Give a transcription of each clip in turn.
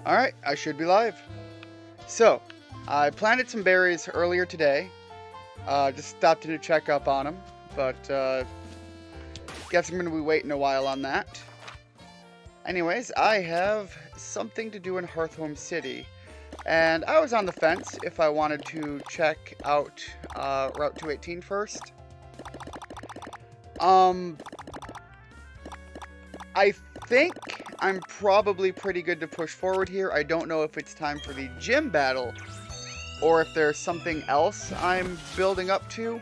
Alright, I should be live. So, I planted some berries earlier today. Just stopped in to check up on them. But, guess I'm going to be waiting a while on that. Anyways, I have something to do in Hearthhome City. And I was on the fence if I wanted to check out Route 218 first. I think I'm probably pretty good to push forward here. I don't know if it's time for the gym battle or if there's something else I'm building up to.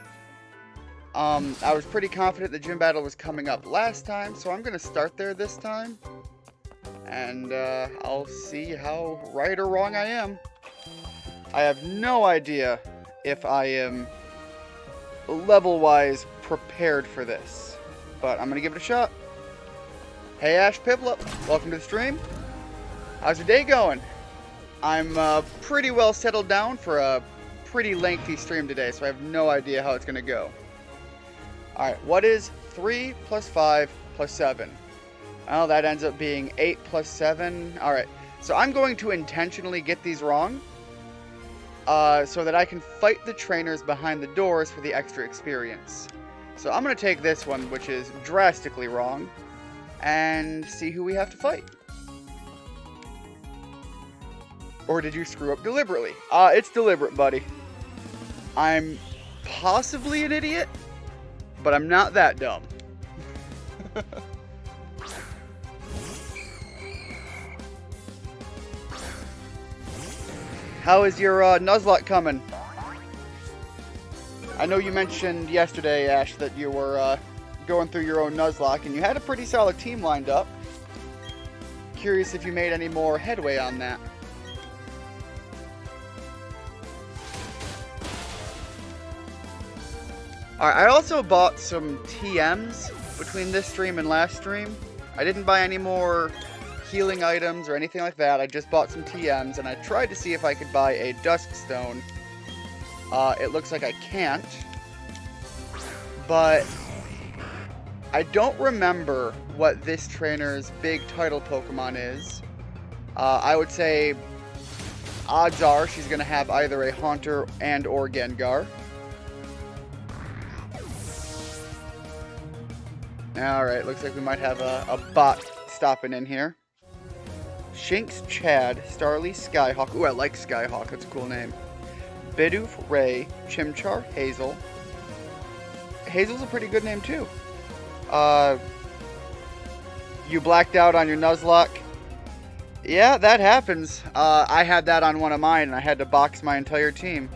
I was pretty confident the gym battle was coming up last time, so I'm going to start there this time. And I'll see how right or wrong I am. I have no idea if I am level-wise prepared for this, but I'm going to give it a shot. Hey Ash Piplup, welcome to the stream. How's your day going? I'm pretty well settled down for a pretty lengthy stream today, so I have no idea how it's going to go. Alright, what is 3 plus 5 plus 7? Well, that ends up being 8 plus 7. Alright, so I'm going to intentionally get these wrong, so that I can fight the trainers behind the doors for the extra experience. So I'm going to take this one, which is drastically wrong, and see who we have to fight. Or did you screw up deliberately? It's deliberate, buddy. I'm possibly an idiot, but I'm not that dumb. How is your Nuzlocke coming? I know you mentioned yesterday, Ash, that you were going through your own Nuzlocke, and you had a pretty solid team lined up. Curious if you made any more headway on that. Alright, I also bought some TMs between this stream and last stream. I didn't buy any more healing items or anything like that. I just bought some TMs, and I tried to see if I could buy a Dusk Stone. It looks like I can't. But I don't remember what this trainer's big title Pokemon is. I would say odds are she's going to have either a Haunter and or Gengar. Alright, looks like we might have a bot stopping in here. Shinx, Chad, Starly, Skyhawk. Ooh, I like Skyhawk. That's a cool name. Bidoof, Ray, Chimchar, Hazel. Hazel's a pretty good name, too. You blacked out on your Nuzlocke? Yeah, that happens. I had that on one of mine, and I had to box my entire team.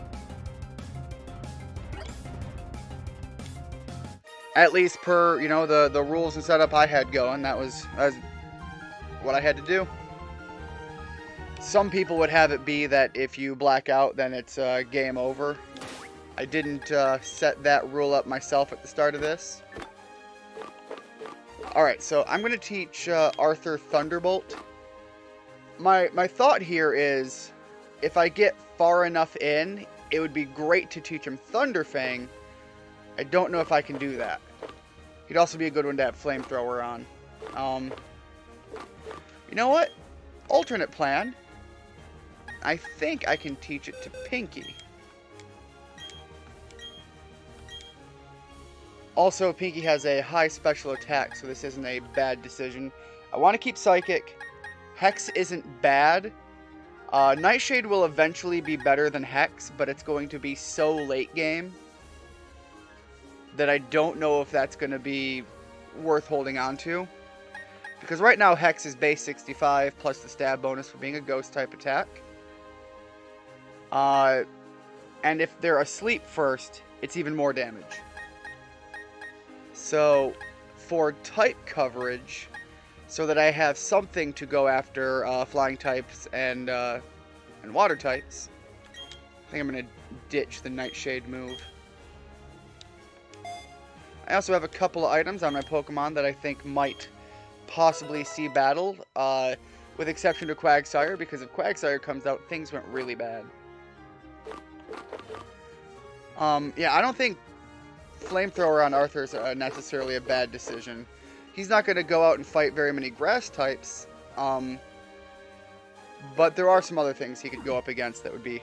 At least per, you know, the rules and setup I had going. That was what I had to do. Some people would have it be that if you black out, then it's game over. I didn't set that rule up myself at the start of this. Alright, so I'm going to teach Arthur Thunderbolt. My thought here is, if I get far enough in, it would be great to teach him Thunderfang. I don't know if I can do that. He'd also be a good one to have Flamethrower on. You know what? Alternate plan. I think I can teach it to Pinky. Also, Pinky has a high special attack, so this isn't a bad decision. I want to keep Psychic. Hex isn't bad. Nightshade will eventually be better than Hex, but it's going to be so late game that I don't know if that's going to be worth holding on to. Because right now Hex is base 65 plus the stab bonus for being a ghost type attack. And if they're asleep first, it's even more damage. So, for type coverage, so that I have something to go after flying types and water types, I think I'm going to ditch the Nightshade move. I also have a couple of items on my Pokemon that I think might possibly see battle, with exception to Quagsire, because if Quagsire comes out, things went really bad. Yeah, I don't think Flamethrower on Arthur is necessarily a bad decision. He's not going to go out and fight very many grass types, But there are some other things he could go up against that would be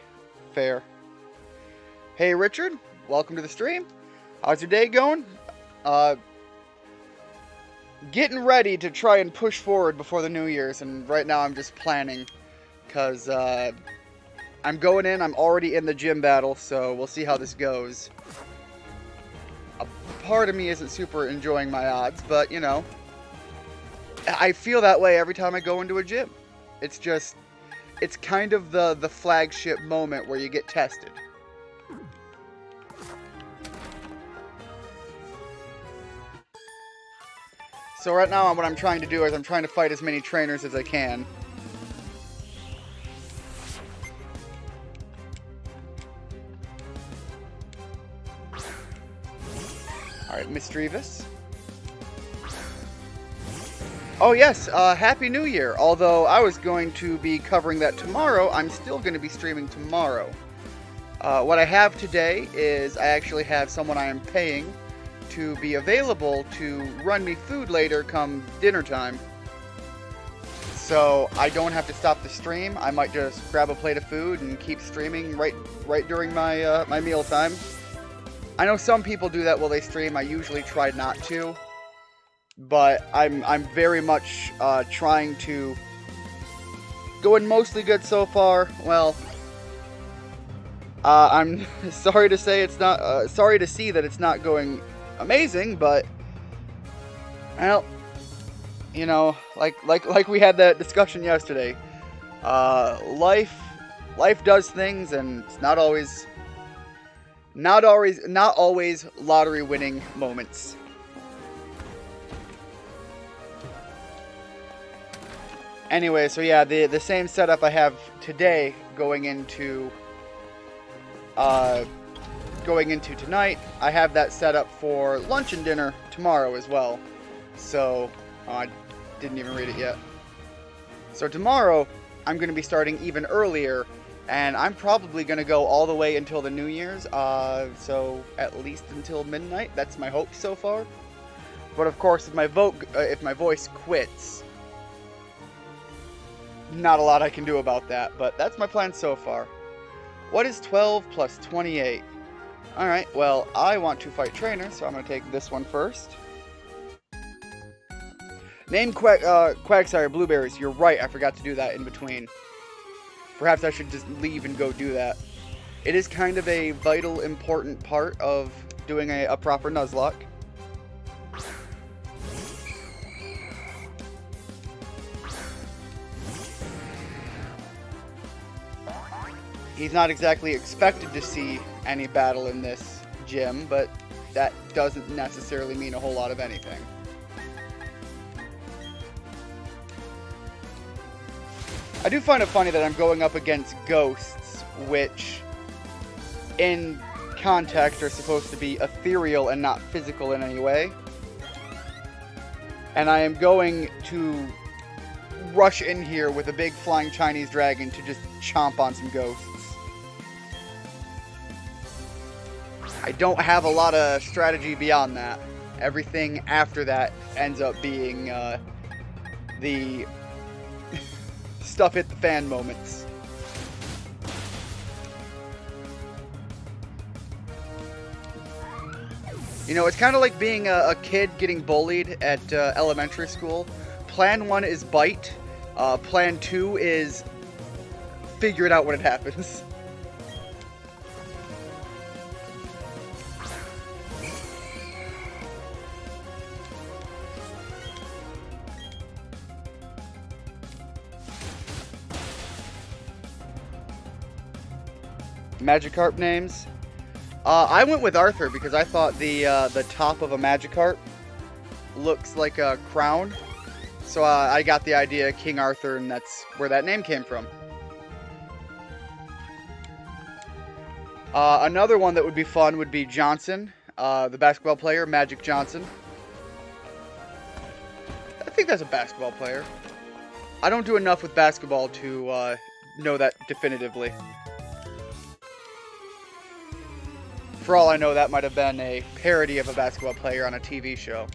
fair. Hey Richard, welcome to the stream. How's your day going? Getting ready to try and push forward before the New Year's, and right now I'm just planning, because I'm going in, I'm already in the gym battle, so we'll see how this goes. A part of me isn't super enjoying my odds, but, you know, I feel that way every time I go into a gym. It's just, it's kind of the flagship moment where you get tested. So right now what I'm trying to do is I'm trying to fight as many trainers as I can. Alright, Mischievous. Oh yes, Happy New Year! Although I was going to be covering that tomorrow, I'm still going to be streaming tomorrow. What I have today is I actually have someone I am paying to be available to run me food later come dinner time. So I don't have to stop the stream. I might just grab a plate of food and keep streaming right during my my meal time. I know some people do that while they stream. I usually try not to, but I'm very much trying to. Going mostly good so far. Well, I'm sorry to say it's not. Sorry to see that it's not going amazing, but well, you know, like we had that discussion yesterday. Life does things, and it's not always lottery winning moments. Anyway, so yeah, the same setup I have today going into tonight, I have that set up for lunch and dinner tomorrow as well. So, I didn't even read it yet. So tomorrow, I'm going to be starting even earlier, and I'm probably going to go all the way until the New Year's, so at least until midnight. That's my hope so far. But of course, if my voice quits, not a lot I can do about that, but that's my plan so far. What is 12 plus 28? Alright, well, I want to fight trainer, so I'm going to take this one first. Name Quagsire Blueberries. You're right, I forgot to do that in between. Perhaps I should just leave and go do that. It is kind of a vital, important part of doing a proper Nuzlocke. He's not exactly expected to see any battle in this gym, but that doesn't necessarily mean a whole lot of anything. I do find it funny that I'm going up against ghosts, which in context are supposed to be ethereal and not physical in any way. And I am going to rush in here with a big flying Chinese dragon to just chomp on some ghosts. I don't have a lot of strategy beyond that. Everything after that ends up being the stuff hit the fan moments. You know, it's kind of like being a kid getting bullied at elementary school. Plan 1 is bite. Plan 2 is figure it out when it happens. Magikarp names. I went with Arthur because I thought the top of a Magikarp looks like a crown. So I got the idea King Arthur, and that's where that name came from. Another one that would be fun would be Johnson, the basketball player, Magic Johnson. I think that's a basketball player. I don't do enough with basketball to know that definitively. For all I know, that might have been a parody of a basketball player on a TV show.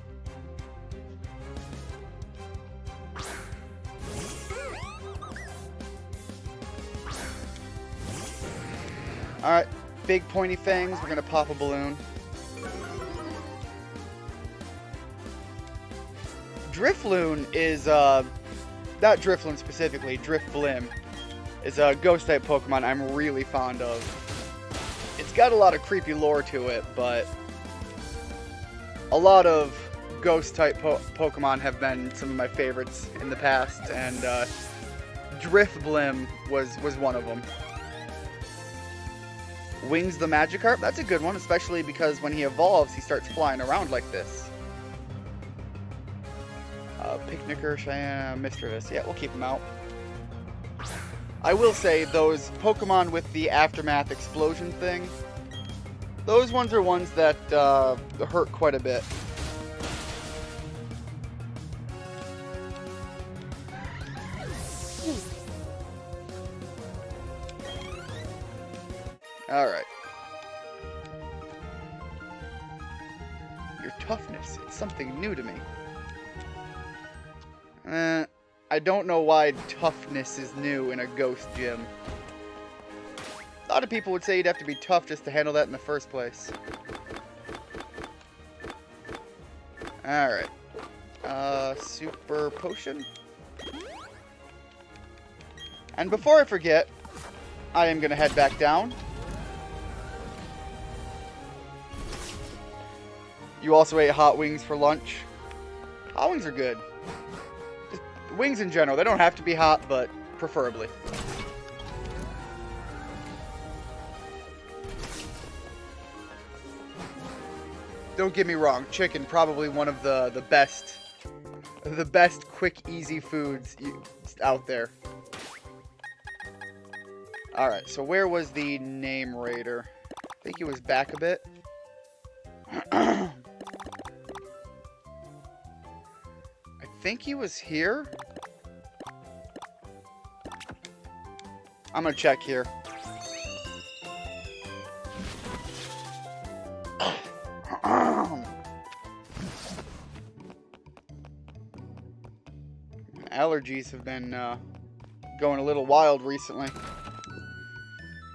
Alright, big pointy fangs. We're gonna pop a balloon. Drifloon is, not Drifloon specifically, Drifblim is a ghost-type Pokemon I'm really fond of. It's got a lot of creepy lore to it, but a lot of ghost-type Pokemon have been some of my favorites in the past, and Drifblim was one of them. Wings the Magikarp, that's a good one, especially because when he evolves, he starts flying around like this. Picnicker, Cheyenne, Mischievous. Yeah, we'll keep him out. I will say, those Pokemon with the Aftermath explosion thing, those ones are ones that hurt quite a bit. Alright. Your toughness, it's something new to me. I don't know why toughness is new in a ghost gym. A lot of people would say you'd have to be tough just to handle that in the first place. Alright. Super potion. And before I forget, I am going to head back down. You also ate hot wings for lunch. Hot wings are good. Just wings in general. They don't have to be hot, but preferably. Don't get me wrong. Chicken, probably one of the best quick, easy foods out there. Alright, so where was the name raider? I think he was back a bit. I think he was here. I'm gonna check here. Allergies have been going a little wild recently.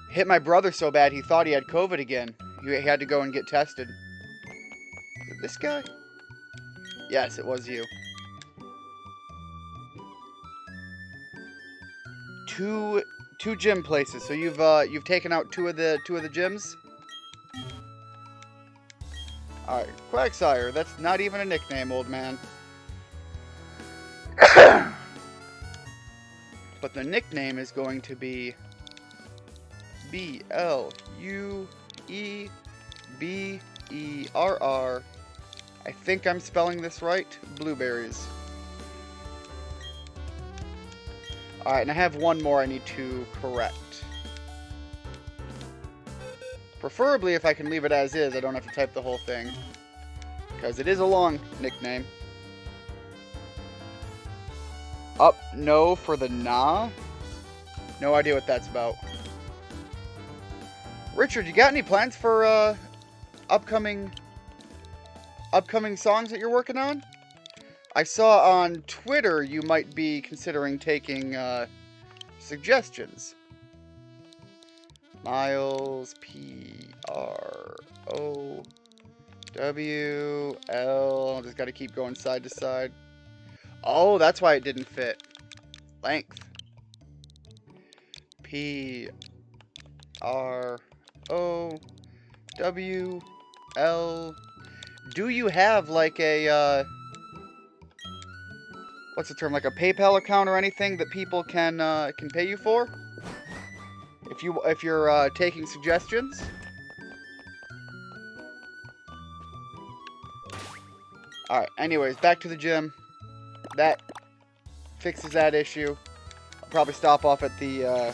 Hit my brother so bad he thought he had COVID again. He had to go and get tested. Is it this guy? Yes, it was you. Two gym places. So you've taken out two of the gyms. All right, Quagsire. That's not even a nickname, old man. But the nickname is going to be Blueberr. I think I'm spelling this right. Blueberries. Alright, and I have one more I need to correct. Preferably if I can leave it as is, I don't have to type the whole thing. Because it is a long nickname. Up no for the nah? No idea what that's about. Richard, you got any plans for upcoming songs that you're working on? I saw on Twitter you might be considering taking suggestions. Miles PROWL. Just got to keep going side to side. Oh, that's why it didn't fit. Length. PROWL. Do you have like a what's the term, like a PayPal account or anything that people can pay you for? If you're taking suggestions? All right. Anyways, back to the gym. That fixes that issue. I'll probably stop off at the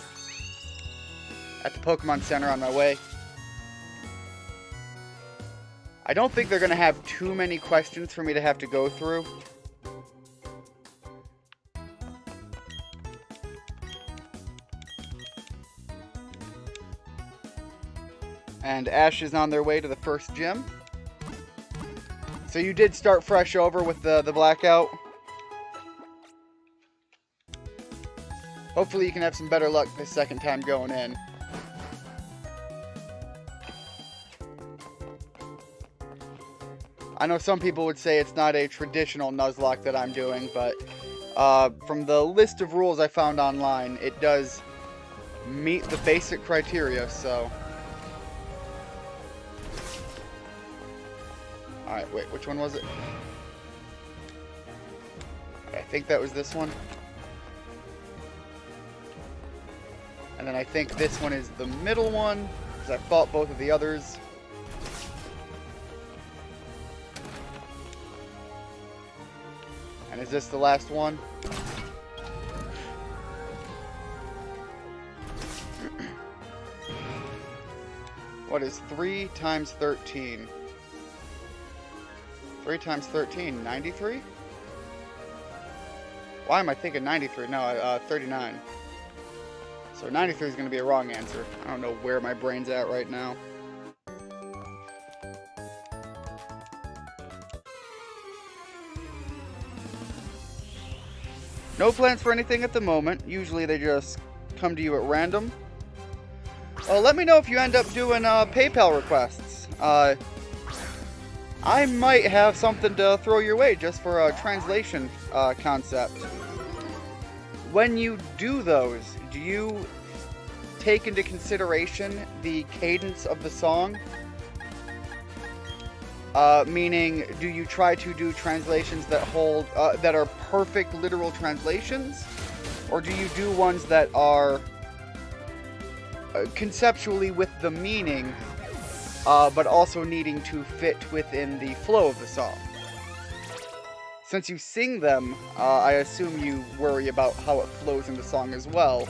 Pokemon Center on my way. I don't think they're going to have too many questions for me to have to go through. And Ash is on their way to the first gym. So you did start fresh over with the blackout. Hopefully you can have some better luck the second time going in. I know some people would say it's not a traditional Nuzlocke that I'm doing, but from the list of rules I found online, it does meet the basic criteria, so... Alright, wait, which one was it? I think that was this one. And then I think this one is the middle one, because I fought both of the others. And is this the last one? What is 3 times 13? 3 times 13, 93? Why am I thinking 93? No, 39. So 93 is going to be a wrong answer. I don't know where my brain's at right now. No plans for anything at the moment. Usually they just come to you at random. Let me know if you end up doing PayPal requests. I might have something to throw your way just for a translation concept. When you do those, do you take into consideration the cadence of the song? Meaning, do you try to do translations that hold that are perfect literal translations, or do you do ones that are conceptually with the meaning, but also needing to fit within the flow of the song? Since you sing them, I assume you worry about how it flows in the song as well.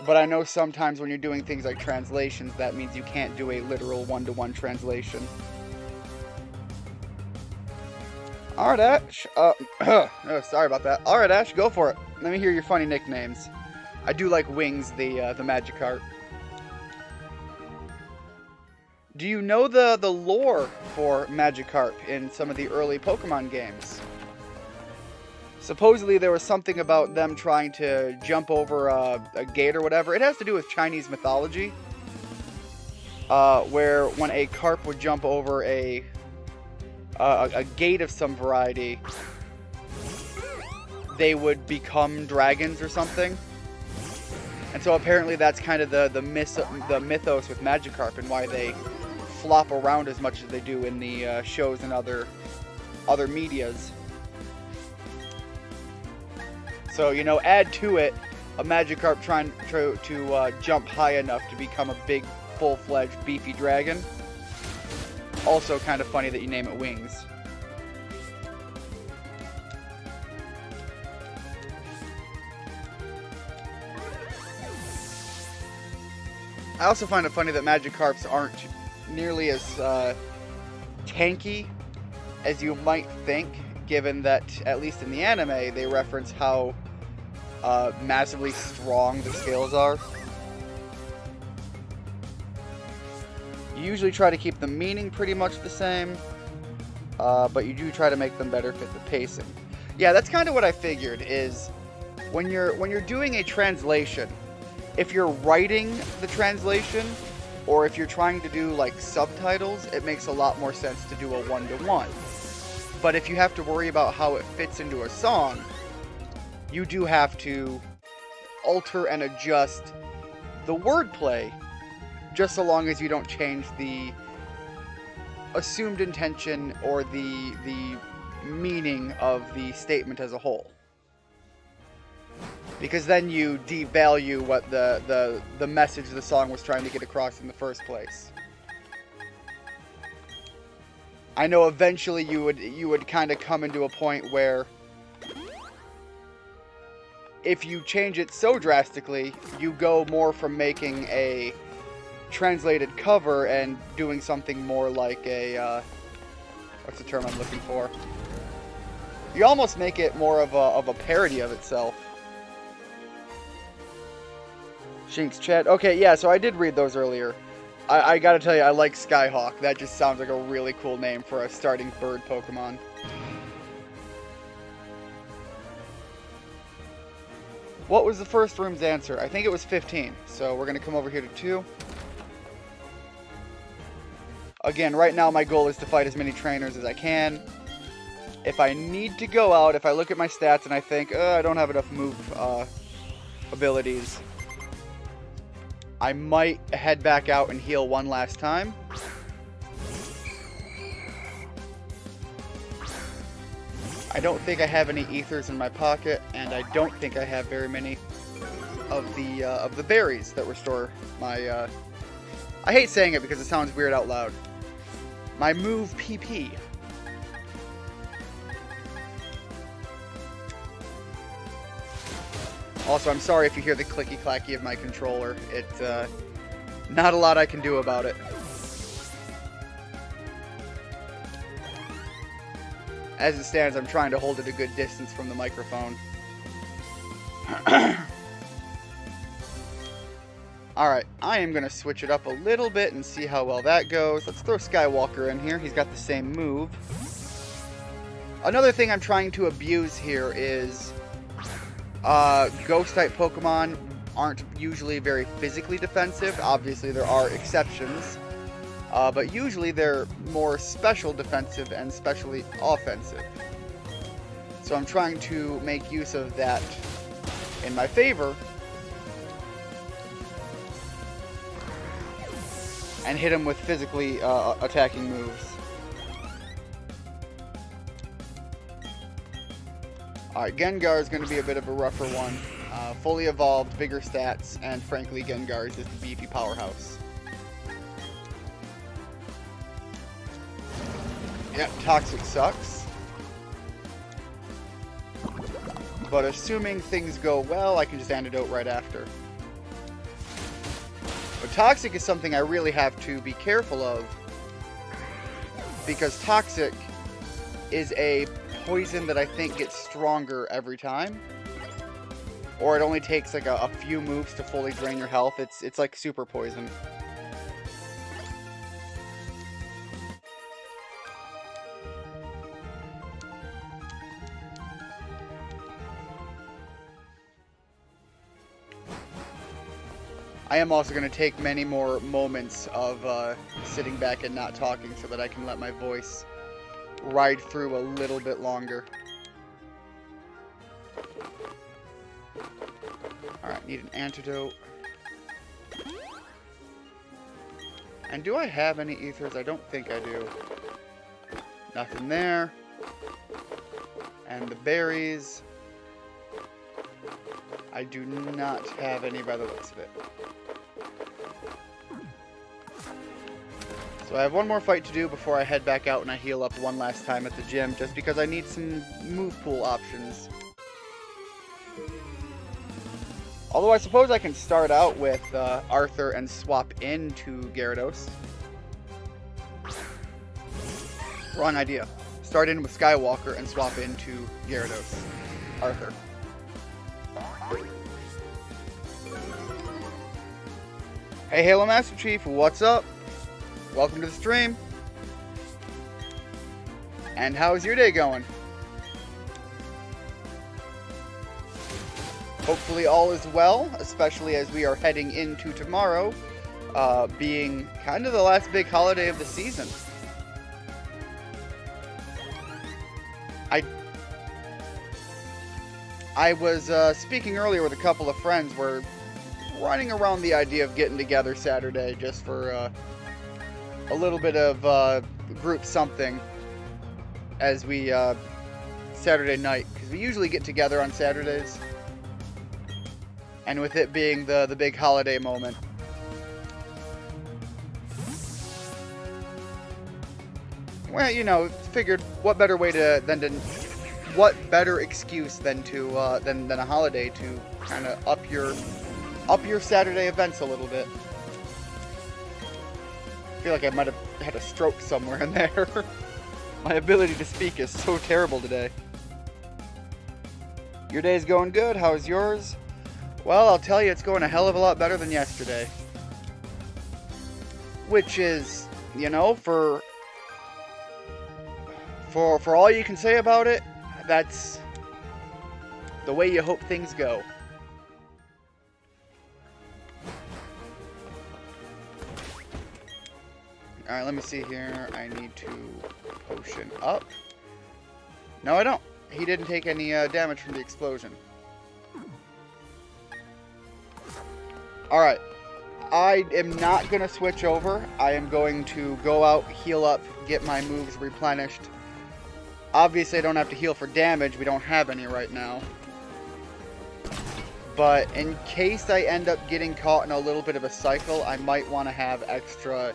But I know sometimes when you're doing things like translations, that means you can't do a literal one-to-one translation. Alright, Ash. Oh, sorry about that. Alright, Ash, go for it. Let me hear your funny nicknames. I do like Wings, the Magikarp. Do you know the lore for Magikarp in some of the early Pokemon games? Supposedly there was something about them trying to jump over a gate or whatever. It has to do with Chinese mythology. Where when a carp would jump over a gate of some variety, they would become dragons or something. And so apparently that's kind of the mythos with Magikarp and why they flop around as much as they do in the shows and other medias. So, you know, add to it a Magikarp trying to jump high enough to become a big, full-fledged, beefy dragon. Also kind of funny that you name it Wings. I also find it funny that Magikarps aren't nearly as tanky as you might think, given that, at least in the anime, they reference how massively strong the scales are. You usually try to keep the meaning pretty much the same, but you do try to make them better fit the pacing. Yeah, that's kind of what I figured, is when you're doing a translation, if you're writing the translation, or if you're trying to do like subtitles, it makes a lot more sense to do a one-to-one. But if you have to worry about how it fits into a song, you do have to alter and adjust the wordplay, just so long as you don't change the assumed intention or the meaning of the statement as a whole. Because then you devalue what the message the song was trying to get across in the first place. I know eventually you would kind of come into a point where if you change it so drastically, you go more from making a translated cover and doing something more like a what's the term I'm looking for? You almost make it more of a parody of itself. Shinx chat. Okay, yeah, so I did read those earlier. I gotta tell you, I like Skyhawk. That just sounds like a really cool name for a starting bird Pokemon. What was the first room's answer? I think it was 15. So we're gonna come over here to 2. Again, right now my goal is to fight as many trainers as I can. If I need to go out, if I look at my stats and I think, I don't have enough move abilities, I might head back out and heal one last time. I don't think I have any ethers in my pocket, and I don't think I have very many of the berries that restore my, I hate saying it because it sounds weird out loud. My move PP. Also, I'm sorry if you hear the clicky-clacky of my controller. Not a lot I can do about it. As it stands, I'm trying to hold it a good distance from the microphone. Alright, I am going to switch it up a little bit and see how well that goes. Let's throw Skywalker in here. He's got the same move. Another thing I'm trying to abuse here is Ghost-type Pokemon aren't usually very physically defensive. Obviously, there are exceptions. But usually they're more special defensive and specially offensive. So I'm trying to make use of that in my favor. And hit him with physically attacking moves. Alright, Gengar is going to be a bit of a rougher one. Fully evolved, bigger stats, and frankly Gengar is just a beefy powerhouse. Yep, Toxic sucks. But assuming things go well, I can just antidote right after. But Toxic is something I really have to be careful of, because Toxic is a poison that I think gets stronger every time. Or it only takes like a few moves to fully drain your health. It's like super poison. I am also going to take many more moments of sitting back and not talking so that I can let my voice ride through a little bit longer. Alright, need an antidote. And do I have any ethers? I don't think I do. Nothing there. And the berries. I do not have any by the looks of it. So I have one more fight to do before I head back out and I heal up one last time at the gym, just because I need some move pool options. Although I suppose I can start out with Arthur and swap into Gyarados. Wrong idea. Start in with Skywalker and swap into Gyarados. Arthur. Hey Halo Master Chief, what's up? Welcome to the stream. And how's your day going? Hopefully all is well, especially as we are heading into tomorrow, being kind of the last big holiday of the season. I was speaking earlier with a couple of friends. We're running around the idea of getting together Saturday just for a little bit of group something as we Saturday night, because we usually get together on Saturdays, and with it being the big holiday moment, well, you know, figured what better way what better excuse than a holiday to kind of up your Saturday events a little bit. I feel like I might have had a stroke somewhere in there. My ability to speak is so terrible today. Your day's going good. How's yours? Well, I'll tell you, it's going a hell of a lot better than yesterday. Which is, you know, for all you can say about it, that's the way you hope things go. Alright, let me see here. I need to potion up. No, I don't. He didn't take any damage from the explosion. Alright. I am not going to switch over. I am going to go out, heal up, get my moves replenished. Obviously, I don't have to heal for damage. We don't have any right now. But in case I end up getting caught in a little bit of a cycle, I might want to have extra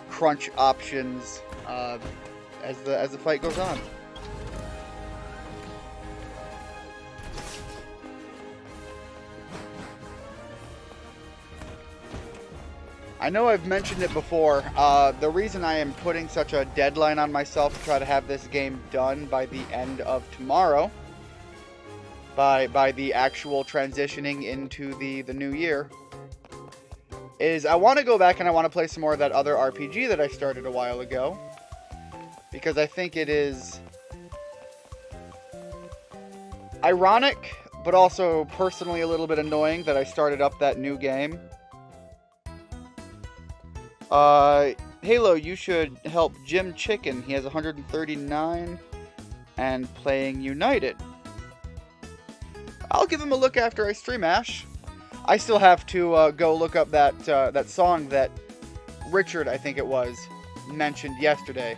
crunch options as the fight goes on. I know I've mentioned it before. The reason I am putting such a deadline on myself to try to have this game done by the end of tomorrow, by the actual transitioning into the new year, is I want to go back and I want to play some more of that other RPG that I started a while ago, because I think it is ironic, but also personally a little bit annoying that I started up that new game. Halo, you should help Jim Chicken. He has 139 and playing United. I'll give him a look after I stream, Ash. I still have to go look up that song that Richard, I think it was, mentioned yesterday.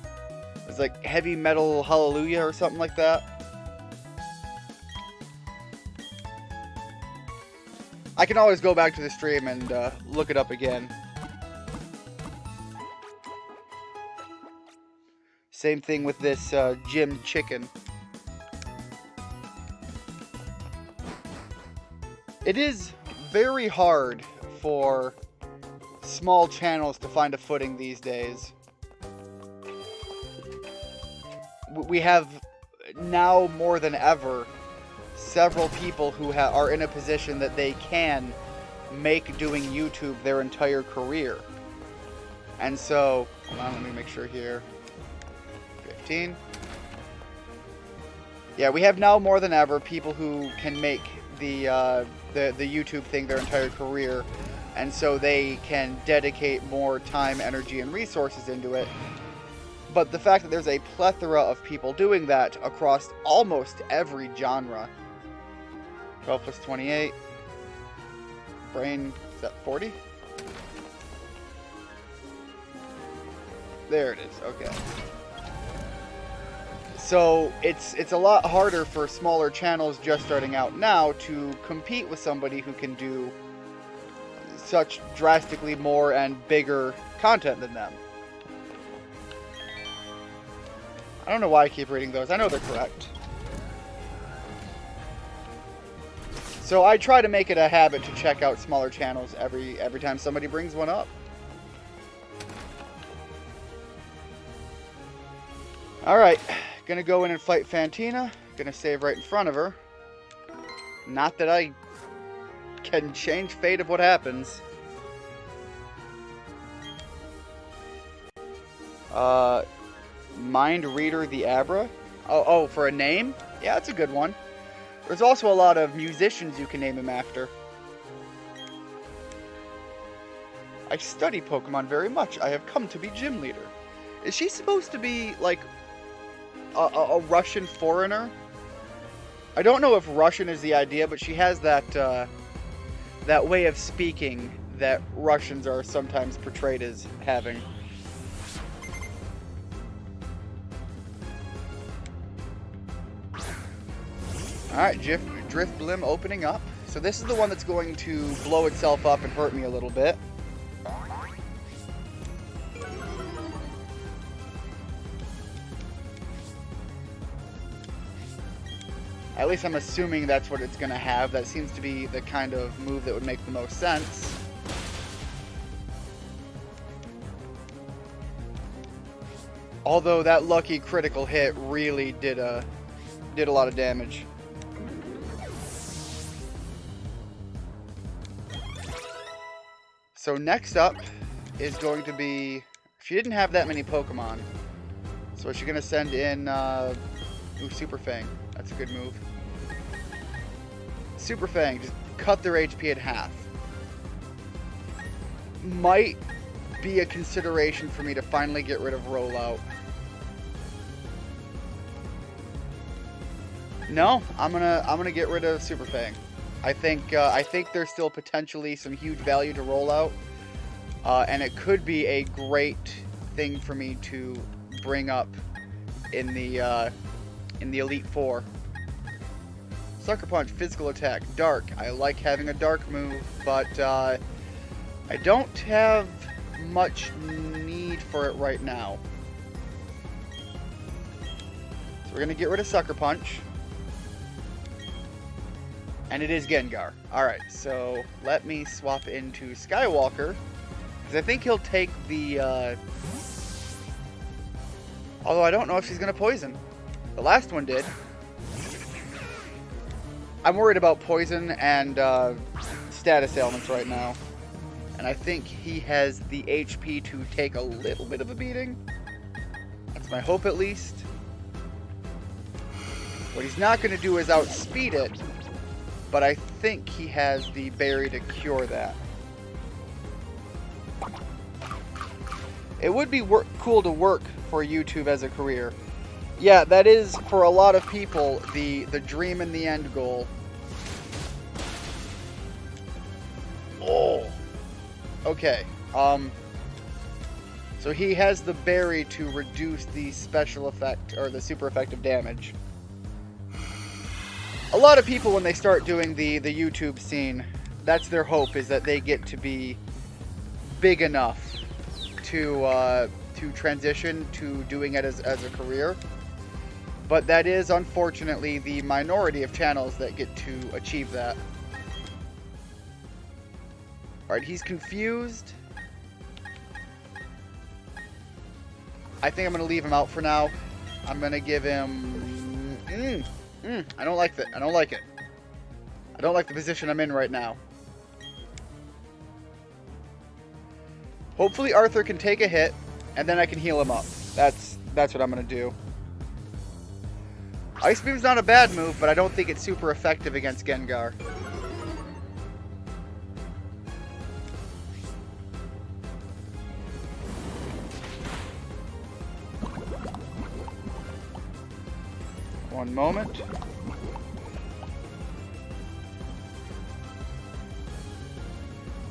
It was like Heavy Metal Hallelujah or something like that. I can always go back to the stream and look it up again. Same thing with this Jim Chicken. It is very hard for small channels to find a footing these days. We have now more than ever several people who are in a position that they can make doing YouTube their entire career. And so, hold on, let me make sure here. 15. Yeah, we have now more than ever people who can make the YouTube thing their entire career, and so they can dedicate more time, energy, and resources into it. But the fact that there's a plethora of people doing that across almost every genre. 12 plus 28. Brain, is that 40? There it is, okay. So it's a lot harder for smaller channels just starting out now to compete with somebody who can do such drastically more and bigger content than them. I don't know why I keep reading those. I know they're correct. So I try to make it a habit to check out smaller channels every time somebody brings one up. Alright, gonna go in and fight Fantina. Gonna save right in front of her. Not that I can change fate of what happens. Mind Reader the Abra. Oh, for a name? Yeah, that's a good one. There's also a lot of musicians you can name him after. I study Pokemon very much. I have come to be gym leader. Is she supposed to be, like, a Russian foreigner? I don't know if Russian is the idea, but she has that that way of speaking that Russians are sometimes portrayed as having. Alright, Drifblim opening up. So this is the one that's going to blow itself up and hurt me a little bit. At least I'm assuming that's what it's going to have. That seems to be the kind of move that would make the most sense. Although that lucky critical hit really did a lot of damage. So next up is going to be... She didn't have that many Pokemon. So is she going to send in... Super Fang. That's a good move. Super Fang, just cut their HP in half. Might be a consideration for me to finally get rid of rollout. No, I'm gonna get rid of Super Fang. I think there's still potentially some huge value to rollout, and it could be a great thing for me to bring up in the Elite Four. Sucker Punch, physical attack, dark. I like having a dark move, but I don't have much need for it right now. So we're gonna get rid of Sucker Punch. And it is Gengar. Alright, so let me swap into Skywalker. Because I think he'll take the... Although I don't know if she's going to poison. The last one did. I'm worried about poison and status ailments right now. And I think he has the HP to take a little bit of a beating. That's my hope, at least. What he's not going to do is outspeed it. But I think he has the berry to cure that. It would be cool to work for YouTube as a career. Yeah, that is, for a lot of people, the dream and the end goal. Oh. Okay. So he has the berry to reduce the special effect, or the super effective damage. A lot of people, when they start doing the YouTube scene, that's their hope, is that they get to be big enough to transition to doing it as a career. But that is, unfortunately, the minority of channels that get to achieve that. Alright, he's confused. I think I'm going to leave him out for now. I'm going to give him... I don't like that. I don't like it. I don't like the position I'm in right now. Hopefully Arthur can take a hit, and then I can heal him up. That's what I'm going to do. Ice Beam's not a bad move, but I don't think it's super effective against Gengar. One moment.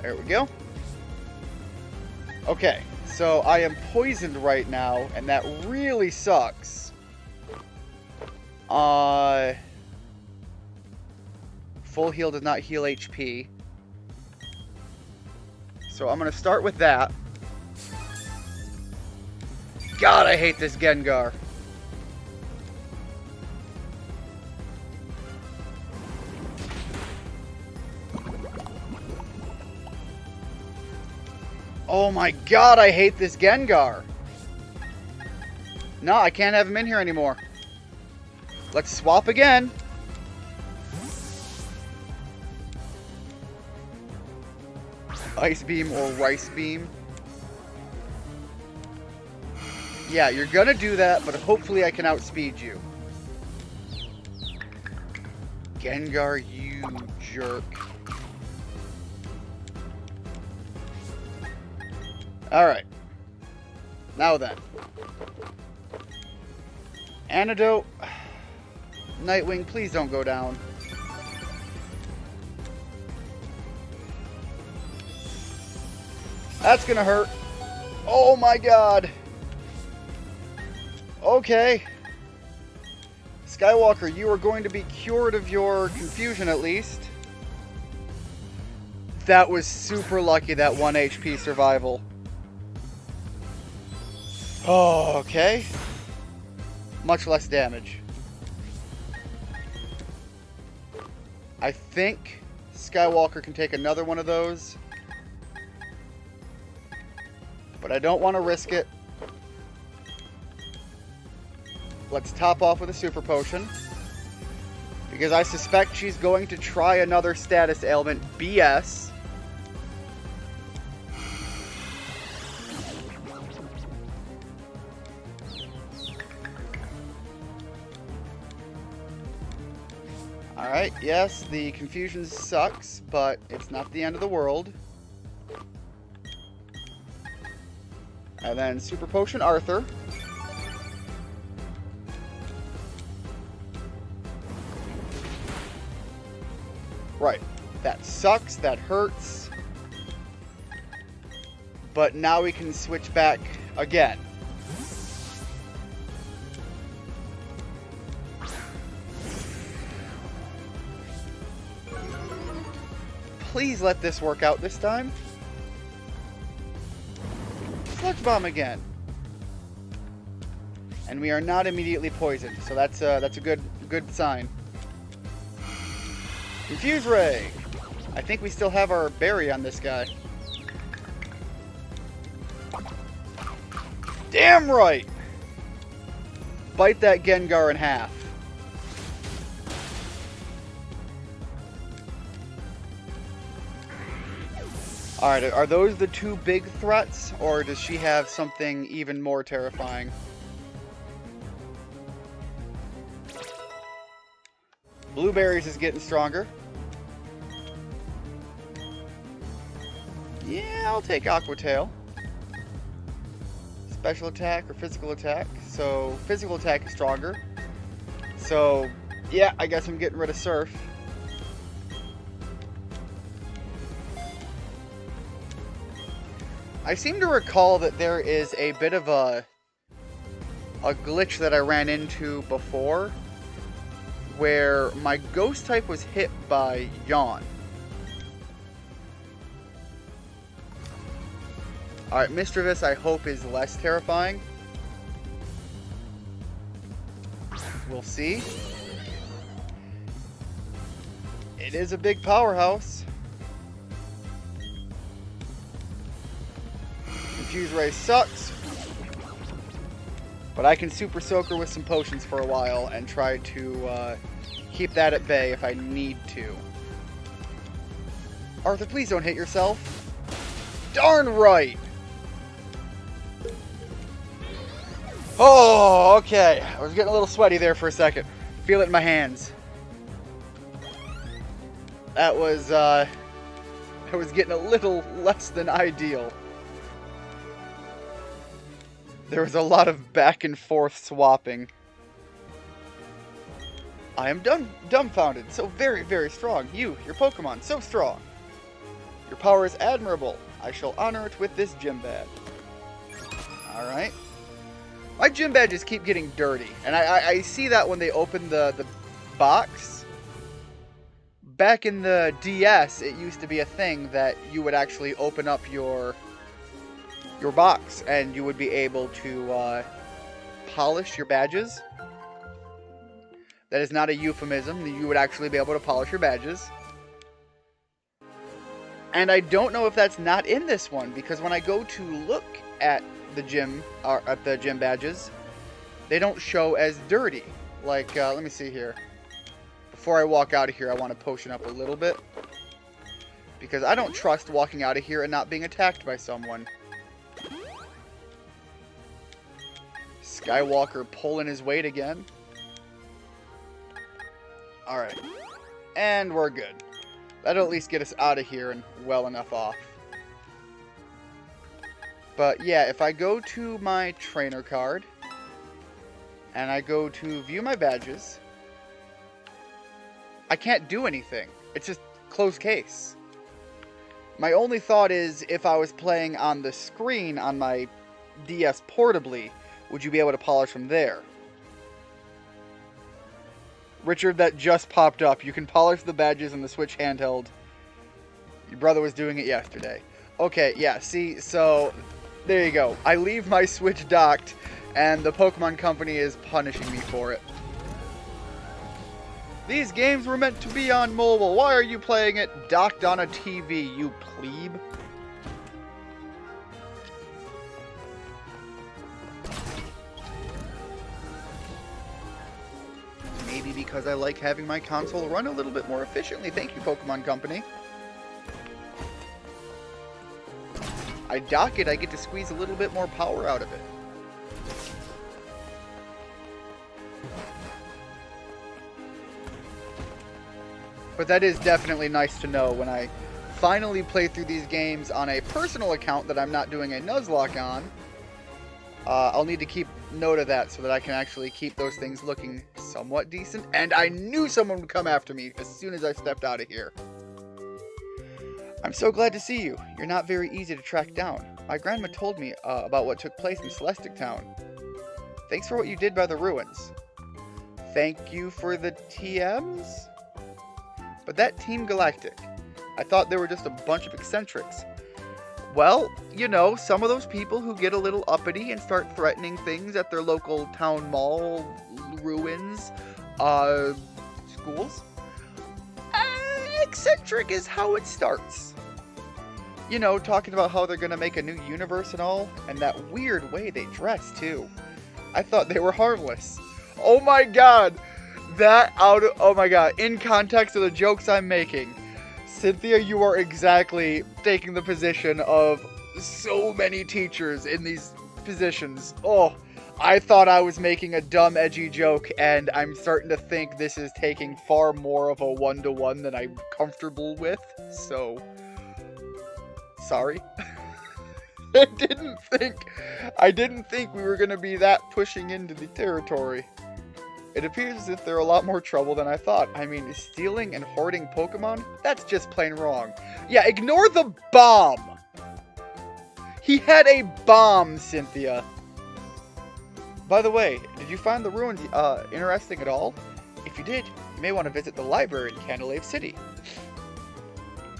There we go. Okay, so I am poisoned right now, and that really sucks. Full heal does not heal HP. So I'm going to start with that. God, I hate this Gengar. Oh my god, I hate this Gengar. No, I can't have him in here anymore. Let's swap again. Ice Beam or Rice Beam. Yeah, you're gonna do that, but hopefully I can outspeed you. Gengar, you jerk. Alright. Now then. Antidote. Nightwing, please don't go down. That's gonna hurt. Oh my god. Okay. Skywalker, you are going to be cured of your confusion at least. That was super lucky, that 1 HP survival. Oh, okay. Much less damage. I think Skywalker can take another one of those. But I don't want to risk it. Let's top off with a super potion. Because I suspect she's going to try another status ailment BS. Alright, yes, the confusion sucks, but it's not the end of the world. And then Super Potion Arthur. Right. That sucks. That hurts. But now we can switch back again. Please let this work out this time. Sludge Bomb again. And we are not immediately poisoned, so that's a good sign. Confuse Ray. I think we still have our berry on this guy. Damn right! Bite that Gengar in half. Alright, are those the two big threats, or does she have something even more terrifying? Blueberries is getting stronger. Yeah, I'll take Aqua Tail. Special attack or physical attack. So, physical attack is stronger. So, yeah, I guess I'm getting rid of Surf. I seem to recall that there is a bit of a glitch that I ran into before where my ghost type was hit by Yawn. Alright, Mischievous I hope is less terrifying. We'll see. It is a big powerhouse. Confuse Ray sucks. But I can Super Soaker with some potions for a while and try to keep that at bay if I need to. Arthur, please don't hit yourself. Darn right! Oh, okay. I was getting a little sweaty there for a second. Feel it in my hands. That was, I was getting a little less than ideal. There was a lot of back and forth swapping. I am dumbfounded. So very, very strong. You, your Pokemon, so strong. Your power is admirable. I shall honor it with this gym badge. Alright. My gym badges keep getting dirty. And I see that when they open the box. Back in the DS, it used to be a thing that you would actually open up your box and you would be able to polish your badges. That is not a euphemism. You would actually be able to polish your badges. And I don't know if that's not in this one, because when I go to look at the gym badges, they don't show as dirty. Like, let me see here. Before I walk out of here, I want to potion up a little bit, because I don't trust walking out of here and not being attacked by someone. Skywalker pulling his weight again. Alright. And we're good. That'll at least get us out of here and well enough off. But yeah, if I go to my trainer card, and I go to view my badges, I can't do anything. It's just closed case. My only thought is, if I was playing on the screen on my DS portably, would you be able to polish from there? Richard, that just popped up. You can polish the badges in the Switch handheld. Your brother was doing it yesterday. Okay, yeah, see, so there you go. I leave my Switch docked, and the Pokemon Company is punishing me for it. These games were meant to be on mobile. Why are you playing it docked on a TV, you plebe? Maybe because I like having my console run a little bit more efficiently. Thank you, Pokemon Company. I dock it, I get to squeeze a little bit more power out of it. But that is definitely nice to know when I finally play through these games on a personal account that I'm not doing a Nuzlocke on. I'll need to keep note of that so that I can actually keep those things looking somewhat decent. And I knew someone would come after me as soon as I stepped out of here. I'm so glad to see you. You're not very easy to track down. My grandma told me about what took place in Celestic Town. Thanks for what you did by the ruins. Thank you for the TMs? But that Team Galactic, I thought they were just a bunch of eccentrics. Well, you know, some of those people who get a little uppity and start threatening things at their local town mall, ruins, schools. Eccentric is how it starts. You know, talking about how they're gonna make a new universe and all, and that weird way they dress, too. I thought they were harmless. Oh my god! Oh my god, in context of the jokes I'm making, Cynthia, you are exactly taking the position of so many teachers in these positions. Oh, I thought I was making a dumb, edgy joke, and I'm starting to think this is taking far more of a one-to-one than I'm comfortable with, so sorry. I didn't think we were going to be that pushing into the territory. It appears as if they're a lot more trouble than I thought. I mean, stealing and hoarding Pokemon? That's just plain wrong. Yeah, ignore the bomb! He had a bomb, Cynthia. By the way, did you find the ruins interesting at all? If you did, you may want to visit the library in Candelave City.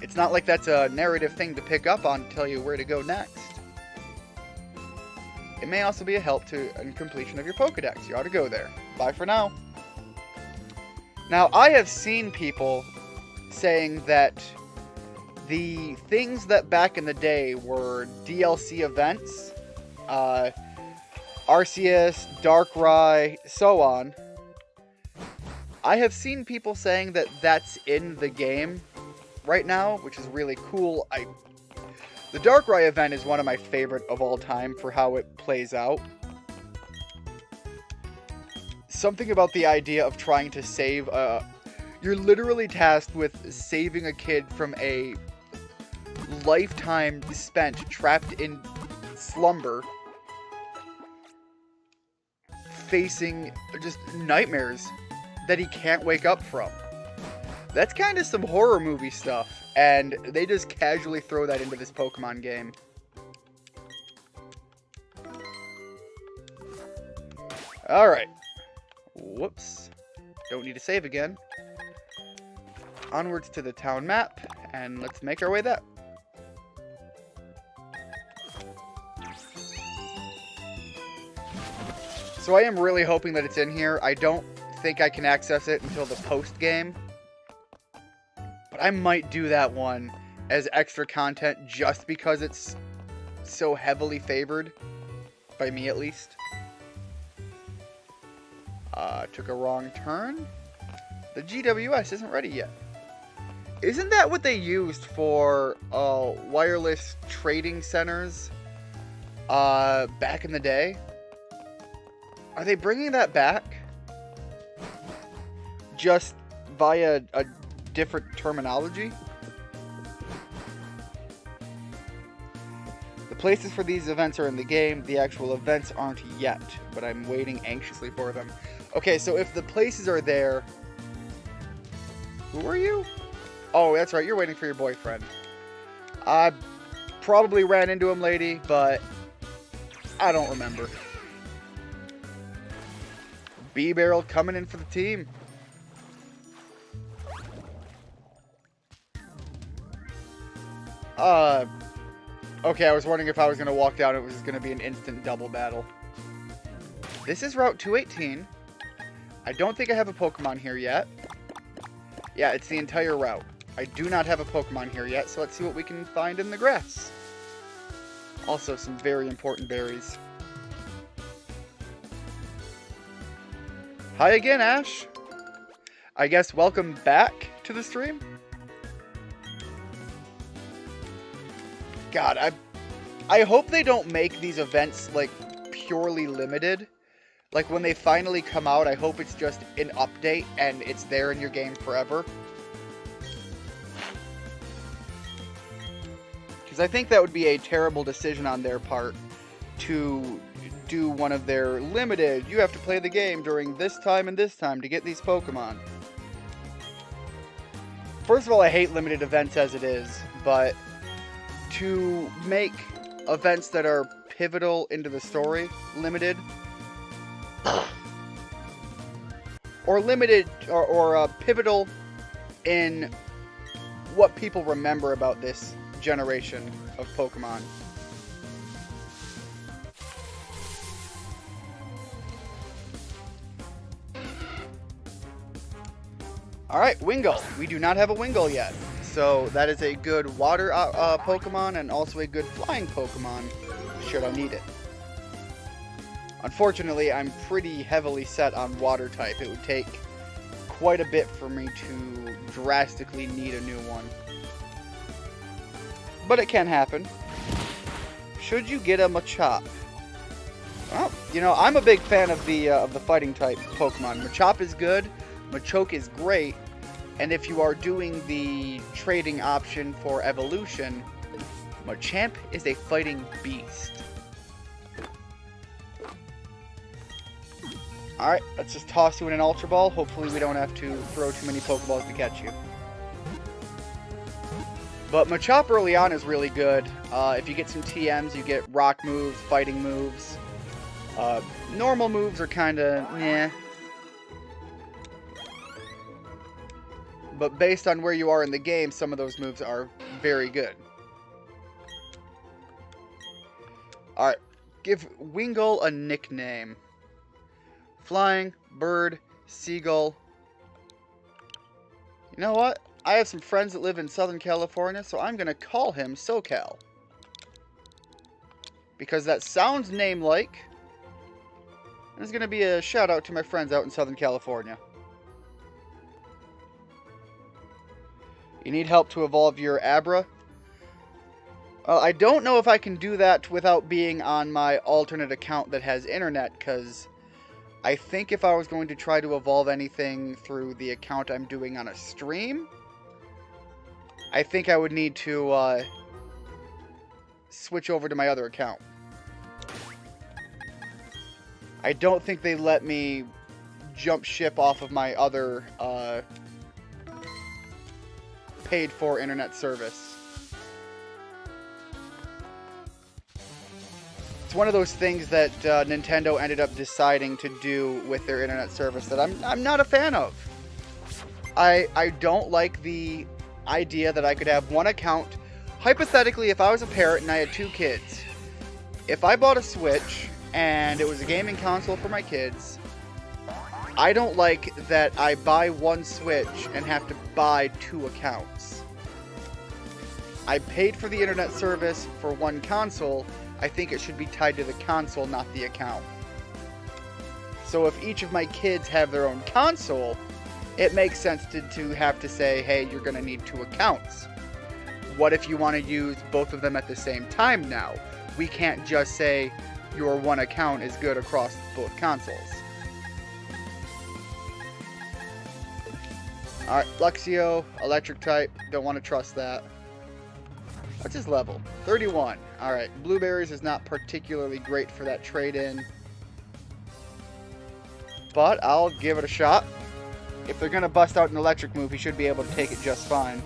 It's not like that's a narrative thing to pick up on to tell you where to go next. It may also be a help in completion of your Pokedex. You ought to go there. Bye for now. Now, I have seen people saying that the things that back in the day were DLC events, Arceus, Darkrai, so on. I have seen people saying that that's in the game right now, which is really cool. The Darkrai event is one of my favorite of all time for how it plays out. Something about the idea of trying to save you're literally tasked with saving a kid from a lifetime spent trapped in slumber, facing just nightmares that he can't wake up from. That's kind of some horror movie stuff, and they just casually throw that into this Pokemon game. Alright. Whoops. Don't need to save again. Onwards to the town map, and let's make our way there. So I am really hoping that it's in here. I don't think I can access it until the post-game. But I might do that one as extra content just because it's so heavily favored. By me, at least. Took a wrong turn. The GWS isn't ready yet. Isn't that what they used for wireless trading centers back in the day? Are they bringing that back? Just via a different terminology? The places for these events are in the game. The actual events aren't yet, but I'm waiting anxiously for them. Okay, so if the places are there... Who are you? Oh, that's right, you're waiting for your boyfriend. I probably ran into him, lady, but I don't remember. B-Barrel coming in for the team. Okay, I was wondering if I was going to walk down, it was going to be an instant double battle. This is Route 218. I don't think I have a Pokemon here yet. Yeah, it's the entire route. I do not have a Pokemon here yet, so let's see what we can find in the grass. Also, some very important berries. Hi again, Ash. I guess welcome back to the stream. God, I hope they don't make these events, like, purely limited. Like, when they finally come out, I hope it's just an update and it's there in your game forever. Because I think that would be a terrible decision on their part to do one of their limited, you have to play the game during this time and this time to get these Pokemon. First of all, I hate limited events as it is, but to make events that are pivotal into the story limited, or limited, or pivotal in what people remember about this generation of Pokemon. Alright, Wingull. We do not have a Wingull yet. So that is a good water Pokemon and also a good flying Pokemon should I need it. Unfortunately, I'm pretty heavily set on water type. It would take quite a bit for me to drastically need a new one. But it can happen. Should you get a Machop? Well, you know, I'm a big fan of the fighting type Pokemon. Machop is good. Machoke is great. And if you are doing the trading option for evolution, Machamp is a fighting beast. Alright, let's just toss you in an Ultra Ball. Hopefully we don't have to throw too many Pokeballs to catch you. But Machop early on is really good. If you get some TMs, you get rock moves, fighting moves. Normal moves are kind of meh. But based on where you are in the game, some of those moves are very good. Alright, give Wingull a nickname. Flying, bird, seagull. You know what? I have some friends that live in Southern California, so I'm going to call him SoCal. Because that sounds name-like. And it's going to be a shout-out to my friends out in Southern California. You need help to evolve your Abra? I don't know if I can do that without being on my alternate account that has internet, because I think if I was going to try to evolve anything through the account I'm doing on a stream, I think I would need to switch over to my other account. I don't think they let me jump ship off of my other paid-for internet service. It's one of those things that Nintendo ended up deciding to do with their internet service that I'm not a fan of. I don't like the idea that I could have one account. Hypothetically, if I was a parent and I had 2 kids, if I bought a Switch and it was a gaming console for my kids, I don't like that I buy one Switch and have to buy 2 accounts. I paid for the internet service for one console. I think it should be tied to the console, not the account. So if each of my kids have their own console, it makes sense to have to say, hey, you're going to need 2 accounts. What if you want to use both of them at the same time now? We can't just say your one account is good across both consoles. Alright, Luxio, electric type. Don't want to trust that. What's his level? 31. Alright, Blueberries is not particularly great for that trade-in. But I'll give it a shot. If they're going to bust out an electric move, he should be able to take it just fine.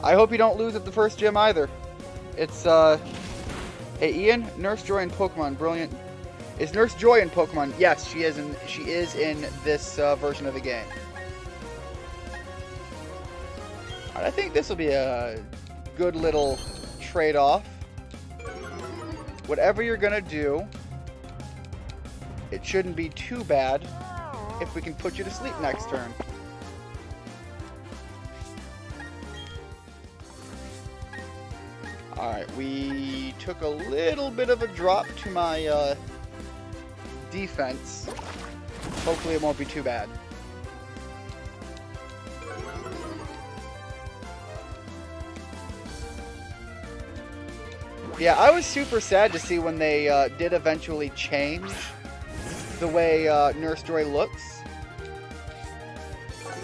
I hope you don't lose at the first gym either. It's, hey Ian, Nurse Joy in Pokemon, brilliant. Is Nurse Joy in Pokemon? Yes, she is in this version of the game. Alright, I think this will be a good little trade-off. Whatever you're gonna do, it shouldn't be too bad if we can put you to sleep next turn. Alright, we took a little bit of a drop to my defense. Hopefully it won't be too bad. Yeah, I was super sad to see when they did eventually change the way Nurse Joy looks.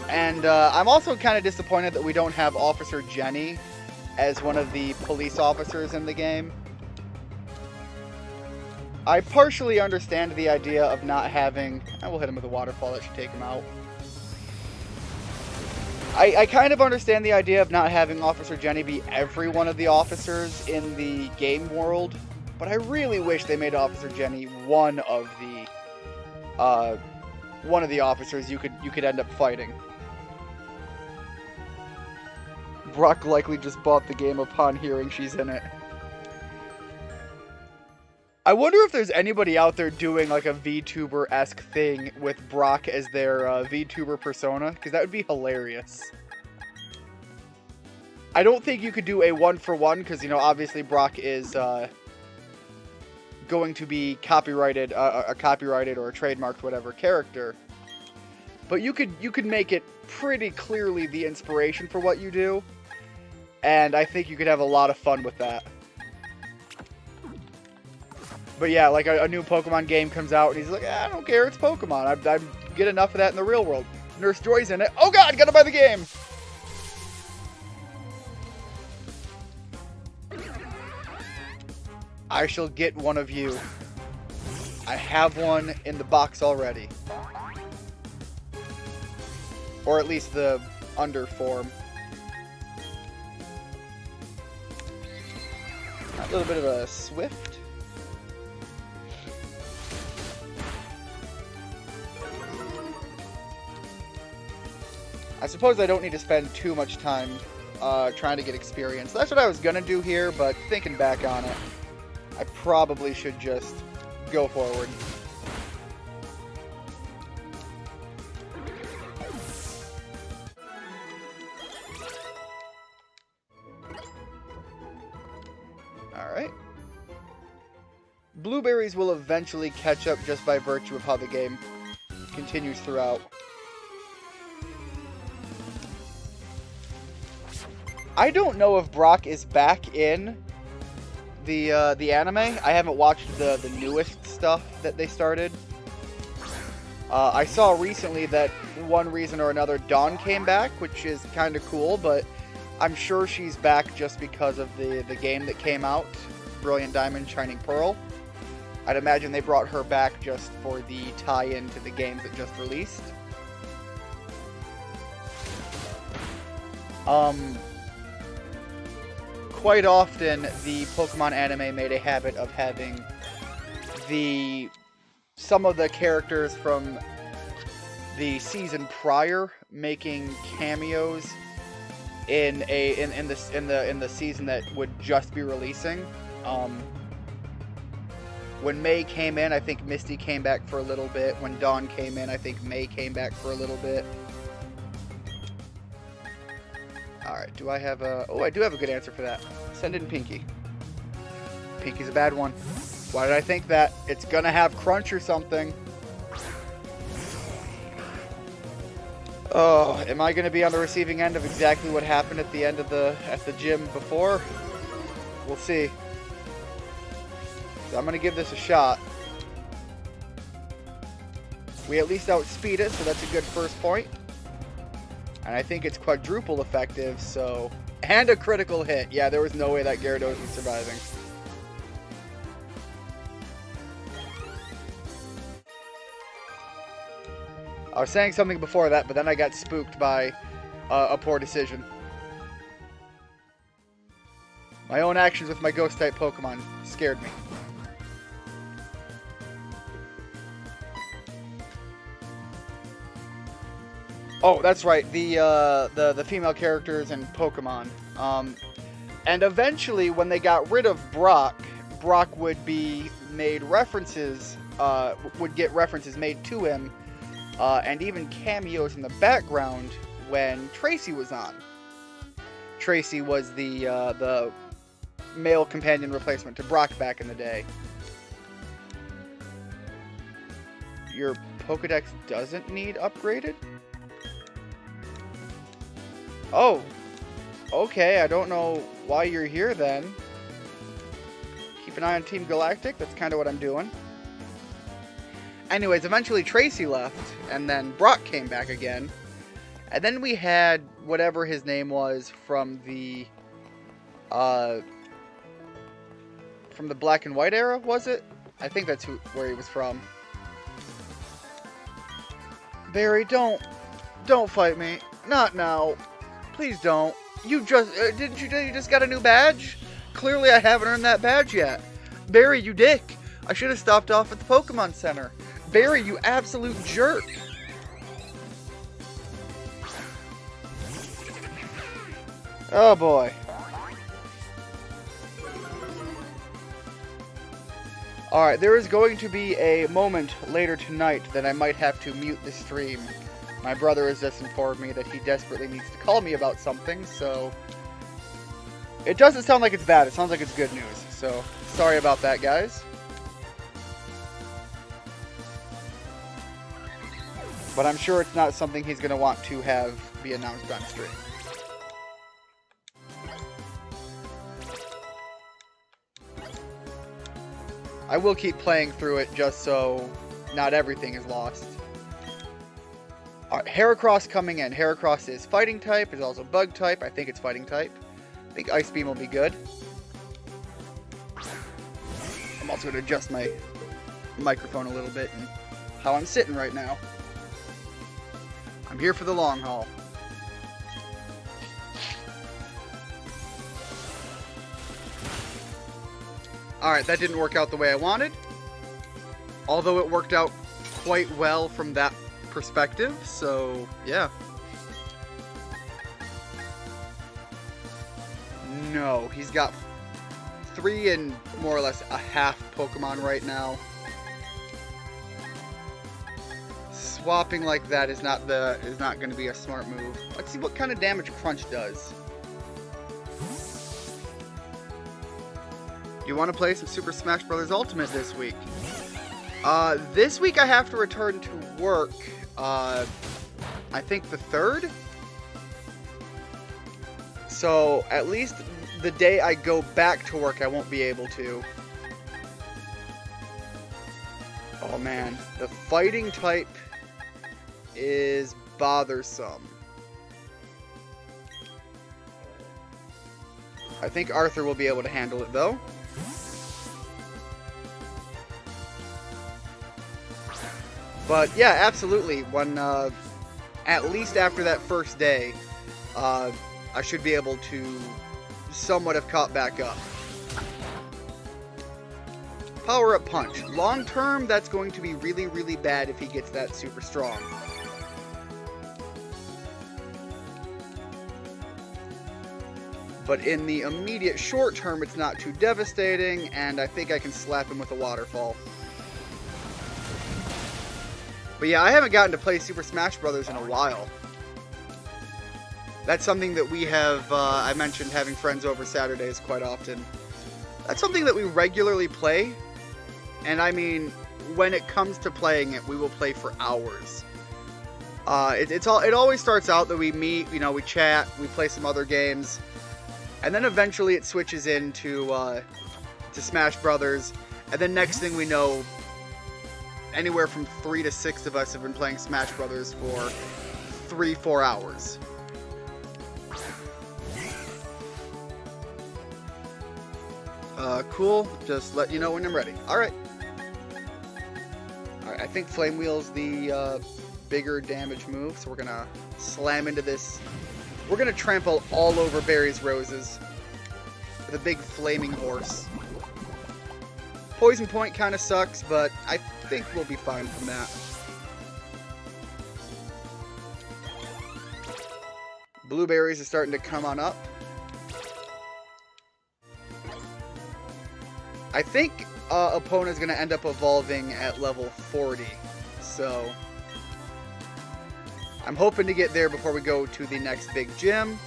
And I'm also kind of disappointed that we don't have Officer Jenny as one of the police officers in the game. I partially understand the idea of not having... I will hit him with a waterfall, that should take him out. I kind of understand the idea of not having Officer Jenny be every one of the officers in the game world, but I really wish they made Officer Jenny one of the officers you could end up fighting. Brock likely just bought the game upon hearing she's in it. I wonder if there's anybody out there doing like a VTuber-esque thing with Brock as their VTuber persona, because that would be hilarious. I don't think you could do a one-for-one, because, you know, obviously Brock is going to be copyrighted, a copyrighted or a trademarked whatever character. But you could make it pretty clearly the inspiration for what you do, and I think you could have a lot of fun with that. But yeah, like a new Pokemon game comes out, and he's like, I don't care, it's Pokemon. I get enough of that in the real world. Nurse Joy's in it. Oh god, gotta buy the game! I shall get one of you. I have one in the box already. Or at least the under form. A little bit of a Swift. I suppose I don't need to spend too much time trying to get experience. That's what I was going to do here, but thinking back on it, I probably should just go forward. Alright. Blueberries will eventually catch up just by virtue of how the game continues throughout. I don't know if Brock is back in the anime. I haven't watched the newest stuff that they started. I saw recently that one reason or another Dawn came back, which is kind of cool, but I'm sure she's back just because of the game that came out, Brilliant Diamond, Shining Pearl. I'd imagine they brought her back just for the tie-in to the games that just released. Quite often, the Pokemon anime made a habit of having some of the characters from the season prior making cameos in the season that would just be releasing. When May came in, I think Misty came back for a little bit. When Dawn came in, I think May came back for a little bit. Alright, do I have a... Oh, I do have a good answer for that. Send in Pinky. Pinky's a bad one. Why did I think that? It's gonna have Crunch or something. Oh, am I gonna be on the receiving end of exactly what happened at the end of the gym before? We'll see. So I'm gonna give this a shot. We at least outspeed it, so that's a good first point. And I think it's quadruple effective, so... And a critical hit. Yeah, there was no way that Gyarados was surviving. I was saying something before that, but then I got spooked by a poor decision. My own actions with my Ghost-type Pokemon scared me. Oh, that's right. The female characters in Pokemon. And eventually, when they got rid of Brock, Brock would be made references, would get references made to him, and even cameos in the background when Tracy was on. Tracy was the male companion replacement to Brock back in the day. Your Pokedex doesn't need upgraded? Oh, okay, I don't know why you're here then. Keep an eye on Team Galactic, that's kind of what I'm doing. Anyways, eventually Tracy left, and then Brock came back again. And then we had whatever his name was from the from the Black and White era, was it? I think that's where he was from. Barry, don't fight me. Not now. Please don't. You just, didn't you just got a new badge? Clearly I haven't earned that badge yet. Barry, you dick. I should have stopped off at the Pokemon Center. Barry, you absolute jerk. Oh boy. Alright, there is going to be a moment later tonight that I might have to mute the stream. My brother has just informed me that he desperately needs to call me about something, so... It doesn't sound like it's bad, it sounds like it's good news. So, sorry about that, guys. But I'm sure it's not something he's going to want to have be announced on stream. I will keep playing through it just so not everything is lost. Alright, Heracross coming in. Heracross is fighting type, is also bug type. I think it's fighting type. I think Ice Beam will be good. I'm also going to adjust my microphone a little bit and how I'm sitting right now. I'm here for the long haul. Alright, that didn't work out the way I wanted. Although it worked out quite well from that perspective, so yeah. No, he's got 3 and more or less a half Pokemon right now. Swapping like that is not going to be a smart move. Let's see what kind of damage Crunch does. You want to play some Super Smash Bros. Ultimate this week? This week I have to return to work. I think the 3rd. So at least the day I go back to work, I won't be able to. Oh man, the fighting type is bothersome. I think Arthur will be able to handle it though. But yeah, absolutely. When at least after that first day, I should be able to somewhat have caught back up. Power Up Punch. Long term, that's going to be really, really bad if he gets that super strong. But in the immediate short term, it's not too devastating, and I think I can slap him with a waterfall. But yeah, I haven't gotten to play Super Smash Bros. In a while. That's something that we have, I mentioned having friends over Saturdays quite often. That's something that we regularly play. And I mean, when it comes to playing it, we will play for hours. It always starts out that we meet, you know, we chat, we play some other games. And then eventually it switches into to Smash Brothers. And then next thing we know, anywhere from 3 to 6 of us have been playing Smash Brothers for 3-4 hours. Cool. Just let you know when I'm ready. Alright. Alright, I think Flame Wheel's the bigger damage move, so we're gonna slam into this. We're gonna trample all over Barry's roses with a big flaming horse. Poison Point kind of sucks, but I think we'll be fine from that. Blueberries are starting to come on up. I think Epona's going to end up evolving at level 40, so I'm hoping to get there before we go to the next big gym.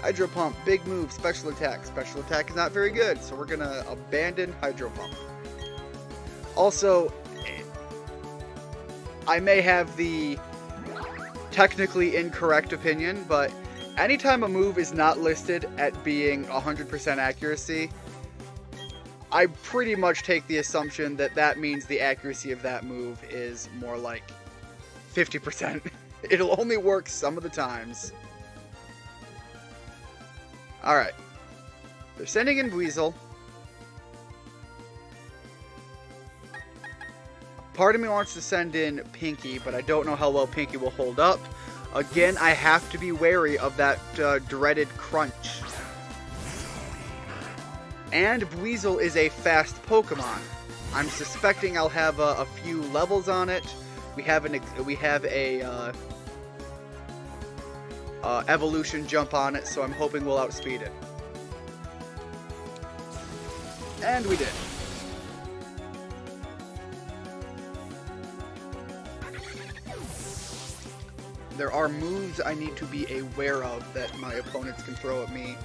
Hydro Pump, big move, special attack. Special attack is not very good, so we're going to abandon Hydro Pump. Also, I may have the technically incorrect opinion, but anytime a move is not listed at being 100% accuracy, I pretty much take the assumption that that means the accuracy of that move is more like 50%. It'll only work some of the times. Alright. They're sending in Weasel. Part of me wants to send in Pinky, but I don't know how well Pinky will hold up. Again, I have to be wary of that dreaded crunch. And Weasel is a fast Pokemon. I'm suspecting I'll have a few levels on it. We have a evolution jump on it, so I'm hoping we'll outspeed it. And we did. There are moves I need to be aware of that my opponents can throw at me,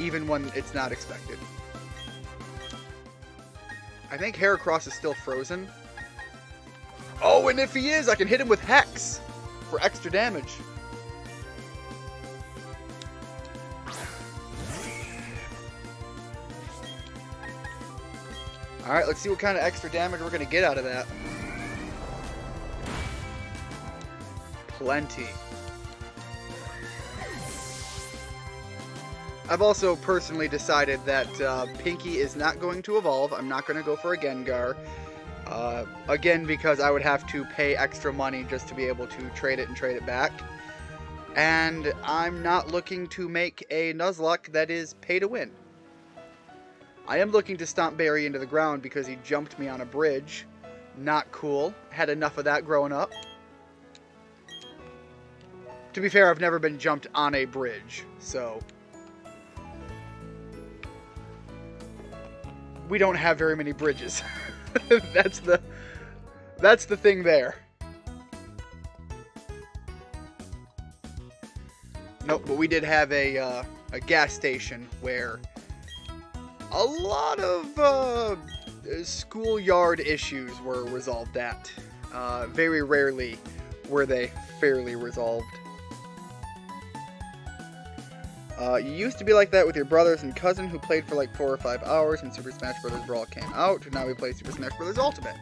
even when it's not expected. I think Heracross is still frozen. Oh, and if he is, I can hit him with Hex for extra damage. Alright, let's see what kind of extra damage we're going to get out of that. Plenty. I've also personally decided that Pinky is not going to evolve. I'm not going to go for a Gengar. Again, because I would have to pay extra money just to be able to trade it and trade it back. And I'm not looking to make a Nuzlocke that is pay to win. I am looking to stomp Barry into the ground because he jumped me on a bridge. Not cool. Had enough of that growing up. To be fair, I've never been jumped on a bridge, so we don't have very many bridges. That's the thing there. Nope, but we did have a gas station where a lot of schoolyard issues were resolved at. Very rarely were they fairly resolved. You used to be like that with your brothers and cousin who played for like 4 or 5 hours when Super Smash Bros. Brawl came out. Now we play Super Smash Bros. Ultimate.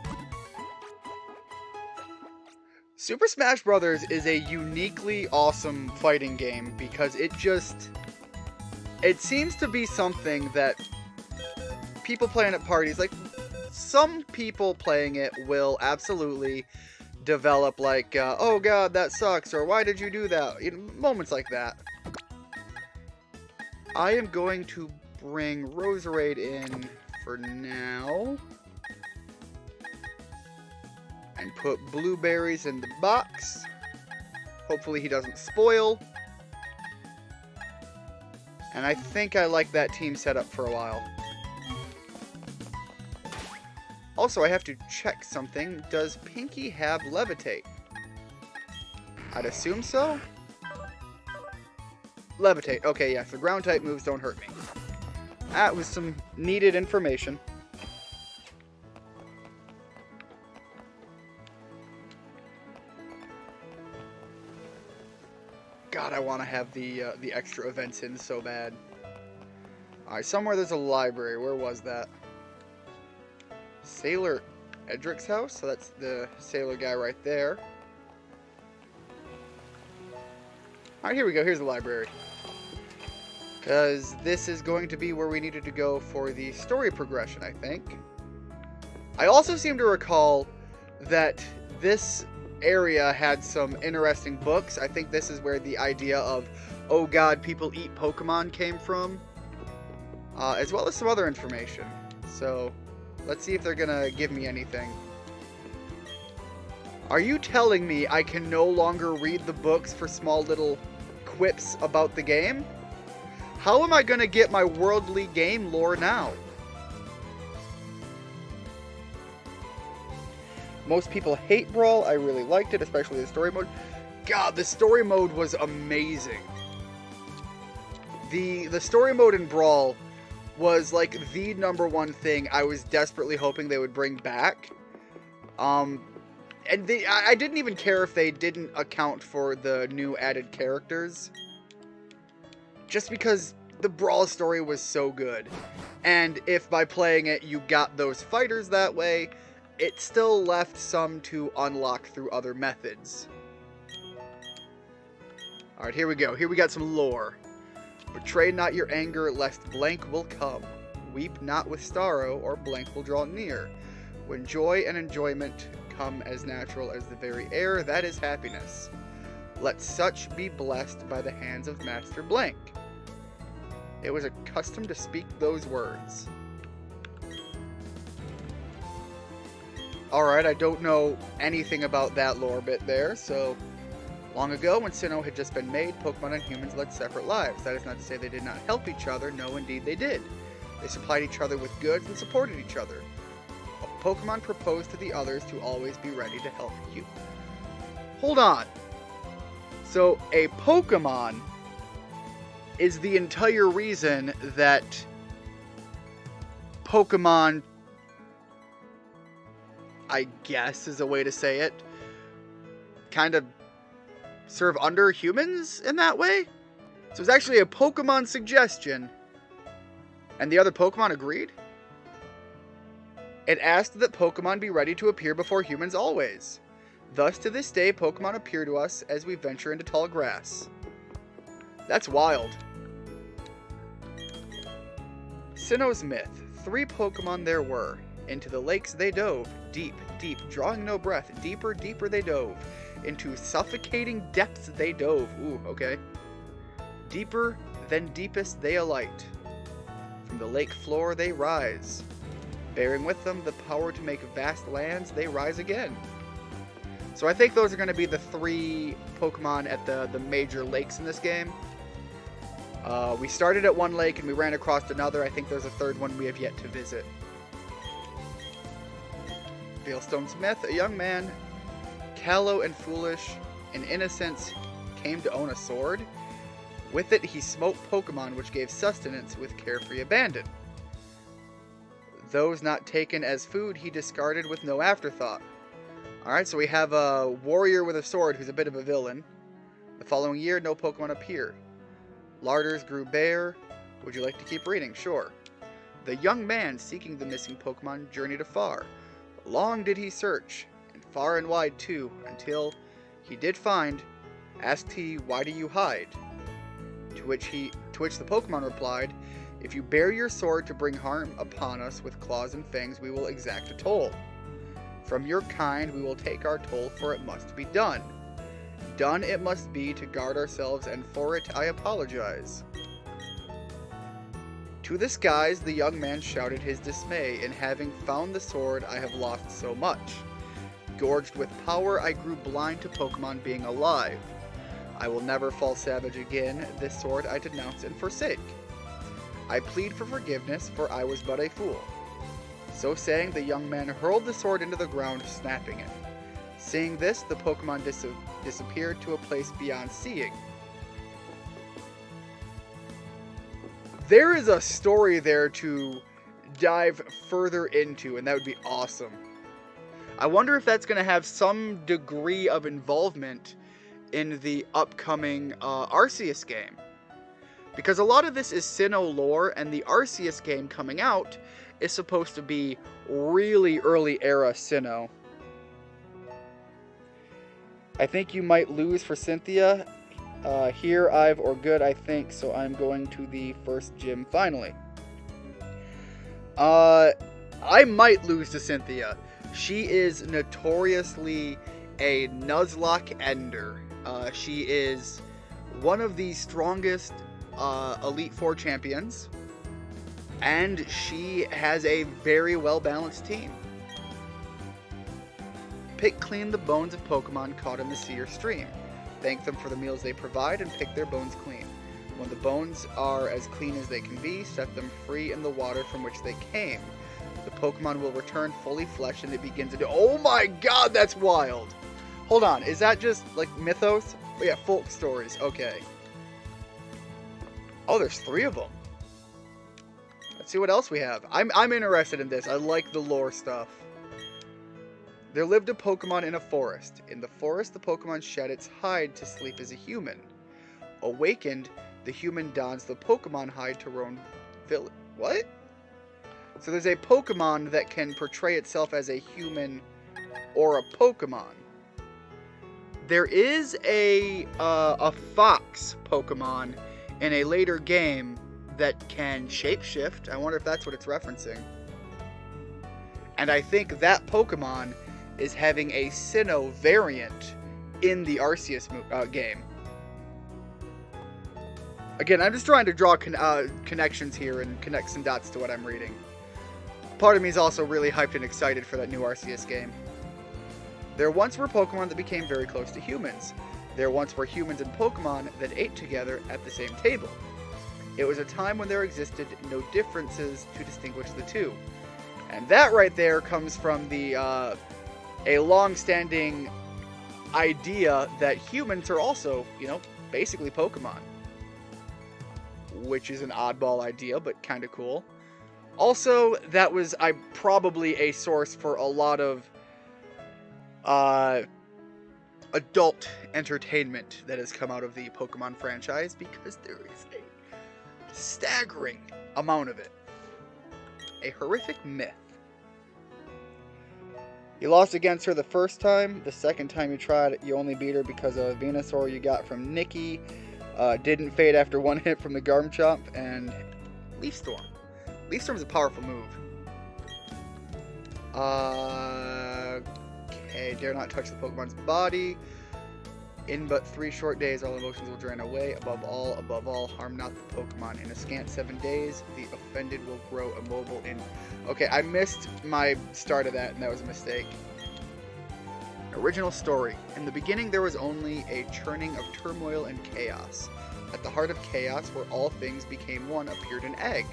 Super Smash Bros. Is a uniquely awesome fighting game because it seems to be something that people playing at parties, like some people playing it will absolutely develop like, oh god, that sucks, or why did you do that? You know, moments like that. I am going to bring Roserade in for now. And put blueberries in the box. Hopefully he doesn't spoil. And I think I like that team setup for a while. Also, I have to check something. Does Pinky have Levitate? I'd assume so. Levitate. Okay, yeah, so ground type moves don't hurt me. That was some needed information. God, I want to have the extra events in so bad. Alright, somewhere there's a library. Where was that? Sailor Edric's house? So that's the sailor guy right there. Alright, here we go. Here's the library. Because this is going to be where we needed to go for the story progression, I think. I also seem to recall that this area had some interesting books. I think this is where the idea of, oh god, people eat Pokemon came from. As well as some other information. So, let's see if they're gonna give me anything. Are you telling me I can no longer read the books for small little quips about the game? How am I gonna get my worldly game lore now? Most people hate Brawl. I really liked it, especially the story mode. God, the story mode was amazing. The story mode in Brawl was like the #1 thing I was desperately hoping they would bring back. And I didn't even care if they didn't account for the new added characters. Just because the Brawl story was so good. And if by playing it you got those fighters that way, it still left some to unlock through other methods. Alright, here we go. Here we got some lore. Betray not your anger, lest blank will come. Weep not with sorrow, or blank will draw near. When joy and enjoyment come as natural as the very air, that is happiness. Let such be blessed by the hands of Master Blank. It was a custom to speak those words. Alright, I don't know anything about that lore bit there, so... Long ago, when Sinnoh had just been made, Pokemon and humans led separate lives. That is not to say they did not help each other. No, indeed they did. They supplied each other with goods and supported each other. Pokemon proposed to the others to always be ready to help you. Hold on. So, a Pokemon is the entire reason that Pokemon, I guess is a way to say it, kind of serve under humans in that way? So it's actually a Pokemon suggestion, and the other Pokemon agreed? It asked that Pokemon be ready to appear before humans always. Thus, to this day, Pokemon appear to us as we venture into tall grass. That's wild. Sinnoh's myth. 3 Pokemon there were. Into the lakes they dove, deep, deep, drawing no breath. Deeper, deeper they dove. Into suffocating depths they dove. Ooh, okay. Deeper than deepest they alight. From the lake floor they rise. Bearing with them the power to make vast lands, they rise again. So I think those are going to be the 3 Pokemon at the major lakes in this game. We started at one lake and we ran across another. I think there's a 3rd one we have yet to visit. Veilstone Smith, a young man, callow and foolish, in innocence, came to own a sword. With it he smote Pokemon which gave sustenance with carefree abandon. Those not taken as food he discarded with no afterthought. Alright, so we have a warrior with a sword who's a bit of a villain. The following year, no Pokemon appear. Larders grew bare. Would you like to keep reading? Sure. The young man seeking the missing Pokemon journeyed afar. Long did he search, and far and wide too, until he did find. Asked he, "Why do you hide?" To which the Pokemon replied, "If you bear your sword to bring harm upon us with claws and fangs, we will exact a toll. From your kind we will take our toll, for it must be done. Done it must be to guard ourselves, and for it I apologize." To the skies the young man shouted his dismay, in having found the sword I have lost so much. Gorged with power, I grew blind to Pokemon being alive. I will never fall savage again, this sword I denounce and forsake. I plead for forgiveness, for I was but a fool. So saying, the young man hurled the sword into the ground, snapping it. Seeing this, the Pokemon disappeared to a place beyond seeing. There is a story there to dive further into, and that would be awesome. I wonder if that's going to have some degree of involvement in the upcoming Arceus game. Because a lot of this is Sinnoh lore, and the Arceus game coming out is supposed to be really early era Sinnoh. I think you might lose for Cynthia. Here, I've or good, I think, so I'm going to the first gym finally. I might lose to Cynthia. She is notoriously a Nuzlocke ender. She is one of the strongest Elite Four champions, and she has a very well-balanced team. Pick clean the bones of Pokemon caught in the sea or stream. Thank them for the meals they provide and pick their bones clean. When the bones are as clean as they can be, set them free in the water from which they came. The Pokemon will return fully fleshed and it begins to do— oh my god, that's wild! Hold on, is that just like mythos? Oh yeah, folk stories, okay. Oh, there's 3 of them. Let's see what else we have. I'm interested in this. I like the lore stuff. There lived a Pokemon in a forest. In the forest, the Pokemon shed its hide to sleep as a human. Awakened, the human dons the Pokemon hide to roam village. What? So there's a Pokemon that can portray itself as a human or a Pokemon. There is a fox Pokemon in a later game that can shapeshift. I wonder if that's what it's referencing. And I think that Pokemon is having a Sinnoh variant in the Arceus game. Again, I'm just trying to draw connections here and connect some dots to what I'm reading. Part of me is also really hyped and excited for that new Arceus game. There once were Pokemon that became very close to humans. There once were humans and Pokemon that ate together at the same table. It was a time when there existed no differences to distinguish the two. And that right there comes from the a long-standing idea that humans are also, basically Pokemon. Which is an oddball idea, but kind of cool. Also, that was probably a source for a lot of adult entertainment that has come out of the Pokemon franchise, because there is a staggering amount of it. A horrific myth. You lost against her the first time. The second time you tried, you only beat her because of a Venusaur you got from Nikki. Didn't fade after one hit from the Garmchomp, and Leaf Storm. Leaf Storm is a powerful move. Okay, dare not touch the Pokemon's body. In but 3 short days, all emotions will drain away. Above all, harm not the Pokemon. In a scant 7 days, the offended will grow immobile in... Okay, I missed my start of that, and that was a mistake. Original story. In the beginning, there was only a churning of turmoil and chaos. At the heart of chaos, where all things became one, appeared an egg.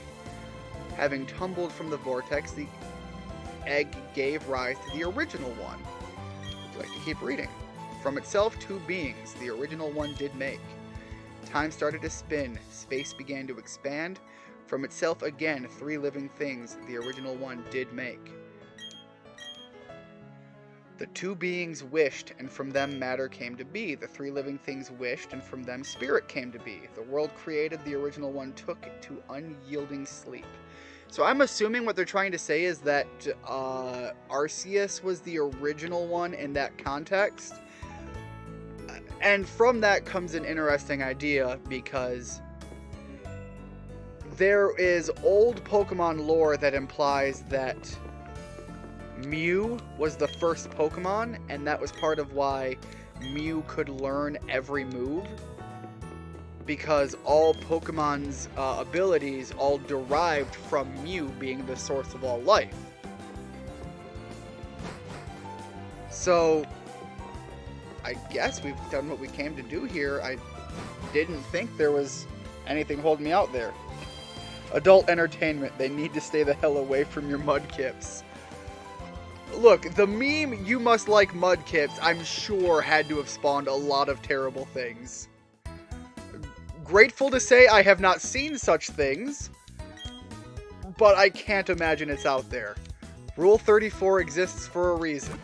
Having tumbled from the vortex, the egg gave rise to the original one. Would you like to keep reading? From itself, 2 beings, the original one did make. Time started to spin, space began to expand. From itself again, 3 living things, the original one did make. The 2 beings wished, and from them matter came to be. The 3 living things wished, and from them spirit came to be. The world created, the original one took to unyielding sleep. So I'm assuming what they're trying to say is that Arceus was the original one in that context. And from that comes an interesting idea, because there is old Pokemon lore that implies that Mew was the first Pokemon, and that was part of why Mew could learn every move, because all Pokemon's abilities all derived from Mew being the source of all life. So, I guess we've done what we came to do here. I didn't think there was anything holding me out there. Adult entertainment. They need to stay the hell away from your Mudkips. Look, the meme, "you must like Mudkips," I'm sure had to have spawned a lot of terrible things. Grateful to say I have not seen such things, but I can't imagine it's out there. Rule 34 exists for a reason.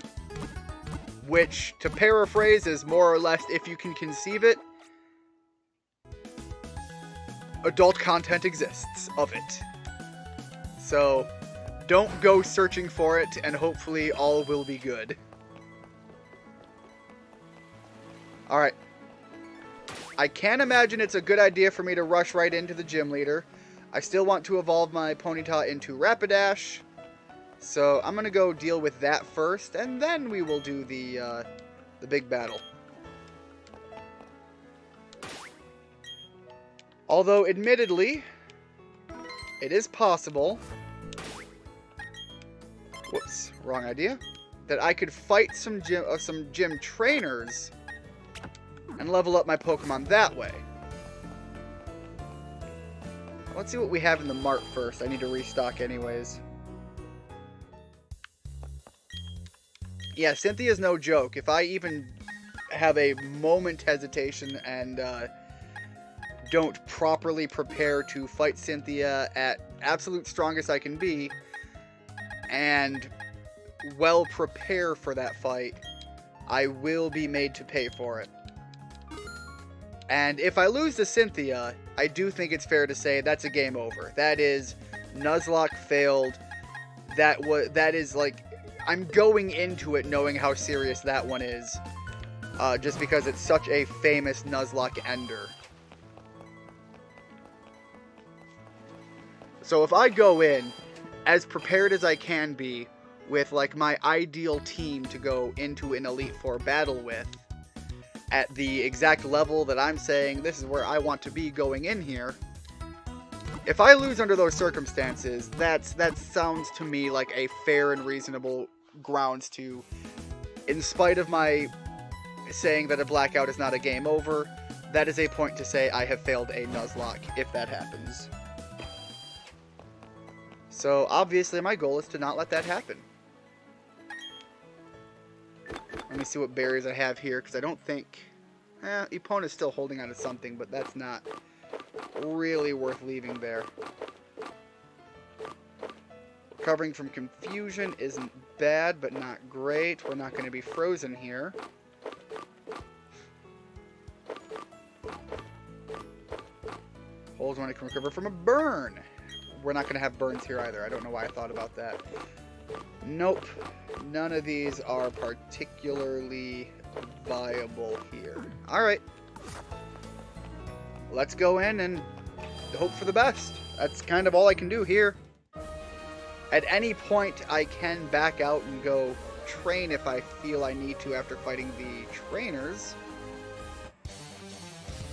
Which, to paraphrase, is more or less, if you can conceive it, adult content exists of it. So, don't go searching for it, and hopefully all will be good. Alright. I can't imagine it's a good idea for me to rush right into the gym leader. I still want to evolve my Ponyta into Rapidash. So I'm going to go deal with that first, and then we will do the big battle. Although, admittedly, it is possible... Whoops, wrong idea. That I could fight some gym trainers and level up my Pokemon that way. Let's see what we have in the mart first. I need to restock anyways. Yeah, Cynthia's no joke. If I even have a moment hesitation and don't properly prepare to fight Cynthia at absolute strongest I can be, and well prepare for that fight, I will be made to pay for it. And if I lose to Cynthia, I do think it's fair to say that's a game over. That is, Nuzlocke failed. That is like, I'm going into it knowing how serious that one is, just because it's such a famous Nuzlocke ender. So if I go in as prepared as I can be with like my ideal team to go into an Elite Four battle with, at the exact level that I'm saying this is where I want to be going in here, if I lose under those circumstances, that sounds to me like a fair and reasonable grounds to, in spite of my saying that a blackout is not a game over, that is a point to say I have failed a Nuzlocke if that happens. So obviously my goal is to not let that happen. Let me see what berries I have here, because I don't think... Epona's still holding on to something, but that's not really worth leaving there. Recovering from confusion isn't bad, but not great. We're not going to be frozen here. Holds when I can recover from a burn. We're not going to have burns here either. I don't know why I thought about that. Nope. None of these are particularly viable here. Alright. Let's go in and hope for the best. That's kind of all I can do here. At any point, I can back out and go train if I feel I need to after fighting the trainers.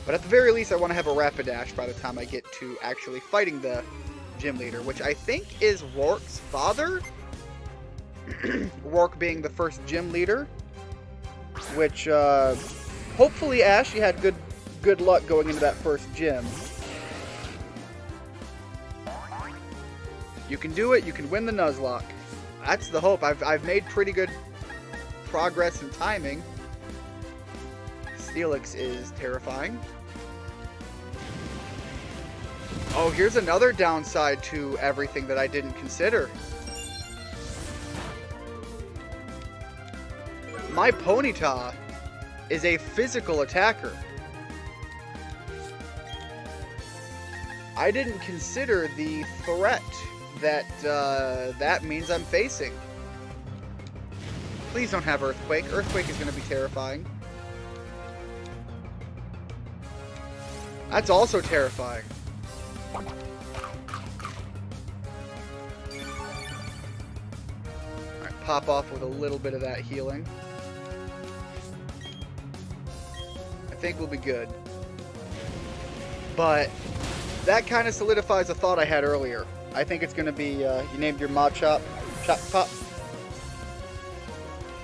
But at the very least, I want to have a Rapidash by the time I get to actually fighting the gym leader, which I think is Rourke's father. Rourke being the first gym leader, which hopefully Ash, you had good luck going into that first gym. You can do it. You can win the Nuzlocke. That's the hope. I've made pretty good progress in timing. Steelix is terrifying. Oh, here's another downside to everything that I didn't consider. My Ponyta is a physical attacker. I didn't consider the threat that that means I'm facing. Please don't have Earthquake. Earthquake is going to be terrifying. That's also terrifying. Alright, pop off with a little bit of that healing. I think we'll be good. But that kind of solidifies a thought I had earlier. I think it's going to be, you named your Machop, Chop Pop.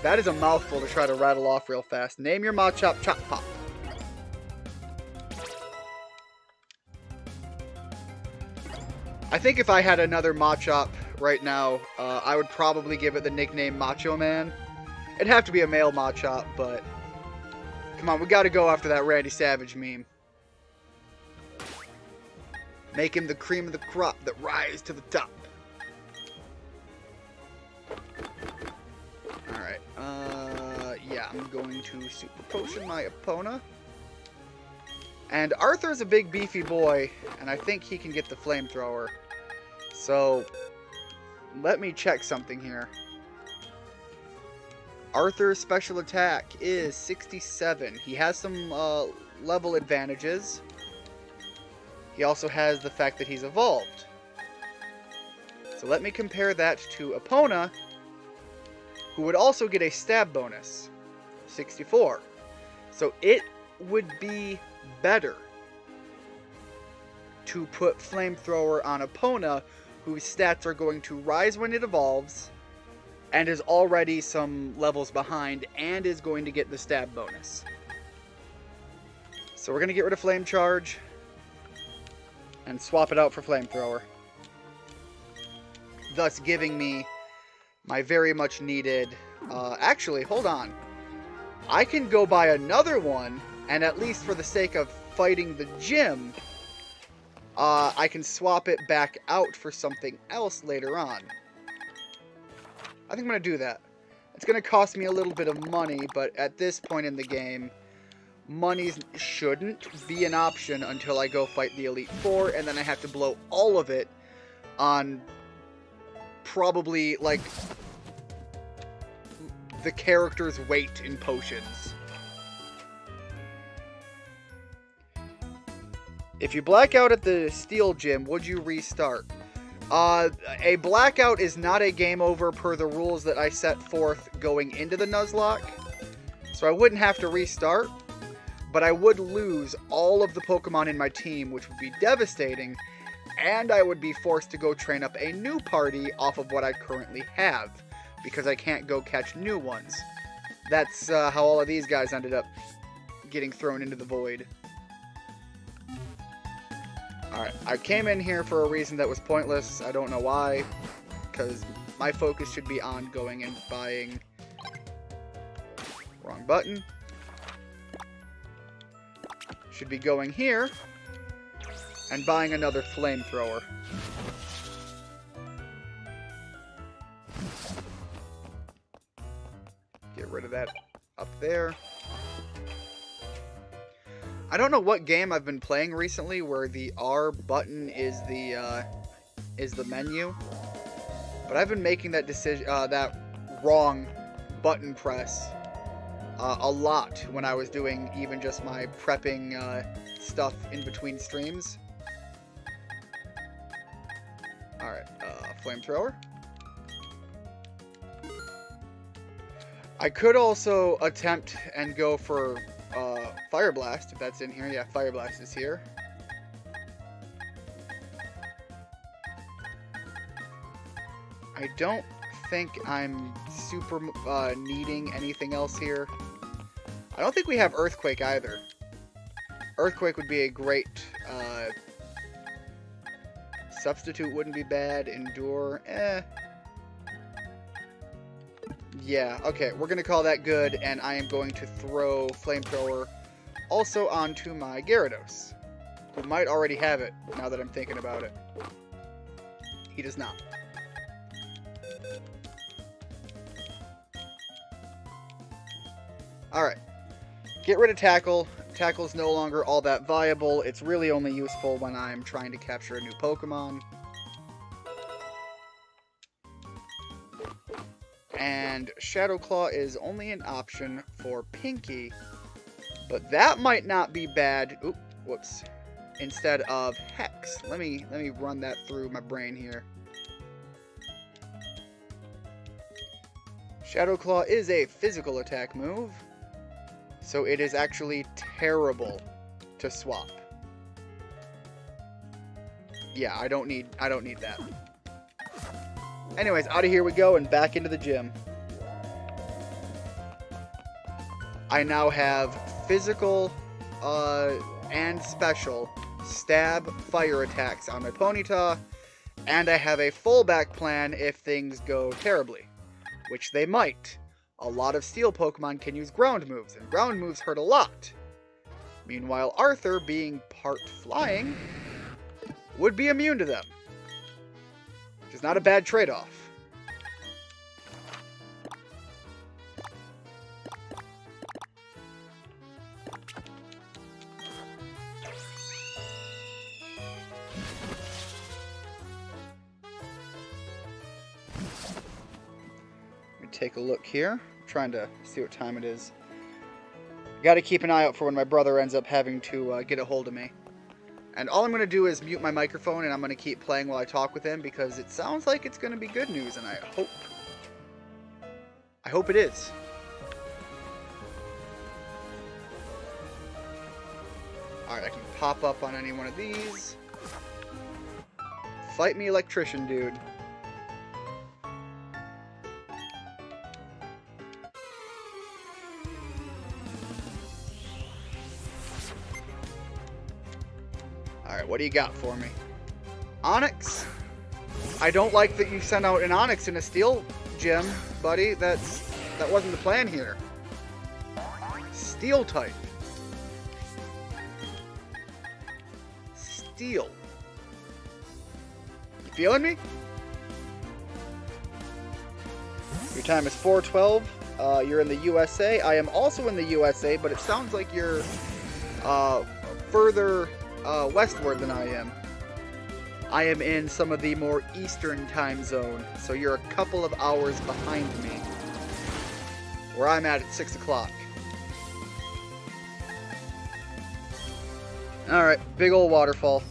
That is a mouthful to try to rattle off real fast. Name your Machop, Chop Pop. I think if I had another Machop right now, I would probably give it the nickname Macho Man. It'd have to be a male Machop, but come on, we got to go after that Randy Savage meme. Make him the cream of the crop that rise to the top. Alright, yeah, I'm going to Super Potion my Epona. And Arthur's a big beefy boy, and I think he can get the flamethrower. So, let me check something here. Arthur's special attack is 67. He has some level advantages. He also has the fact that he's evolved. So let me compare that to Epona, who would also get a stab bonus, 64. So it would be better to put Flamethrower on Epona, whose stats are going to rise when it evolves, and is already some levels behind, and is going to get the stab bonus. So we're going to get rid of Flame Charge and swap it out for Flamethrower, thus giving me my very much needed... actually, hold on. I can go buy another one, and at least for the sake of fighting the gym, I can swap it back out for something else later on. I think I'm going to do that. It's going to cost me a little bit of money, but at this point in the game, money shouldn't be an option until I go fight the Elite Four, and then I have to blow all of it on probably, like, the character's weight in potions. If you black out at the Steel Gym, would you restart? A blackout is not a game over per the rules that I set forth going into the Nuzlocke. So I wouldn't have to restart, but I would lose all of the Pokemon in my team, which would be devastating, and I would be forced to go train up a new party off of what I currently have, because I can't go catch new ones. That's how all of these guys ended up getting thrown into the void. Alright, I came in here for a reason that was pointless. I don't know why, because my focus should be on going and buying... Wrong button. Should be going here and buying another flamethrower. Get rid of that up there. I don't know what game I've been playing recently where the R button is the menu, but I've been making that decision, that wrong button press a lot when I was doing even just my prepping stuff in between streams. Alright, flamethrower. I could also attempt and go for Fire Blast, if that's in here. Yeah, Fire Blast is here. I don't think I'm super needing anything else here. I don't think we have Earthquake either. Earthquake would be a great substitute, wouldn't be bad. Endure, yeah, okay, we're going to call that good, and I am going to throw Flamethrower also onto my Gyarados, who might already have it, now that I'm thinking about it. He does not. Alright, get rid of Tackle. Tackle's no longer all that viable. It's really only useful when I'm trying to capture a new Pokemon. And Shadow Claw is only an option for Pinky, but that might not be bad. Oop, whoops. Instead of Hex. Let me run that through my brain here. Shadow Claw is a physical attack move, so it is actually terrible to swap. Yeah, I don't need that. Anyways, out of here we go and back into the gym. I now have physical and special stab fire attacks on my Ponyta, and I have a fallback plan if things go terribly, which they might. A lot of steel Pokemon can use ground moves, and ground moves hurt a lot. Meanwhile, Arthur, being part flying, would be immune to them. Which is not a bad trade-off. Let me take a look here. I'm trying to see what time it is. Got to keep an eye out for when my brother ends up having to get a hold of me. And all I'm going to do is mute my microphone, and I'm going to keep playing while I talk with him, because it sounds like it's going to be good news, and I hope it is. Alright, I can pop up on any one of these. Fight me, electrician dude. Alright, what do you got for me? Onyx? I don't like that you sent out an Onyx in a Steel gym, buddy. That wasn't the plan here. Steel type. Steel. You feeling me? Your time is 4:12. You're in the USA. I am also in the USA, but it sounds like you're further westward than I am. I am in some of the more eastern time zone, so you're a couple of hours behind me. Where I'm at 6 o'clock. Alright, big old waterfall.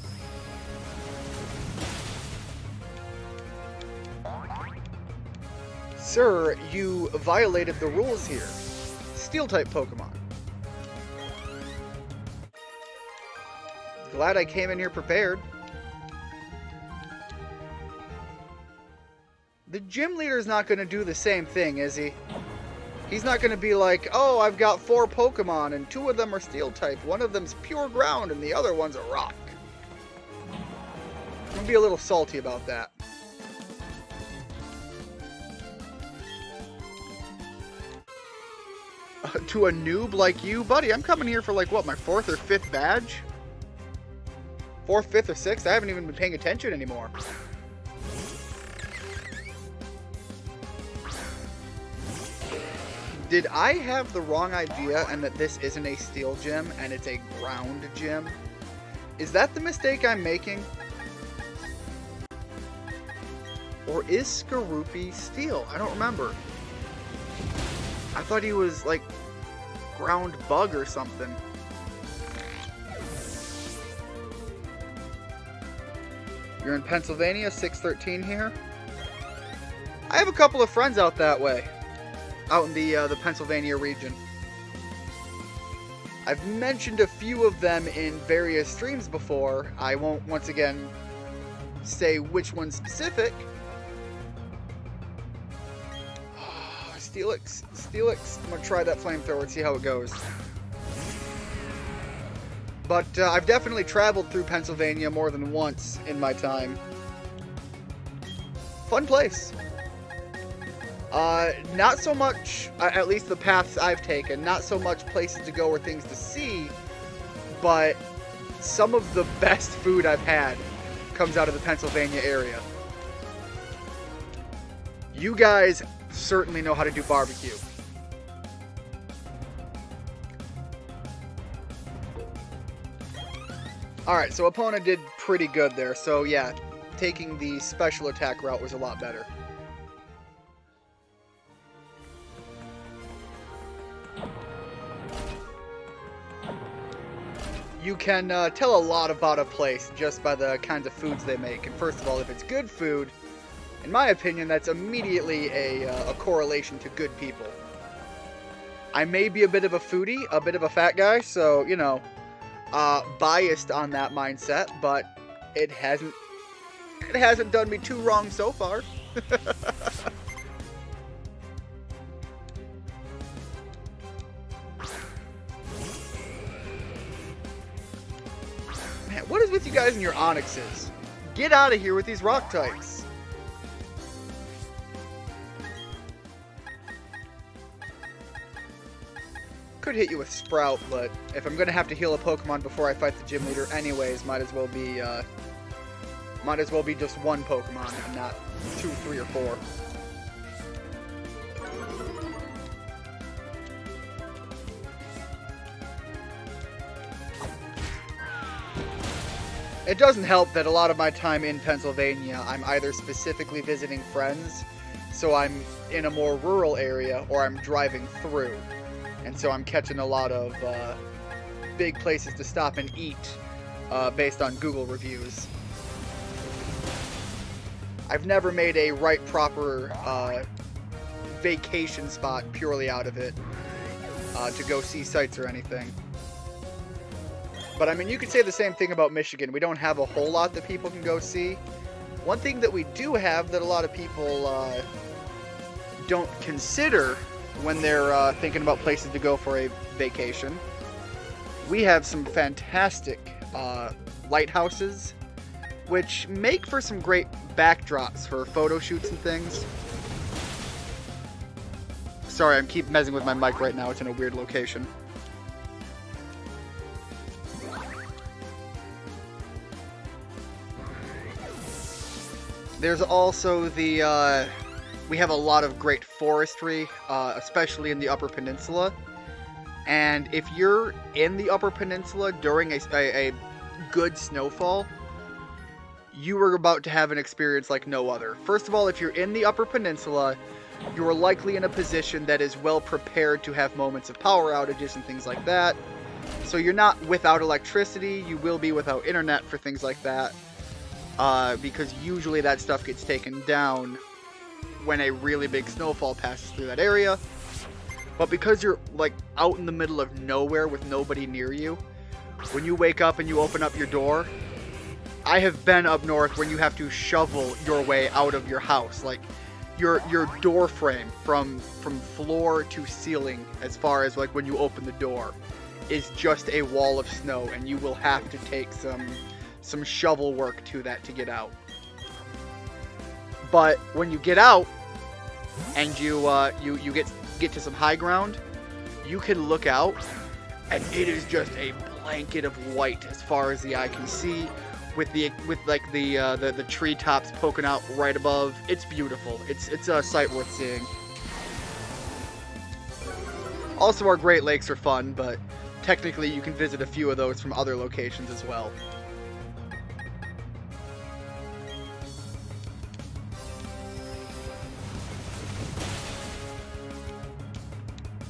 Sir, you violated the rules here. Steel-type Pokemon. Glad I came in here prepared. The gym leader's not going to do the same thing, is he? He's not going to be like, oh, I've got 4 Pokemon and 2 of them are Steel-type. One of them's pure ground and the other one's a rock. I'm going to be a little salty about that. To a noob like you, buddy, I'm coming here for like, what, my 4th or 5th badge? 4th, 5th, or 6th? I haven't even been paying attention anymore. Did I have the wrong idea and that this isn't a steel gym and it's a ground gym? Is that the mistake I'm making? Or is Skorupi steel? I don't remember. I thought he was like ground bug or something. You're in Pennsylvania, 613 here. I have a couple of friends out that way. Out in the Pennsylvania region. I've mentioned a few of them in various streams before. I won't once again say which one specific. Steelix. I'm gonna try that flamethrower and see how it goes. But I've definitely traveled through Pennsylvania more than once in my time. Fun place. Not so much, at least the paths I've taken, not so much places to go or things to see, but some of the best food I've had comes out of the Pennsylvania area. You guys certainly know how to do barbecue. Alright, so opponent did pretty good there, so yeah, taking the special attack route was a lot better. You can tell a lot about a place just by the kinds of foods they make. And first of all, if it's good food, in my opinion, that's immediately a correlation to good people. I may be a bit of a foodie, a bit of a fat guy, so, you know, biased on that mindset, but it hasn't done me too wrong so far. Man, what is with you guys and your Onyxes? Get out of here with these rock types. Could hit you with Sprout, but if I'm gonna have to heal a Pokemon before I fight the gym leader anyways, might as well be just one Pokemon and not 2, 3, or 4. It doesn't help that a lot of my time in Pennsylvania, I'm either specifically visiting friends, so I'm in a more rural area, or I'm driving through. And so I'm catching a lot of big places to stop and eat based on Google reviews. I've never made a right proper vacation spot purely out of it to go see sights or anything. But I mean, you could say the same thing about Michigan. We don't have a whole lot that people can go see. One thing that we do have that a lot of people don't consider when they're thinking about places to go for a vacation, we have some fantastic lighthouses, which make for some great backdrops for photo shoots and things. Sorry, I'm keep messing with my mic right now. It's in a weird location. There's also the, we have a lot of great forestry, especially in the Upper Peninsula. And if you're in the Upper Peninsula during a good snowfall, you are about to have an experience like no other. First of all, if you're in the Upper Peninsula, you are likely in a position that is well prepared to have moments of power outages and things like that. So you're not without electricity, you will be without internet for things like that. Because usually that stuff gets taken down when a really big snowfall passes through that area. But because you're like out in the middle of nowhere with nobody near you, when you wake up and you open up your door, I have been up north when you have to shovel your way out of your house. Like your door frame from floor to ceiling, as far as like when you open the door, is just a wall of snow, and you will have to take some shovel work to that to get out. But when you get out and you get to some high ground, you can look out and it is just a blanket of white as far as the eye can see, with the treetops poking out right above. It's beautiful. It's a sight worth seeing. Also, our Great Lakes are fun, but technically you can visit a few of those from other locations as well.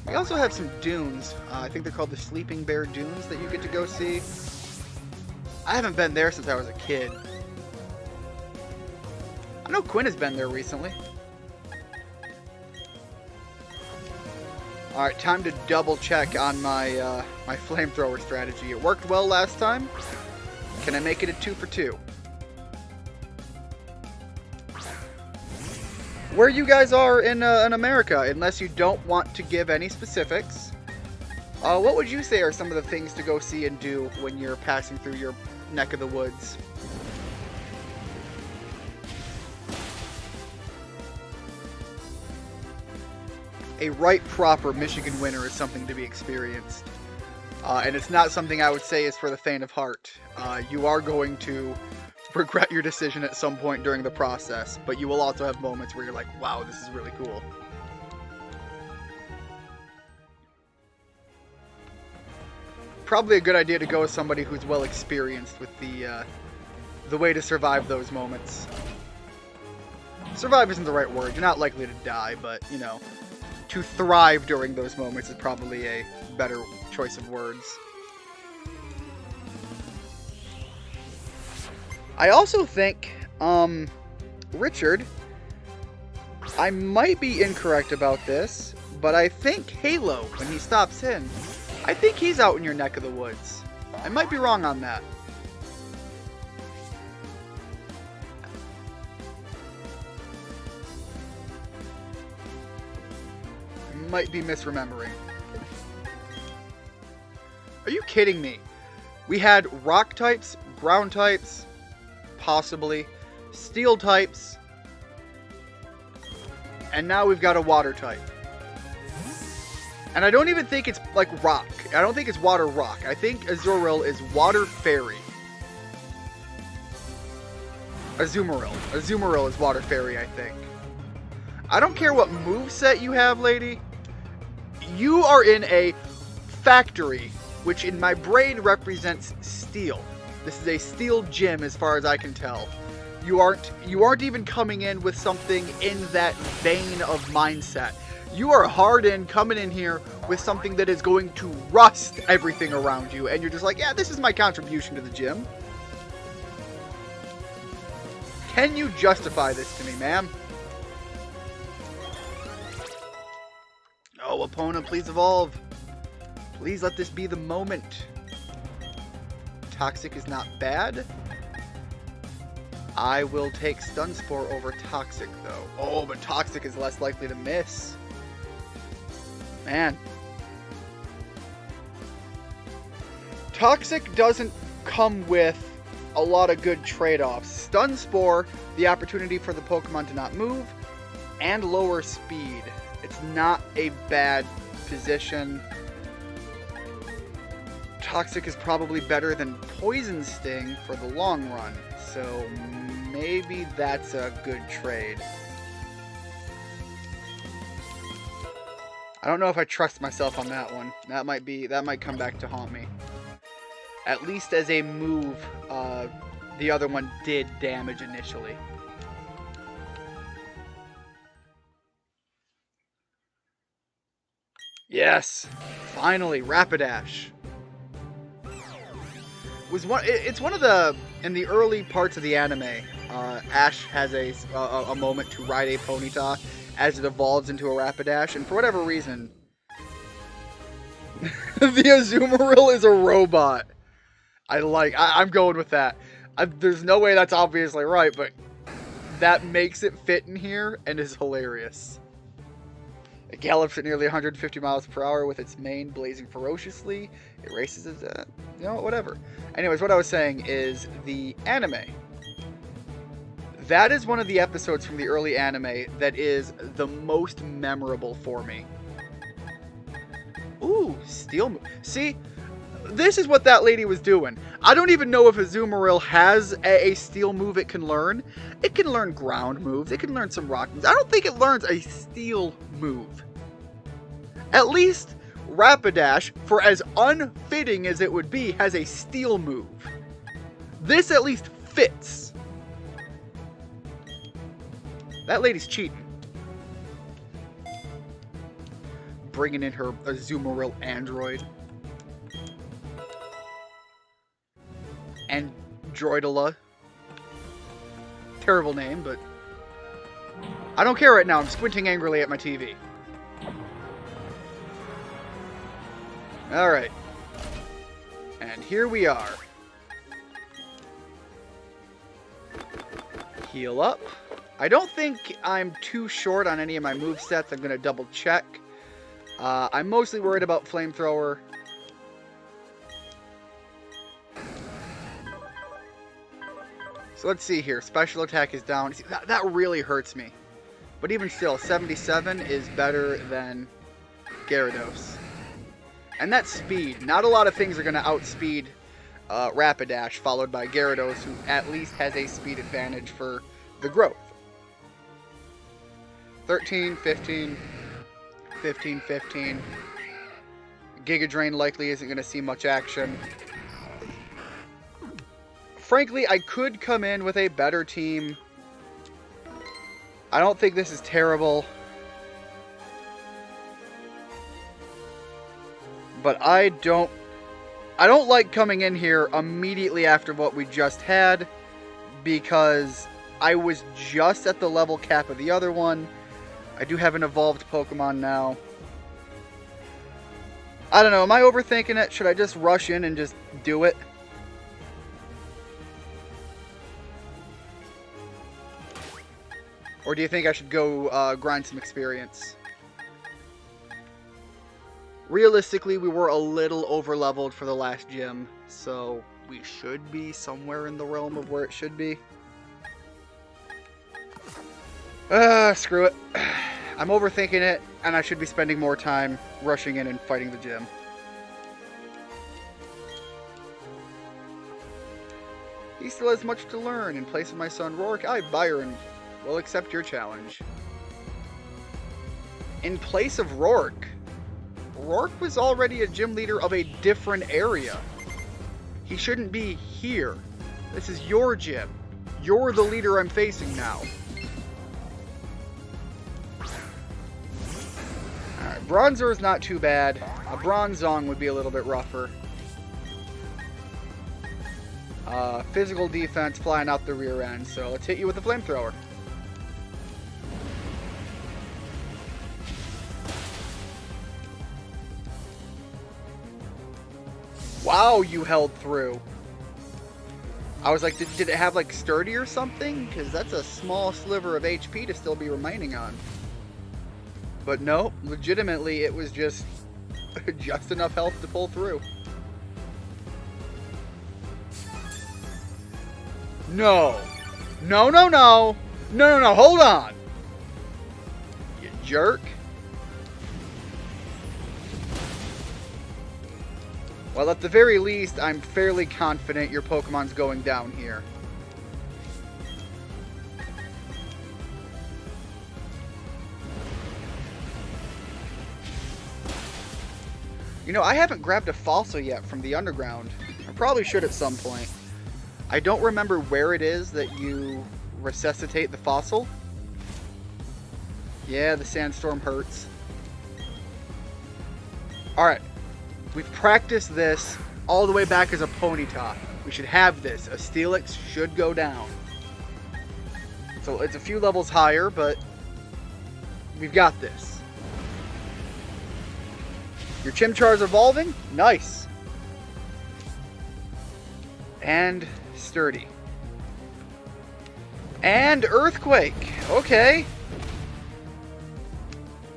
We also have some dunes. I think they're called the Sleeping Bear Dunes that you get to go see. I haven't been there since I was a kid. I know Quinn has been there recently. Alright, time to double check on my my flamethrower strategy. It worked well last time. Can I make it a 2 for 2? Where you guys are in America, unless you don't want to give any specifics, what would you say are some of the things to go see and do when you're passing through your neck of the woods? A right proper Michigan winter is something to be experienced. And it's not something I would say is for the faint of heart. You are going to regret your decision at some point during the process, but you will also have moments where you're like, wow, this is really cool. Probably a good idea to go with somebody who's well experienced with the way to survive those moments. Survive isn't the right word. You're not likely to die, but, you know, to thrive during those moments is probably a better choice of words. I also think, Richard, I might be incorrect about this, but I think Halo, when he stops in, I think he's out in your neck of the woods. I might be wrong on that. I might be misremembering. Are you kidding me? We had rock types, ground types, possibly steel types, and now we've got a water type. And I don't even think it's like rock. I don't think it's water rock. I think Azumarill is water fairy. Azumarill is water fairy, I think. I don't care what moveset you have, lady. You are in a factory, which in my brain represents steel. This is a steel gym as far as I can tell. You aren't even coming in with something in that vein of mindset. You are hard in coming in here with something that is going to rust everything around you, and you're just like, yeah, this is my contribution to the gym. Can you justify this to me, ma'am? Oh, opponent, please evolve. Please let this be the moment. Toxic is not bad. I will take Stun Spore over Toxic, though. Oh, but Toxic is less likely to miss. Man. Toxic doesn't come with a lot of good trade-offs. Stun Spore, the opportunity for the Pokemon to not move, and lower speed. It's not a bad position. Toxic is probably better than Poison Sting for the long run, so maybe that's a good trade. I don't know if I trust myself on that one. That might come back to haunt me. At least as a move, the other one did damage initially. Yes! Finally, Rapidash. It's one of the, in the early parts of the anime, Ash has a moment to ride a Ponyta as it evolves into a Rapidash, and for whatever reason, the Azumarill is a robot. I'm going with that. There's no way that's obviously right, but that makes it fit in here and is hilarious. It gallops at nearly 150 miles per hour with its mane blazing ferociously. It races as whatever. Anyways, what I was saying is the anime. That is one of the episodes from the early anime that is the most memorable for me. Ooh, steel move. See, this is what that lady was doing. I don't even know if Azumarill has a steel move it can learn. It can learn ground moves. It can learn some rock moves. I don't think it learns a steel move. At least Rapidash, for as unfitting as it would be, has a steel move. This at least fits. That lady's cheating. Bringing in her Azumarill android. Androidula. Terrible name, but I don't care right now. I'm squinting angrily at my TV. Alright. And here we are. Heal up. I don't think I'm too short on any of my movesets. I'm going to double check. I'm mostly worried about Flamethrower. So let's see here. Special attack is down. See, that really hurts me. But even still, 77 is better than Gyarados. And that's speed. Not a lot of things are going to outspeed Rapidash, followed by Gyarados, who at least has a speed advantage for the growth. 13, 15, 15, 15. Giga Drain likely isn't going to see much action. Frankly, I could come in with a better team. I don't think this is terrible. But I don't like coming in here immediately after what we just had, because I was just at the level cap of the other one. I do have an evolved Pokemon now. I don't know, am I overthinking it? Should I just rush in and just do it? Or do you think I should go grind some experience? Realistically, we were a little over-leveled for the last gym, so we should be somewhere in the realm of where it should be. Screw it. I'm overthinking it, and I should be spending more time rushing in and fighting the gym. He still has much to learn. In place of my son Rourke, I, Byron, will accept your challenge. In place of Rourke? Rourke was already a gym leader of a different area. He shouldn't be here. This is your gym. You're the leader I'm facing now. Alright, Bronzor is not too bad. A Bronzong would be a little bit rougher. Physical defense flying out the rear end, so let's hit you with the Flamethrower. Wow, you held through. I was like, did it have like sturdy or something? Because that's a small sliver of HP to still be remaining on. But no, legitimately it was just enough health to pull through. No. No, no, no. No, no, no, hold on. You jerk. Well, at the very least, I'm fairly confident your Pokemon's going down here. You know, I haven't grabbed a fossil yet from the underground. I probably should at some point. I don't remember where it is that you resuscitate the fossil. Yeah, the sandstorm hurts. Alright. We've practiced this all the way back as a Ponyta. We should have this. A Steelix should go down. So it's a few levels higher, but we've got this. Your Chimchar's evolving? Nice. And Sturdy. And Earthquake. Okay.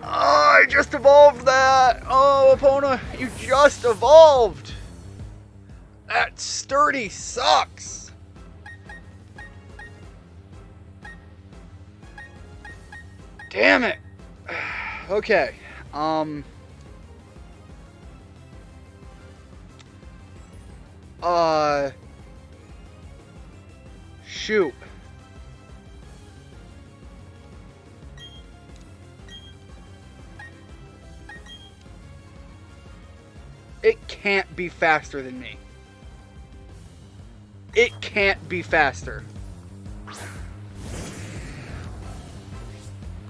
Oh, I just evolved that. Oh, Epona, you just evolved. That Sturdy sucks. Damn it. Okay. Shoot. It can't be faster than me. It can't be faster.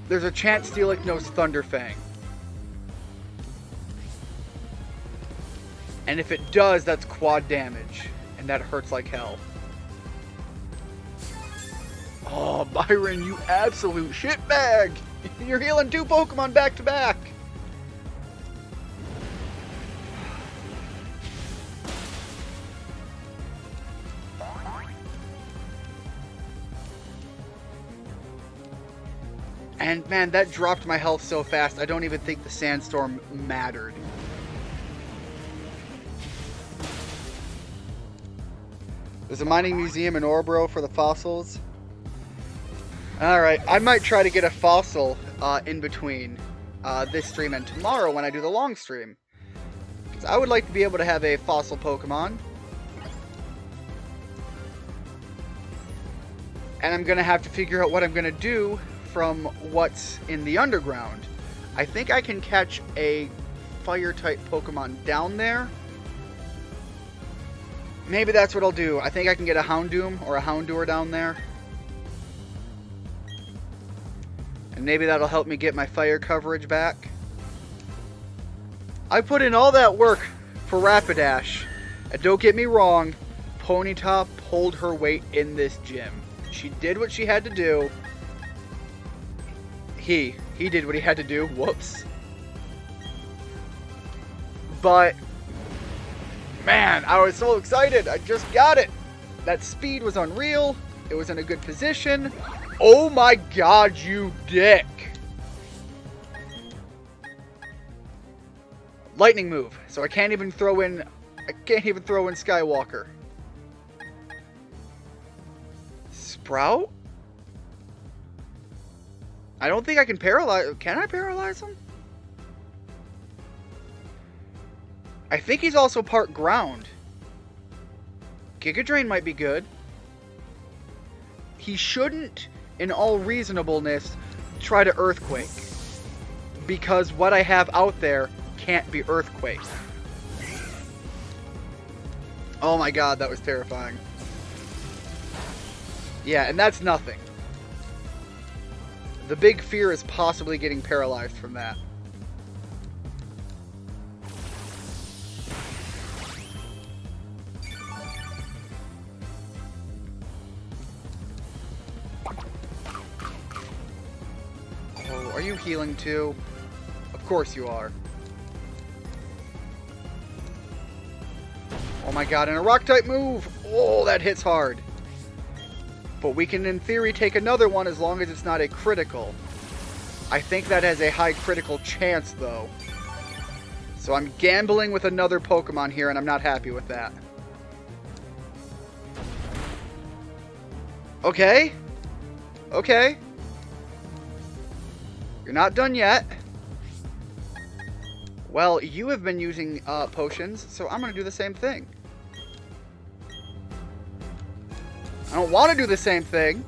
There's a chance Steelix knows Thunderfang. And if it does, that's quad damage. And that hurts like hell. Oh, Byron, you absolute shitbag! You're healing 2 Pokemon back to back! And man, that dropped my health so fast, I don't even think the sandstorm mattered. There's a mining museum in Orebro for the fossils. Alright, I might try to get a fossil in between this stream and tomorrow when I do the long stream. Because I would like to be able to have a fossil Pokemon. And I'm going to have to figure out what I'm going to do from what's in the underground. I think I can catch a fire-type Pokemon down there. Maybe that's what I'll do. I think I can get a Houndoom or a Houndour down there. And maybe that'll help me get my fire coverage back. I put in all that work for Rapidash. And don't get me wrong, Ponyta pulled her weight in this gym. She did what she had to do. He did what he had to do. Whoops. But, man, I was so excited. I just got it. That speed was unreal. It was in a good position. Oh my god, you dick. Lightning move. So I can't even throw in Skywalker. Sprout? I don't think I can paralyze... Can I paralyze him? I think he's also part ground. Giga Drain might be good. He shouldn't, in all reasonableness, try to Earthquake. Because what I have out there can't be Earthquake. Oh my god, that was terrifying. Yeah, and that's nothing. The big fear is possibly getting paralyzed from that. Oh, are you healing too? Of course you are. Oh my god, and a rock-type move! Oh, that hits hard. But we can, in theory, take another one as long as it's not a critical. I think that has a high critical chance, though. So I'm gambling with another Pokemon here, and I'm not happy with that. Okay. Okay. You're not done yet. Well, you have been using potions, so I'm going to do the same thing. I don't want to do the same thing,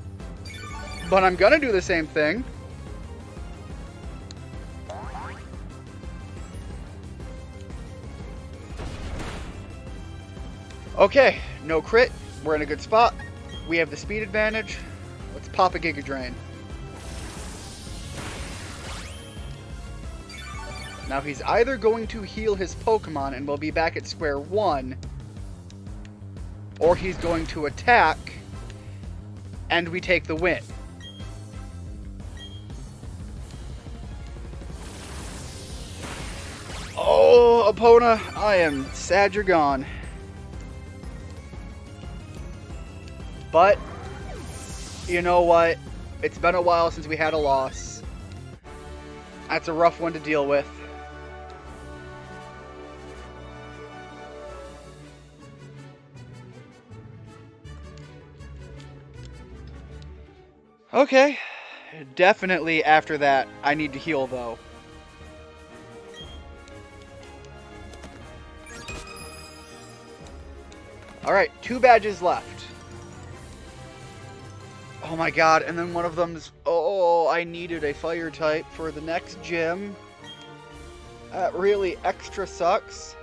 but I'm going to do the same thing. Okay, no crit. We're in a good spot. We have the speed advantage. Let's pop a Giga Drain. Now he's either going to heal his Pokemon and we'll be back at square one, or he's going to attack and we take the win. Oh, Epona, I am sad you're gone. But, you know what? It's been a while since we had a loss. That's a rough one to deal with. Okay. Definitely after that, I need to heal, though. Alright, 2 badges left. Oh my god, and then one of them's... Oh, I needed a fire type for the next gym. That really extra sucks.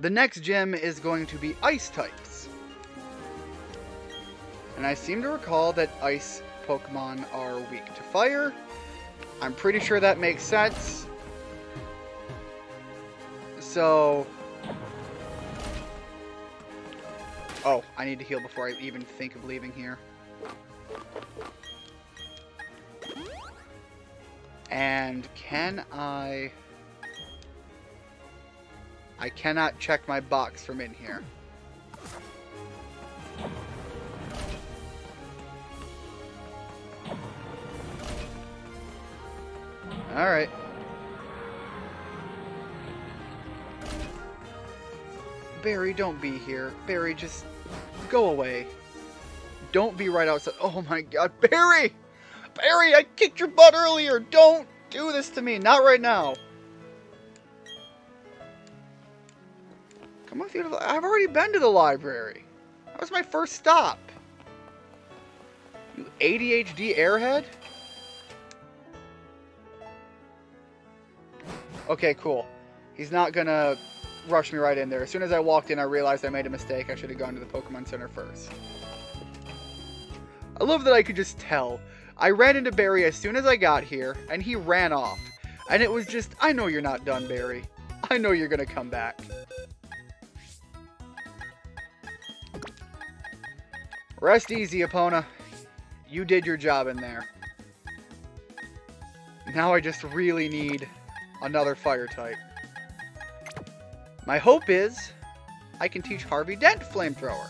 The next gym is going to be ice types. And I seem to recall that ice Pokemon are weak to fire. I'm pretty sure that makes sense. So... Oh, I need to heal before I even think of leaving here. And can I cannot check my box from in here. Alright. Barry, don't be here. Barry, just go away. Don't be right outside. Oh my god, Barry! Barry, I kicked your butt earlier! Don't do this to me. Not right now. Come with you to the... I've already been to the library. That was my first stop. You ADHD airhead? Okay, cool. He's not gonna rush me right in there. As soon as I walked in, I realized I made a mistake. I should have gone to the Pokemon Center first. I love that I could just tell. I ran into Barry as soon as I got here, and he ran off. And it was just, I know you're not done, Barry. I know you're gonna come back. Rest easy, Epona. You did your job in there. Now I just really need another fire type. My hope is I can teach Harvey Dent Flamethrower.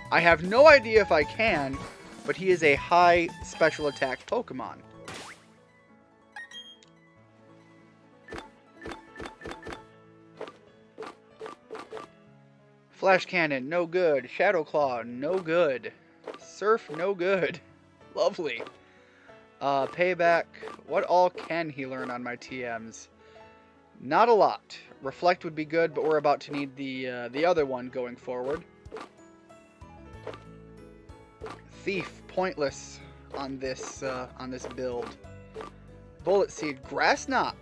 I have no idea if I can, but he is a high special attack Pokemon. Flash Cannon, no good. Shadow Claw, no good. Surf, no good. Lovely. Payback. What all can he learn on my TMs? Not a lot. Reflect would be good, but we're about to need the other one going forward. Thief, pointless on this build. Bullet Seed, Grass Knot.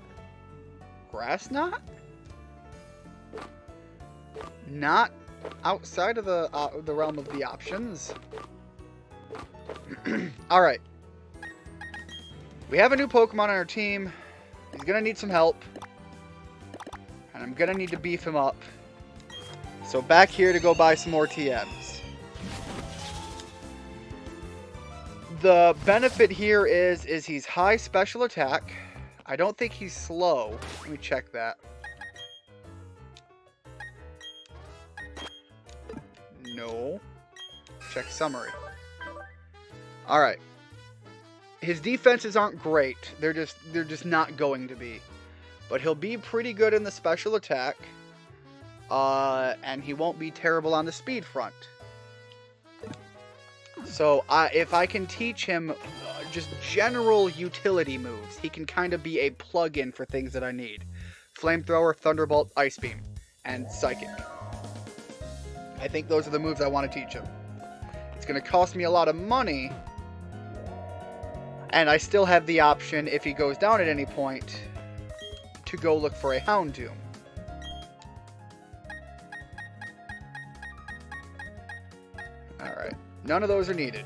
Grass Knot? Not outside of the realm of the options. All right. We have a new Pokemon on our team. He's gonna need some help. And I'm gonna need to beef him up. So back here to go buy some more TMs. The benefit here is he's high special attack. I don't think he's slow. Let me check that. No. Check summary. Alright. His defenses aren't great. They're just not going to be. But he'll be pretty good in the special attack. And he won't be terrible on the speed front. So if I can teach him just general utility moves, he can kind of be a plug-in for things that I need. Flamethrower, Thunderbolt, Ice Beam, and Psychic. I think those are the moves I want to teach him. It's going to cost me a lot of money. And I still have the option, if he goes down at any point, to go look for a Houndoom. Alright. None of those are needed.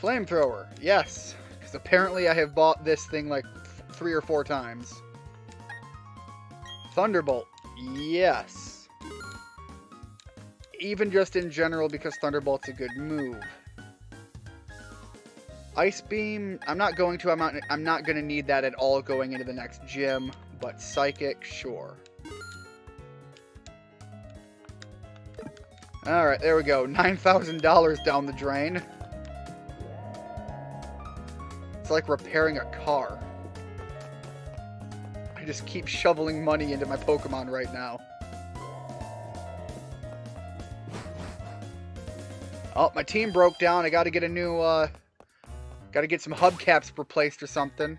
Flamethrower. Yes. Because apparently I have bought this thing like 3 or 4 times. Thunderbolt. Yes. even just in general because Thunderbolt's a good move. Ice Beam, I'm not going to need that at all going into the next gym, but Psychic, sure. Alright, there we go. $9,000 down the drain. It's like repairing a car. I just keep shoveling money into my Pokemon right now. Oh, my team broke down. I gotta get a new, gotta get some hubcaps replaced or something.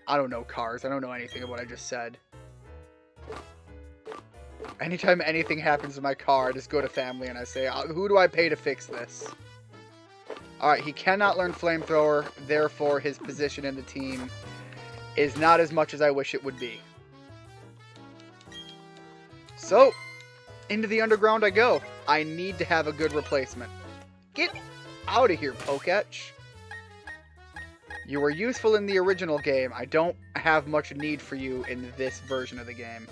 I don't know cars. I don't know anything of what I just said. Anytime anything happens to my car, I just go to family and I say, who do I pay to fix this? Alright, he cannot learn Flamethrower, therefore his position in the team is not as much as I wish it would be. So, into the underground I go. I need to have a good replacement. Get out of here, Poketch. You were useful in the original game. I don't have much need for you in this version of the game.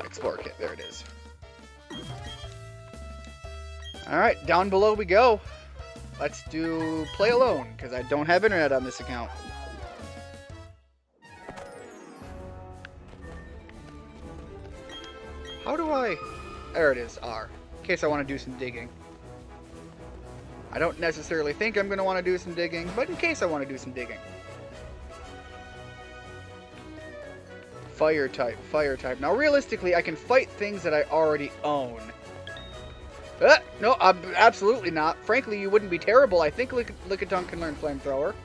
Explorer Kit, there it is. Alright, down below we go. Let's do Play Alone, because I don't have internet on this account. How do I... There it is, R. In case I want to do some digging. I don't necessarily think I'm going to want to do some digging, but in case I want to do some digging. Fire type, fire type. Now, realistically, I can fight things that I already own. No, absolutely not. Frankly, you wouldn't be terrible. I think Lickitung can learn Flamethrower.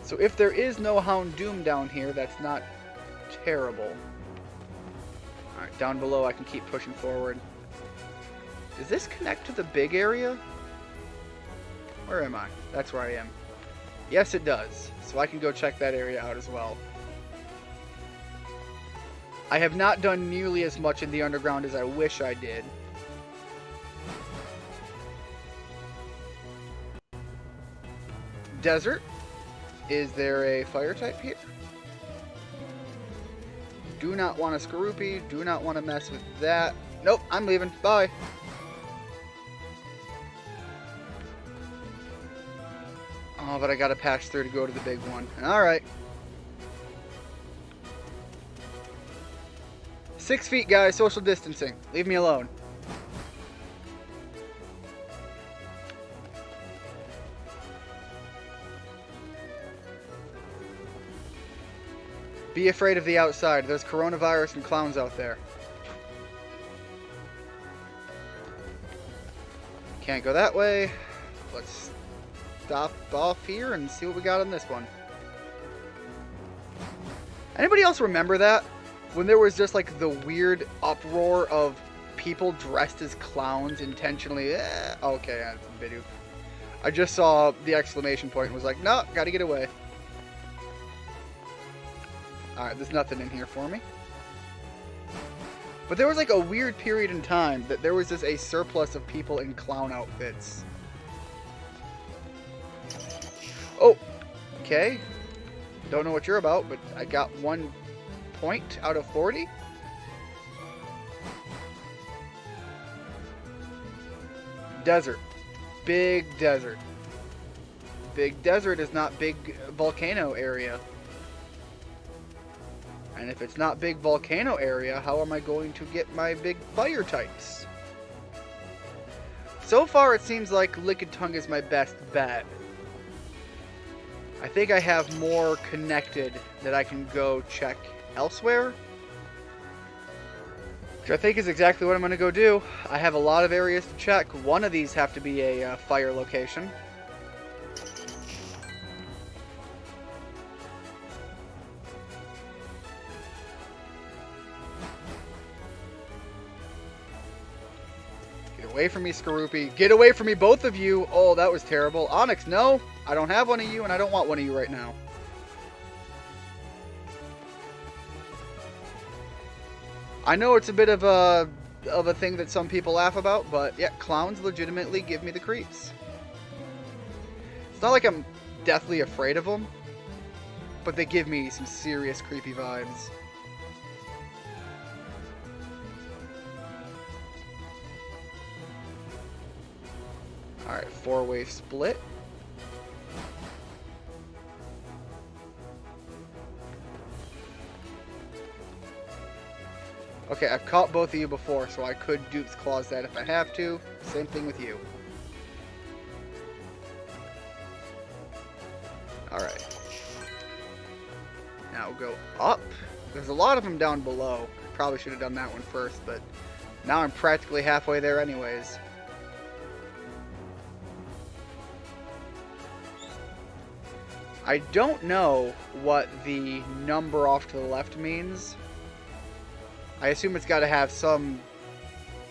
So if there is no Houndoom down here, that's not terrible. Alright, down below I can keep pushing forward. Does this connect to the big area? Where am I? That's where I am. Yes, it does. So I can go check that area out as well. I have not done nearly as much in the underground as I wish I did. Desert. Is there a fire type here? Do not want a Skorupi. Do not want to mess with that. Nope, I'm leaving. Bye. Oh, but I gotta pass through to go to the big one. Alright. 6 feet, guys. Social distancing. Leave me alone. Be afraid of the outside. There's coronavirus and clowns out there. Can't go that way. Let's stop off here and see what we got on this one. Anybody else remember that? When there was just like the weird uproar of people dressed as clowns intentionally. Okay, that's a video. I just saw the exclamation point and was like, no, gotta get away. Alright, there's nothing in here for me. But there was like a weird period in time that there was just a surplus of people in clown outfits. Oh, okay. Don't know what you're about, but I got 1 point out of 40. Desert. Big desert. Big desert is not big volcano area. And if it's not big volcano area, how am I going to get my big fire types? So far, it seems like Lickitung is my best bet. I think I have more connected that I can go check elsewhere. Which I think is exactly what I'm going to go do. I have a lot of areas to check. One of these have to be a fire location. Get away from me, Skorupi. Get away from me, both of you. Oh, that was terrible. Onyx, no. I don't have one of you, and I don't want one of you right now. I know it's a bit of a thing that some people laugh about, but yeah, clowns legitimately give me the creeps. It's not like I'm deathly afraid of them, but they give me some serious creepy vibes. Alright, 4-way split. Okay, I've caught both of you before, so I could Duke's Claws that if I have to. Same thing with you. Alright. Now go up. There's a lot of them down below. Probably should have done that one first, but now I'm practically halfway there anyways. I don't know what the number off to the left means. I assume it's got to have some...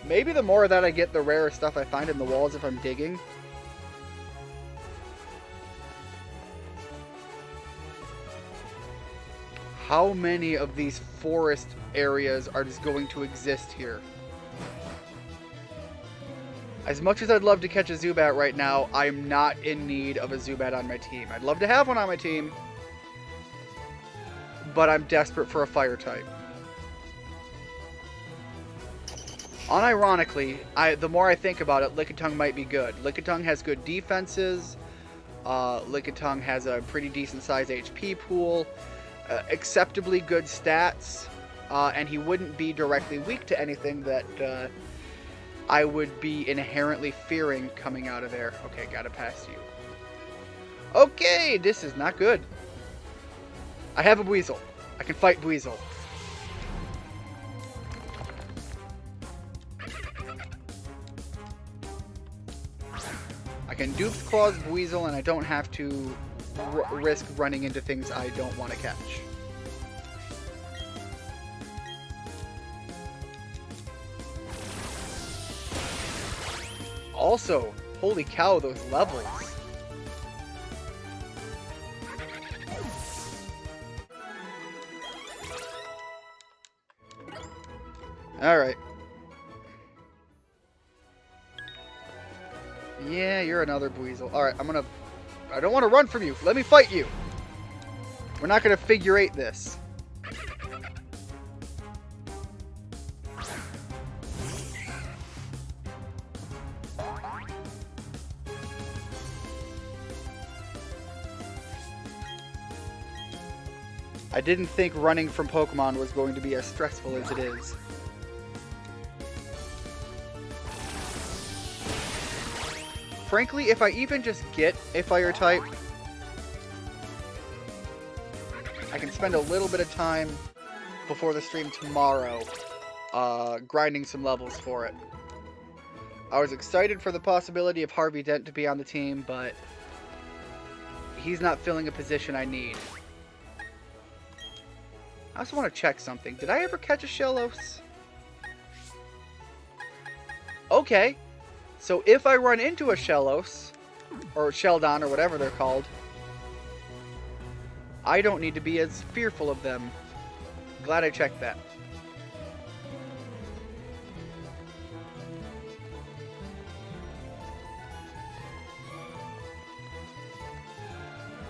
Maybe the more that I get, the rarer stuff I find in the walls if I'm digging. How many of these forest areas are just going to exist here? As much as I'd love to catch a Zubat right now, I'm not in need of a Zubat on my team. I'd love to have one on my team, but I'm desperate for a fire type. Unironically, the more I think about it, Lickitung might be good. Lickitung has good defenses. Lickitung has a pretty decent size HP pool. Acceptably good stats. And he wouldn't be directly weak to anything that I would be inherently fearing coming out of there. Okay, gotta pass you. Okay, this is not good. I have a Buizel. I can fight Buizel. I can Duke's Claws Buizel, and I don't have to risk running into things I don't want to catch. Also, holy cow, those levels. Alright. Yeah, you're another Buizel. Alright, I don't want to run from you. Let me fight you. We're not going to figure eight this. I didn't think running from Pokemon was going to be as stressful as it is. Frankly, if I even just get a fire type, I can spend a little bit of time before the stream tomorrow grinding some levels for it. I was excited for the possibility of Harvey Dent to be on the team, but he's not filling a position I need. I also want to check something. Did I ever catch a Shellos? Okay. So if I run into a Shellos, or Sheldon, or whatever they're called, I don't need to be as fearful of them. Glad I checked that.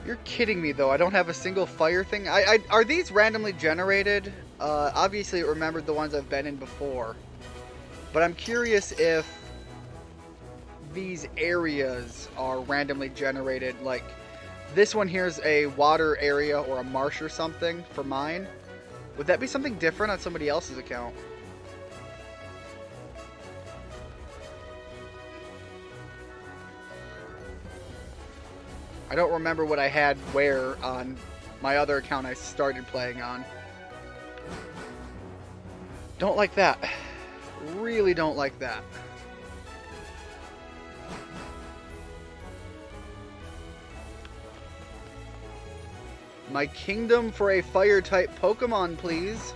You're kidding me, though. I don't have a single fire thing. Are these randomly generated? Obviously, it remembered the ones I've been in before. But I'm curious if these areas are randomly generated. Like, this one here's a water area or a marsh or something for mine. Would that be something different on somebody else's account? I don't remember what I had where on my other account I started playing on. Don't like that. Really don't like that. My kingdom for a fire-type Pokemon, please.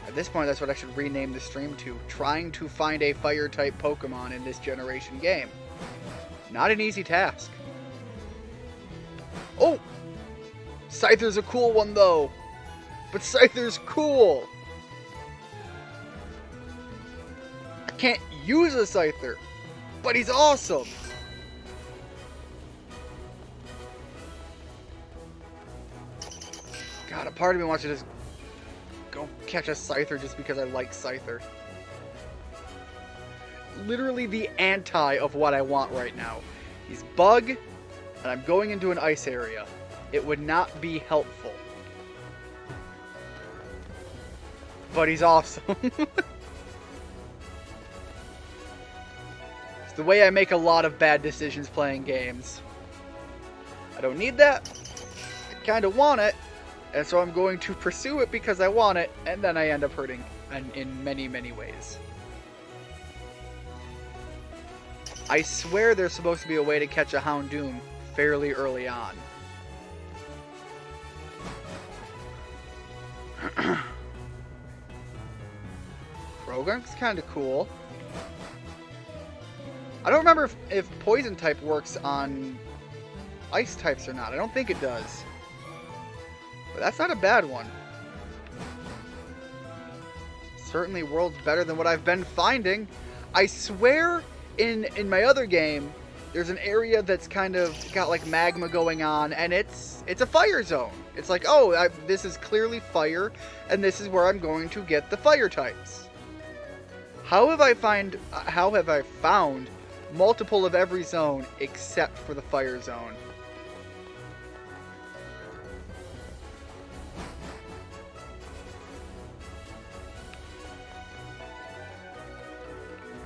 At this point, that's what I should rename the stream to. Trying to find a fire-type Pokemon in this generation game. Not an easy task. Oh! Scyther's a cool one, though. But Scyther's cool. I can't use a Scyther. But he's awesome! God, a part of me wants to just go catch a Scyther just because I like Scyther. Literally the anti of what I want right now. He's bug, and I'm going into an ice area. It would not be helpful. But he's awesome. It's the way I make a lot of bad decisions playing games. I don't need that. I kind of want it. And so I'm going to pursue it because I want it. And then I end up hurting in many, many ways. I swear there's supposed to be a way to catch a Houndoom fairly early on. Krogunk's kind of cool. I don't remember if poison type works on ice types or not. I don't think it does. But that's not a bad one. Certainly worlds better than what I've been finding. I swear in my other game, there's an area that's kind of got like magma going on, and it's a fire zone. It's like, oh, this is clearly fire, and this is where I'm going to get the fire types. How have I found multiple of every zone except for the fire zone?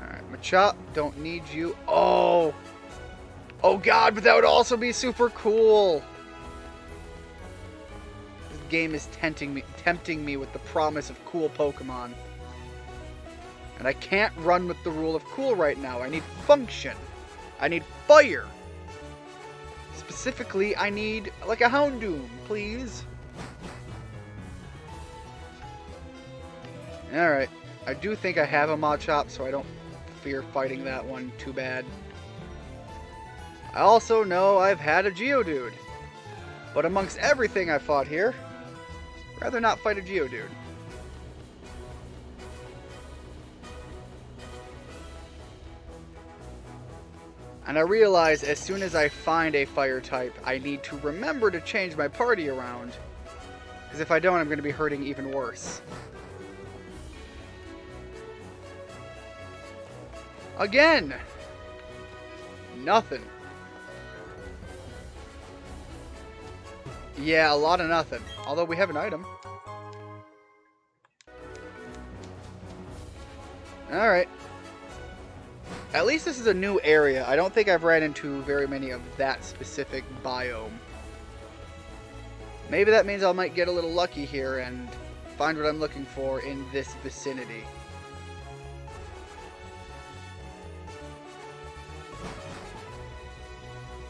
Alright, Machop, don't need you. Oh! Oh god, but that would also be super cool! This game is tempting me with the promise of cool Pokemon. And I can't run with the rule of cool right now. I need function. I need fire. Specifically, I need like a Houndoom, please. Alright. I do think I have a Machop, so I don't fear fighting that one too bad. I also know I've had a Geodude. But amongst everything I fought here, I'd rather not fight a Geodude. And I realize as soon as I find a fire type, I need to remember to change my party around. Because if I don't, I'm going to be hurting even worse. Again! Nothing. Yeah, a lot of nothing. Although we have an item. Alright. At least this is a new area. I don't think I've ran into very many of that specific biome. Maybe that means I might get a little lucky here and find what I'm looking for in this vicinity.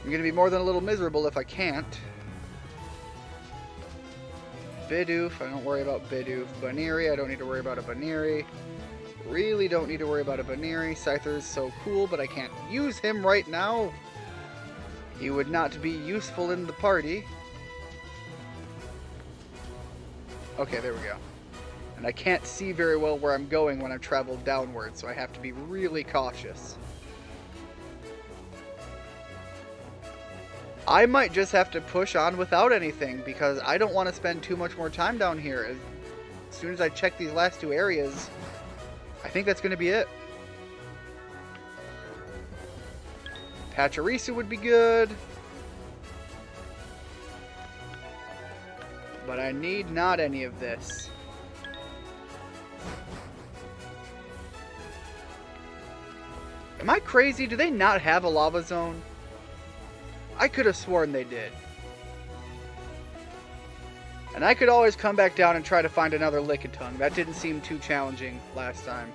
I'm going to be more than a little miserable if I can't. Bidoof, I don't worry about Bidoof. Baneri, I don't need to worry about a Baneri. Really don't need to worry about a Baneri. Scyther's so cool, but I can't use him right now. He would not be useful in the party. Okay, there we go. And I can't see very well where I'm going when I'm traveled downward, so I have to be really cautious. I might just have to push on without anything, because I don't want to spend too much more time down here. As soon as I check these last two areas, I think that's going to be it. Pachirisu would be good. But I need not any of this. Am I crazy? Do they not have a lava zone? I could have sworn they did. And I could always come back down and try to find another Lickitung. That didn't seem too challenging last time.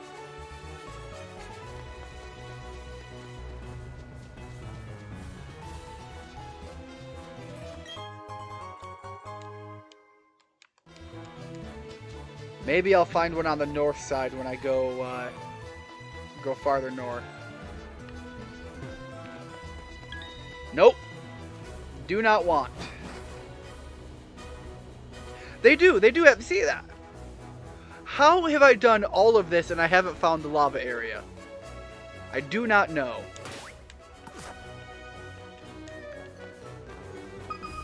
Maybe I'll find one on the north side when I go farther north. Nope. Do not want. They do have, see that? How have I done all of this and I haven't found the lava area? I do not know.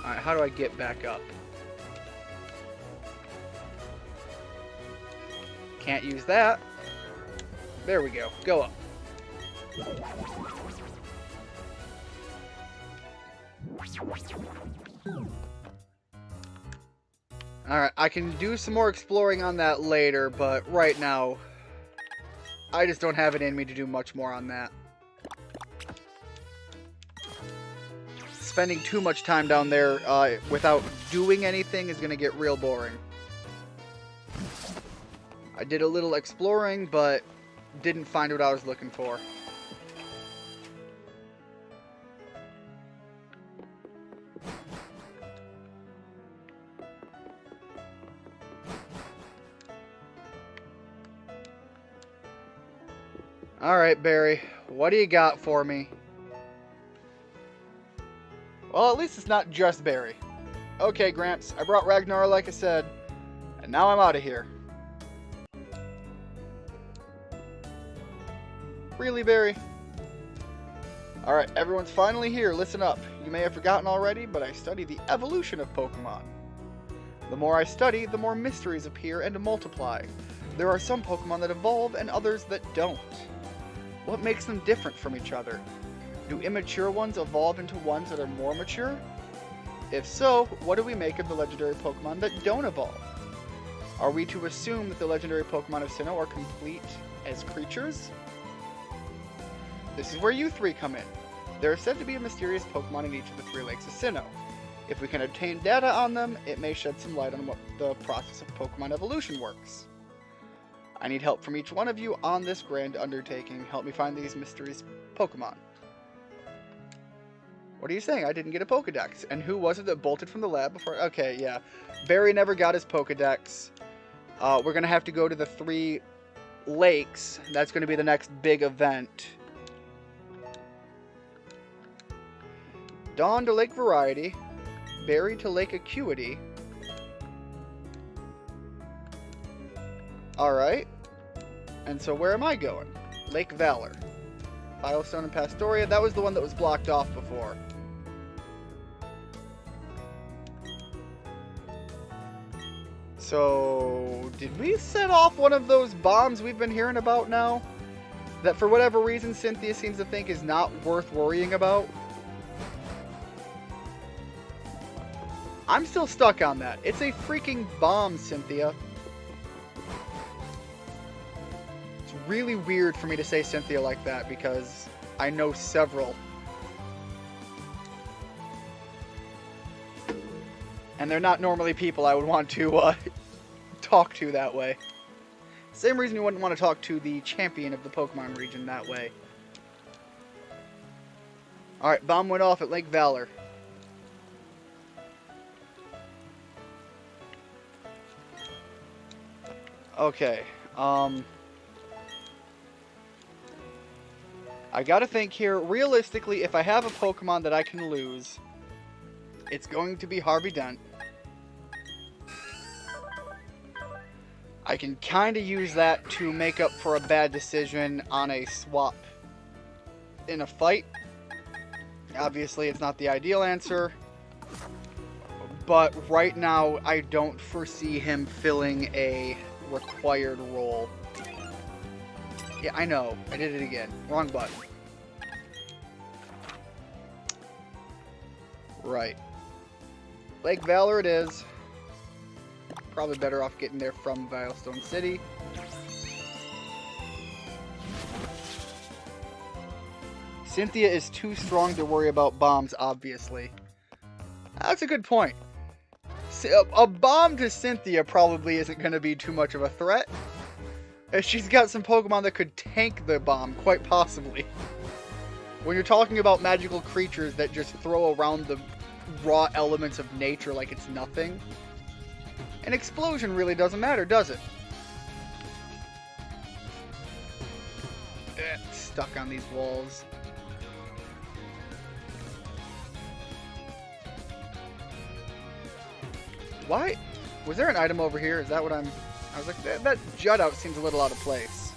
Alright, how do I get back up? Can't use that. There we go. Go up. Alright, I can do some more exploring on that later, but right now, I just don't have it in me to do much more on that. Spending too much time down there without doing anything is going to get real boring. I did a little exploring, but didn't find what I was looking for. Alright, Barry, what do you got for me? Well, at least it's not just Barry. Okay, Gramps, I brought Ragnar like I said, and now I'm out of here. Really, Barry? Alright, everyone's finally here. Listen up. You may have forgotten already, but I study the evolution of Pokemon. The more I study, the more mysteries appear and multiply. There are some Pokemon that evolve and others that don't. What makes them different from each other? Do immature ones evolve into ones that are more mature? If so, what do we make of the legendary Pokemon that don't evolve? Are we to assume that the legendary Pokemon of Sinnoh are complete as creatures? This is where you three come in. There is said to be a mysterious Pokemon in each of the 3 lakes of Sinnoh. If we can obtain data on them, it may shed some light on what the process of Pokemon evolution works. I need help from each one of you on this grand undertaking. Help me find these mysterious Pokemon. What are you saying? I didn't get a Pokedex. And who was it that bolted from the lab before? Okay, yeah. Barry never got his Pokedex. We're going to have to go to the 3 lakes. That's going to be the next big event. Dawn to Lake Variety. Barry to Lake Acuity. Alright. And so where am I going? Lake Valor. Filestone and Pastoria. That was the one that was blocked off before. So, did we set off one of those bombs we've been hearing about now? That for whatever reason Cynthia seems to think is not worth worrying about? I'm still stuck on that. It's a freaking bomb, Cynthia. It's really weird for me to say Cynthia like that because I know several. And they're not normally people I would want to talk to that way. Same reason you wouldn't want to talk to the champion of the Pokemon region that way. Alright, bomb went off at Lake Valor. Okay, I gotta think here. Realistically, if I have a Pokemon that I can lose, it's going to be Harvey Dent. I can kind of use that to make up for a bad decision on a swap in a fight. Obviously, it's not the ideal answer. But right now, I don't foresee him filling a required role. Yeah, I know. I did it again. Wrong button. Right. Lake Valor it is. Probably better off getting there from Vilestone City. Cynthia is too strong to worry about bombs, obviously. That's a good point. A bomb to Cynthia probably isn't going to be too much of a threat. She's got some Pokemon that could tank the bomb, quite possibly. When you're talking about magical creatures that just throw around the raw elements of nature like it's nothing, an explosion really doesn't matter, does it? Stuck on these walls. Why? Was there an item over here? Is that what I was like, that jut out seems a little out of place.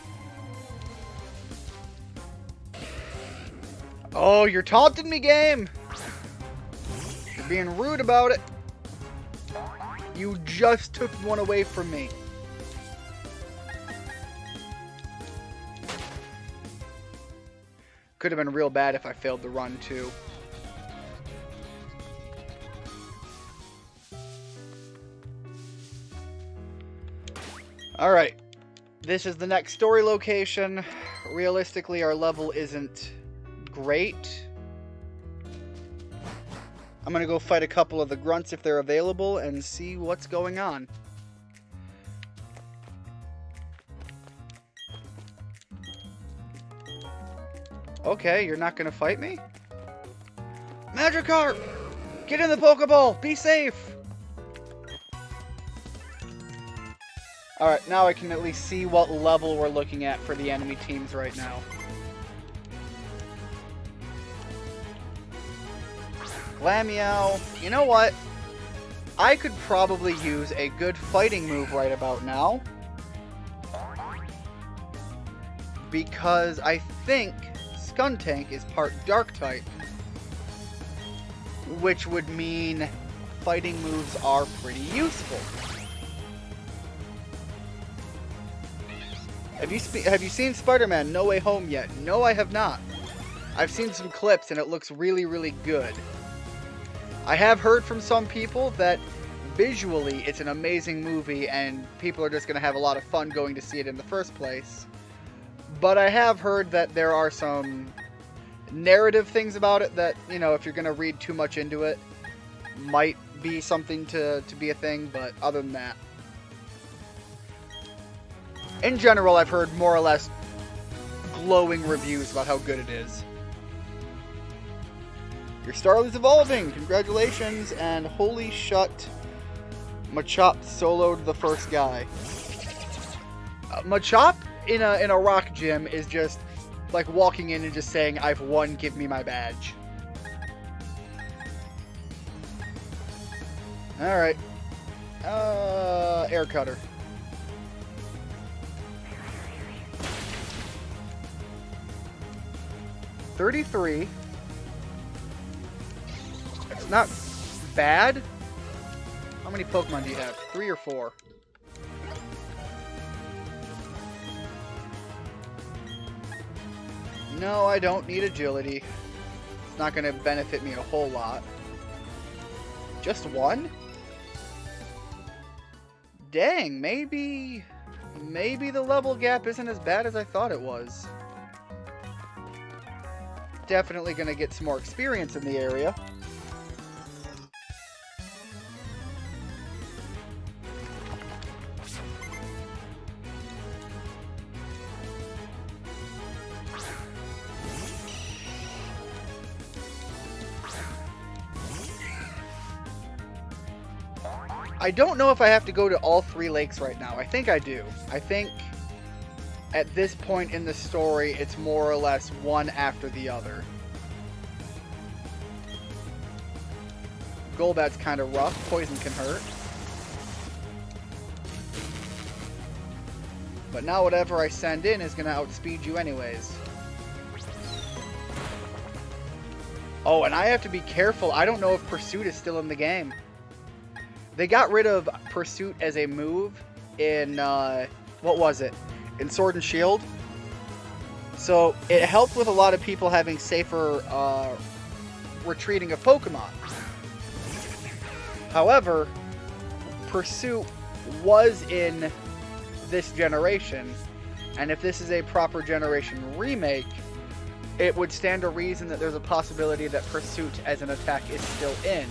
Oh, you're taunting me, game! You're being rude about it. You just took one away from me. Could have been real bad if I failed the run, too. Alright. This is the next story location. Realistically, our level isn't great. I'm gonna go fight a couple of the grunts if they're available and see what's going on. Okay, you're not gonna fight me? Magikarp! Get in the Pokeball! Be safe! Alright, now I can at least see what level we're looking at for the enemy teams right now. Glameow. You know what? I could probably use a good fighting move right about now. Because I think Skuntank is part Dark type. Which would mean fighting moves are pretty useful. Have you seen Spider-Man No Way Home yet? No, I have not. I've seen some clips and it looks really, really good. I have heard from some people that visually it's an amazing movie and people are just going to have a lot of fun going to see it in the first place. But I have heard that there are some narrative things about it that, you know, if you're going to read too much into it, might be something to be a thing, but other than that. In general, I've heard more or less glowing reviews about how good it is. Your Starly's evolving! Congratulations! And holy shut, Machop soloed the first guy. Machop in a rock gym is just like walking in and just saying, I've won, give me my badge. Alright. Air Cutter. $33. It's not bad. How many Pokemon do you have? 3 or 4? No, I don't need agility. It's not going to benefit me a whole lot. Just 1? Dang, maybe the level gap isn't as bad as I thought it was. Definitely going to get some more experience in the area. I don't know if I have to go to all 3 lakes right now. I think I do. I think at this point in the story, it's more or less one after the other. Golbat's kind of rough. Poison can hurt. But now whatever I send in is going to outspeed you anyways. Oh, and I have to be careful. I don't know if Pursuit is still in the game. They got rid of Pursuit as a move in, what was it? In Sword and Shield. So it helped with a lot of people having safer retreating of Pokemon. However, Pursuit was in this generation, and if this is a proper generation remake, it would stand to reason that there's a possibility that Pursuit as an attack is still in.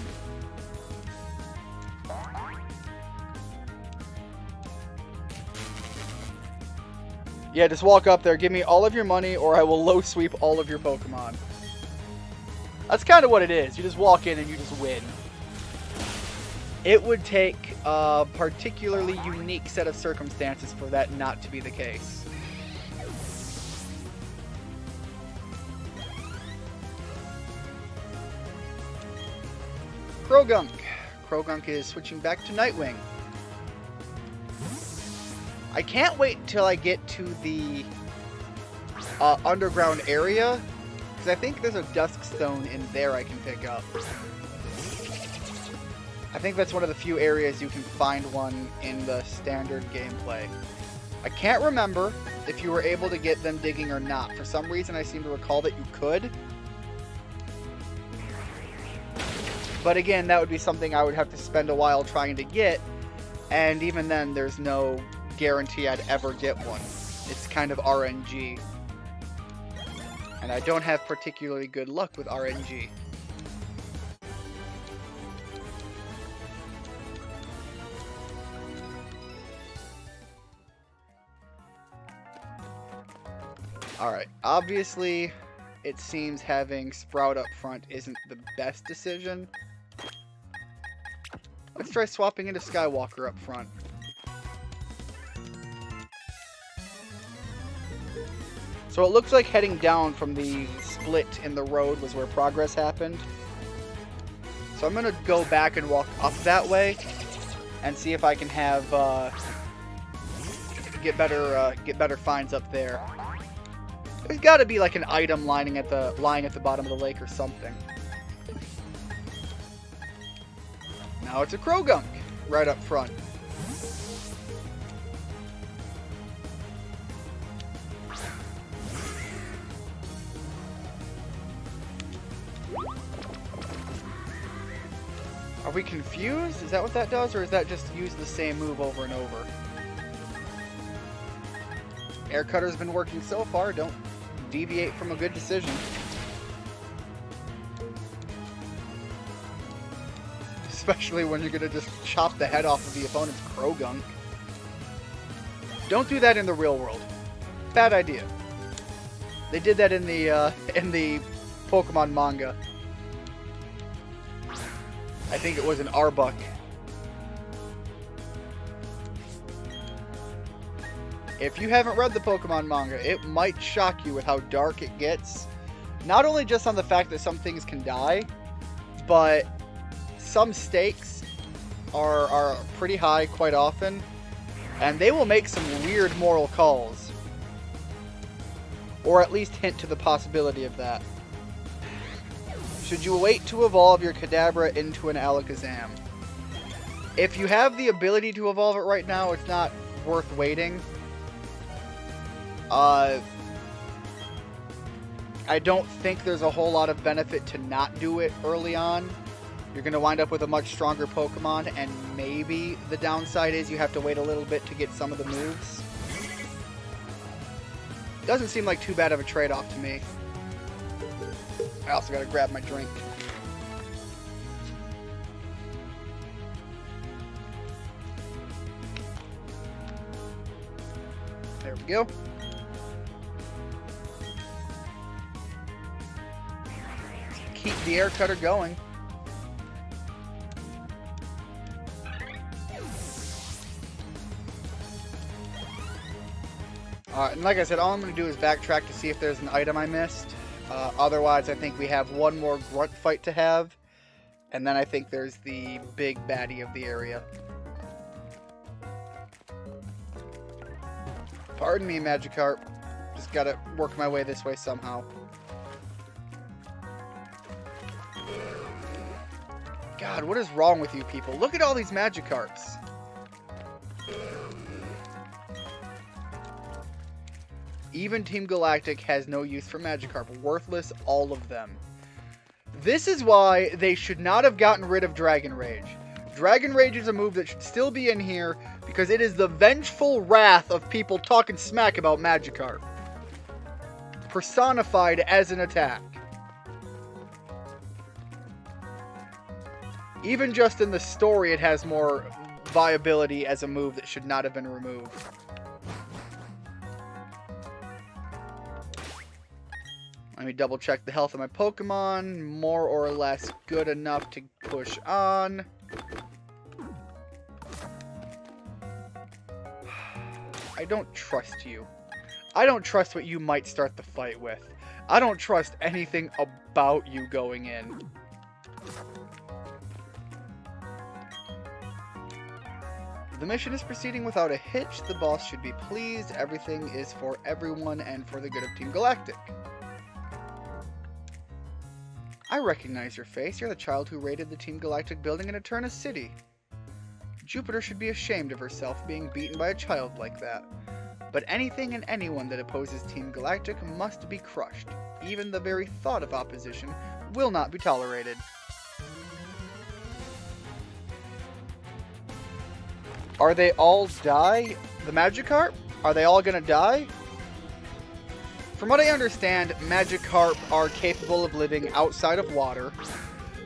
Yeah, just walk up there, give me all of your money, or I will low sweep all of your Pokemon. That's kind of what it is. You just walk in and you just win. It would take a particularly unique set of circumstances for that not to be the case. Krogunk. Krogunk is switching back to Nightwing. I can't wait until I get to the underground area, because I think there's a Dusk Stone in there I can pick up. I think that's one of the few areas you can find one in the standard gameplay. I can't remember if you were able to get them digging or not. For some reason, I seem to recall that you could. But again, that would be something I would have to spend a while trying to get. And even then, there's no guarantee I'd ever get one. It's kind of RNG. And I don't have particularly good luck with RNG. Alright, obviously, it seems having Sprout up front isn't the best decision. Let's try swapping into Skywalker up front. So it looks like heading down from the split in the road was where progress happened. So I'm going to go back and walk up that way and see if I can have get better finds up there. There's got to be like an item lying at the bottom of the lake or something. Now it's a Krogunk right up front. Are we confused? Is that what that does, or is that just use the same move over and over? Air Cutter's been working so far. Don't deviate from a good decision. Especially when you're going to just chop the head off of the opponent's Krogunk. Don't do that in the real world. Bad idea. They did that in the Pokemon manga. I think it was an Arbok. If you haven't read the Pokemon manga, it might shock you with how dark it gets. Not only just on the fact that some things can die, but some stakes are pretty high quite often, and they will make some weird moral calls. Or at least hint to the possibility of that. Should you wait to evolve your Kadabra into an Alakazam? If you have the ability to evolve it right now, it's not worth waiting. I don't think there's a whole lot of benefit to not do it early on. You're going to wind up with a much stronger Pokemon, and maybe the downside is you have to wait a little bit to get some of the moves. Doesn't seem like too bad of a trade-off to me. I also got to grab my drink. There we go. Keep the Air Cutter going. And like I said, all I'm going to do is backtrack to see if there's an item I missed. Otherwise, I think we have one more grunt fight to have. And then I think there's the big baddie of the area. Pardon me, Magikarp. Just got to work my way this way somehow. God, what is wrong with you people? Look at all these Magikarps. Even Team Galactic has no use for Magikarp. Worthless, all of them. This is why they should not have gotten rid of Dragon Rage. Dragon Rage is a move that should still be in here because it is the vengeful wrath of people talking smack about Magikarp. Personified as an attack. Even just in the story, it has more viability as a move that should not have been removed. Let me double check the health of my Pokemon. More or less good enough to push on. I don't trust you. I don't trust what you might start the fight with. I don't trust anything about you going in. The mission is proceeding without a hitch. The boss should be pleased. Everything is for everyone and for the good of Team Galactic. I recognize your face. You're the child who raided the Team Galactic building in Eterna City. Jupiter should be ashamed of herself being beaten by a child like that. but anything and anyone that opposes Team Galactic must be crushed. Even the very thought of opposition will not be tolerated. Are they all die? The Magikarp? Are they all gonna die? From what I understand, Magikarp are capable of living outside of water,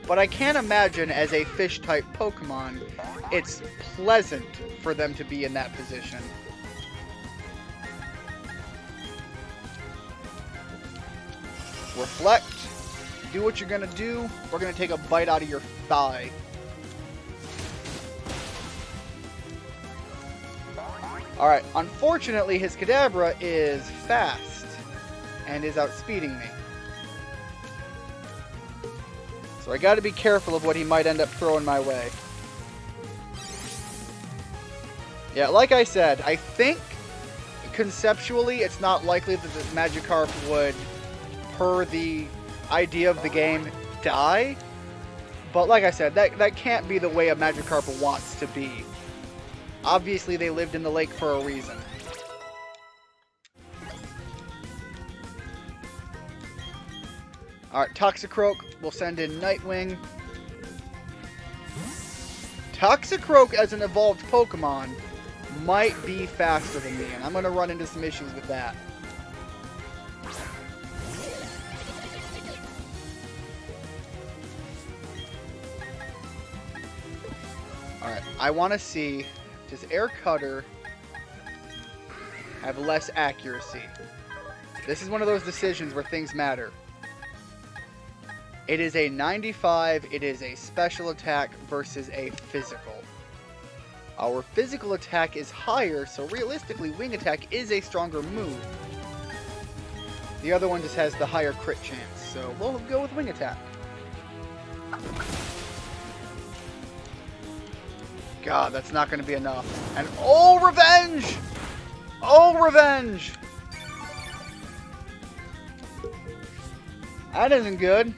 but I can't imagine as a fish-type Pokemon, it's pleasant for them to be in that position. Reflect. Do what you're gonna do. We're gonna take a bite out of your thigh. Alright, unfortunately his Kadabra is fast and is outspeeding me. So I gotta be careful of what he might end up throwing my way. Yeah, like I said, I think conceptually it's not likely that the Magikarp would, per the idea of the game, die. But like I said, that can't be the way a Magikarp wants to be. Obviously, they lived in the lake for a reason. Alright, Toxicroak. We'll send in Nightwing. Toxicroak as an evolved Pokemon might be faster than me, and I'm going to run into some issues with that. Alright, I want to see... Does Air Cutter have less accuracy? This is one of those decisions where things matter. It is a 95, it is a special attack versus a physical. Our physical attack is higher, so realistically Wing Attack is a stronger move. The other one just has the higher crit chance, so we'll go with Wing Attack. God, that's not going to be enough. And oh, revenge! Oh, revenge! That isn't good.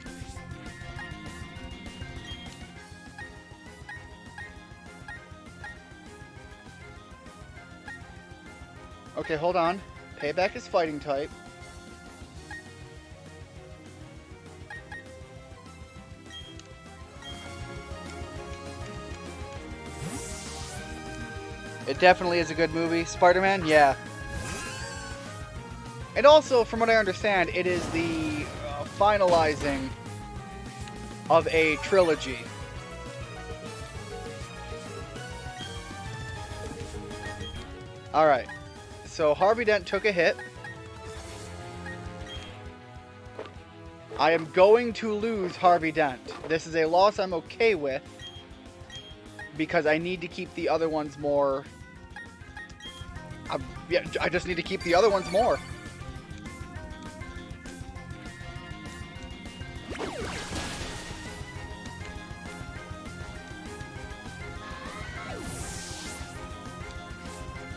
Okay, hold on. Payback is fighting type. It definitely is a good movie. Spider-Man, yeah. And also, from what I understand, it is the finalizing of a trilogy. Alright. So, Harvey Dent took a hit. I am going to lose Harvey Dent. This is a loss I'm okay with, because I need to keep the other ones more... yeah, I just need to keep the other ones more.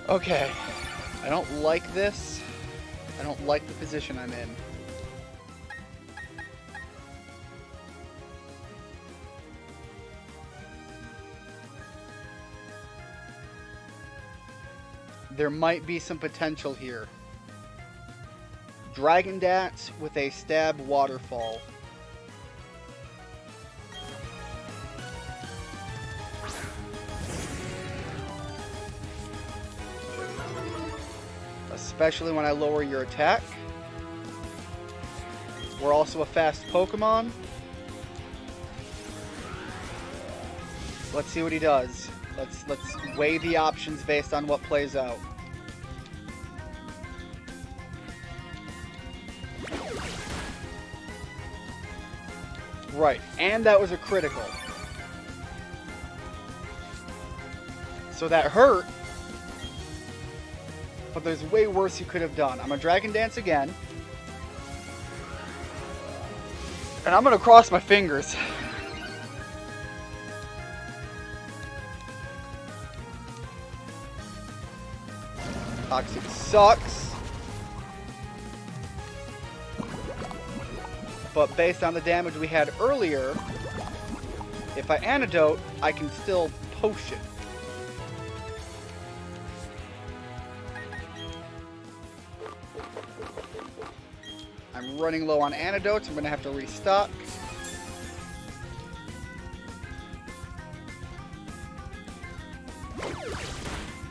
Okay. I don't like this. I don't like the position I'm in. There might be some potential here. Dragon Dance with a Stab Waterfall. Especially when I lower your attack. We're also a fast Pokemon. Let's see what he does. Let's weigh the options based on what plays out. Right, and that was a critical. So that hurt, but there's way worse you could have done. I'm gonna Dragon Dance again. And I'm gonna cross my fingers. Toxic sucks. But based on the damage we had earlier, if I antidote, I can still potion. I'm running low on antidotes. I'm going to have to restock.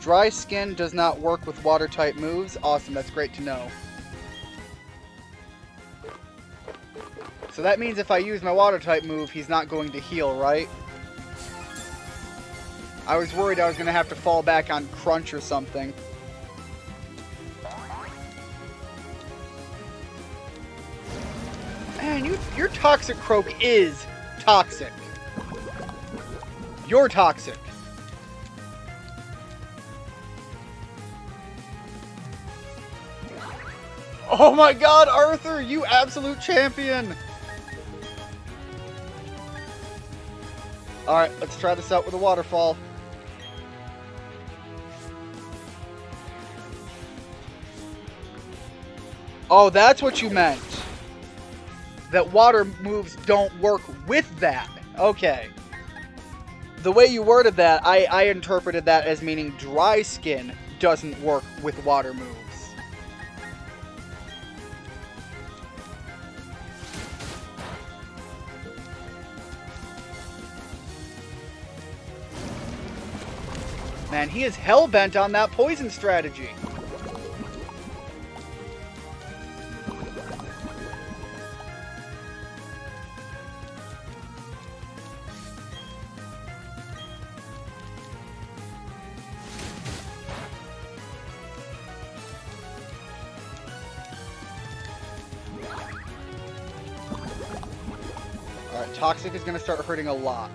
Dry skin does not work with water-type moves. Awesome, that's great to know. So that means if I use my water-type move, he's not going to heal, right? I was worried I was going to have to fall back on Crunch or something. Man, your Toxic Croak is toxic. You're toxic. Oh my god, Arthur, you absolute champion! Alright, let's try this out with a waterfall. Oh, that's what you meant. That water moves don't work with that. Okay. The way you worded that, I interpreted that as meaning dry skin doesn't work with water moves. Man, he is hell-bent on that poison strategy. Alright, Toxic is going to start hurting a lot.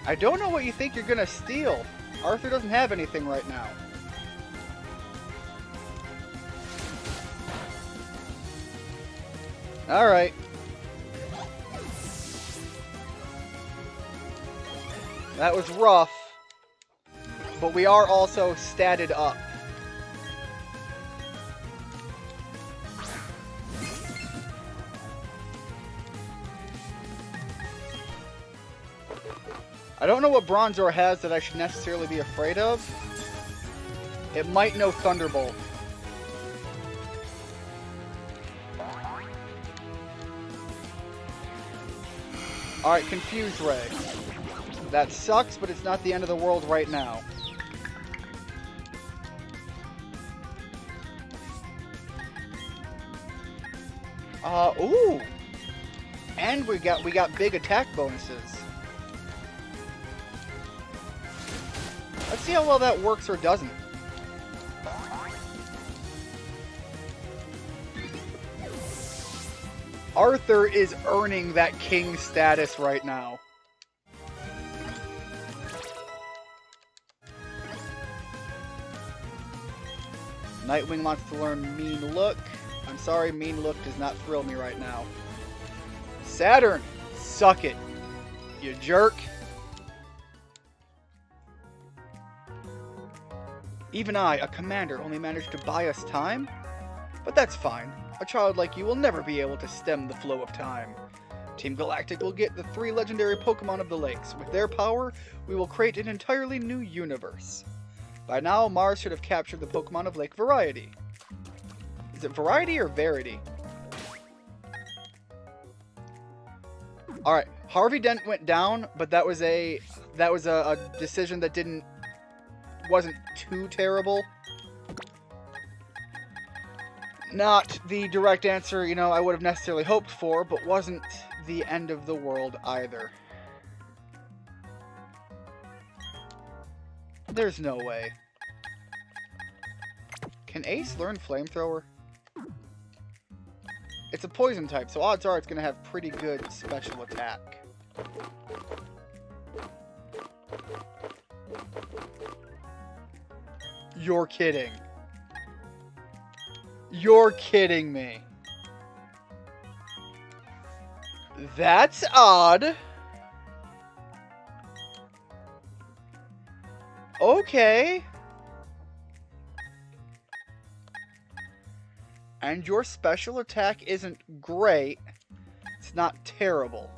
I don't know what you think you're gonna steal. Arthur doesn't have anything right now. Alright. That was rough. But we are also statted up. I don't know what Bronzor has that I should necessarily be afraid of. It might know Thunderbolt. Alright, Confuse Ray. That sucks, but it's not the end of the world right now. Ooh! And we got big attack bonuses. Let's see how well that works or doesn't. Arthur is earning that king status right now. Nightwing wants to learn Mean Look. I'm sorry, Mean Look does not thrill me right now. Saturn, suck it, you jerk. Even I, a commander, only managed to buy us time? But that's fine. A child like you will never be able to stem the flow of time. Team Galactic will get the 3 legendary Pokemon of the lakes. With their power, we will create an entirely new universe. By now, Mars should have captured the Pokemon of Lake Variety. Is it Variety or Verity? Alright, Harvey Dent went down, but that was a decision that wasn't too terrible. Not the direct answer, you know, I would have necessarily hoped for, but wasn't the end of the world either. There's no way. Can Ace learn Flamethrower? It's a poison type, so odds are it's going to have pretty good special attack. You're kidding. You're kidding me. That's odd. Okay. And your special attack isn't great. It's not terrible.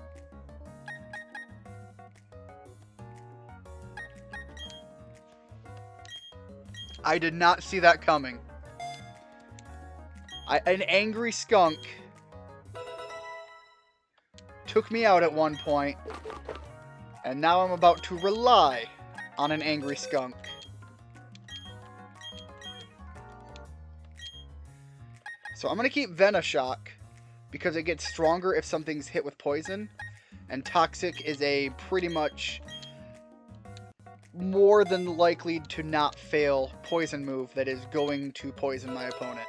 I did not see that coming. An angry skunk took me out at one point, and now I'm about to rely on an angry skunk. So I'm going to keep Venoshock, because it gets stronger if something's hit with poison, and Toxic is a pretty much more than likely to not fail poison move that is going to poison my opponent.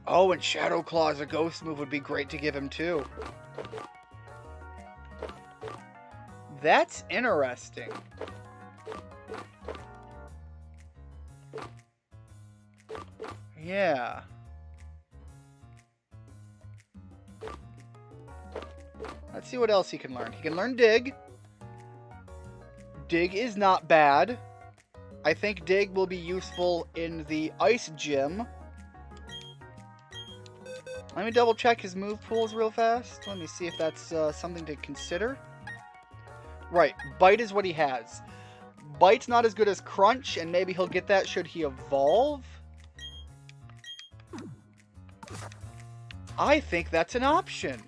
Oh, and Shadow Claw as a ghost move would be great to give him too. That's interesting. Yeah. Let's see what else he can learn. He can learn Dig. Dig is not bad. I think Dig will be useful in the Ice Gym. Let me double check his move pools real fast. Let me see if that's something to consider. Right, Bite is what he has. Bite's not as good as Crunch, and maybe he'll get that should he evolve. I think that's an option.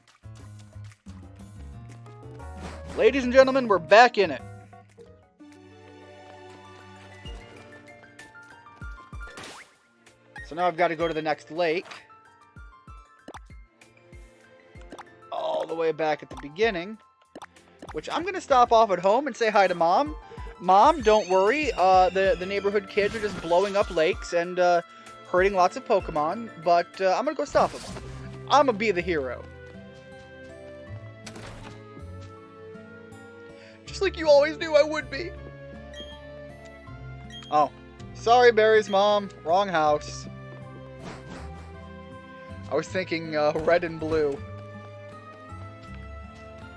Ladies and gentlemen, we're back in it. So now I've got to go to the next lake. All the way back at the beginning. Which I'm going to stop off at home and say hi to Mom. Mom, don't worry. The neighborhood kids are just blowing up lakes and hurting lots of Pokemon. But I'm going to go stop them. I'm going to be the hero. Just like you always knew I would be. Oh. Sorry, Barry's mom. Wrong house. I was thinking red and blue.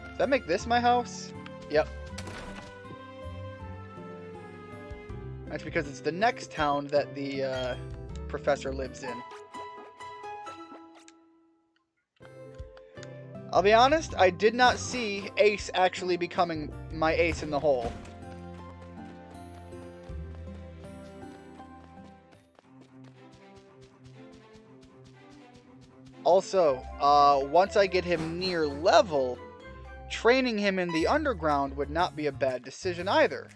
Does that make this my house? Yep. That's because it's the next town that the professor lives in. I'll be honest, I did not see Ace actually becoming my ace in the hole. Also, once I get him near level, training him in the underground would not be a bad decision either.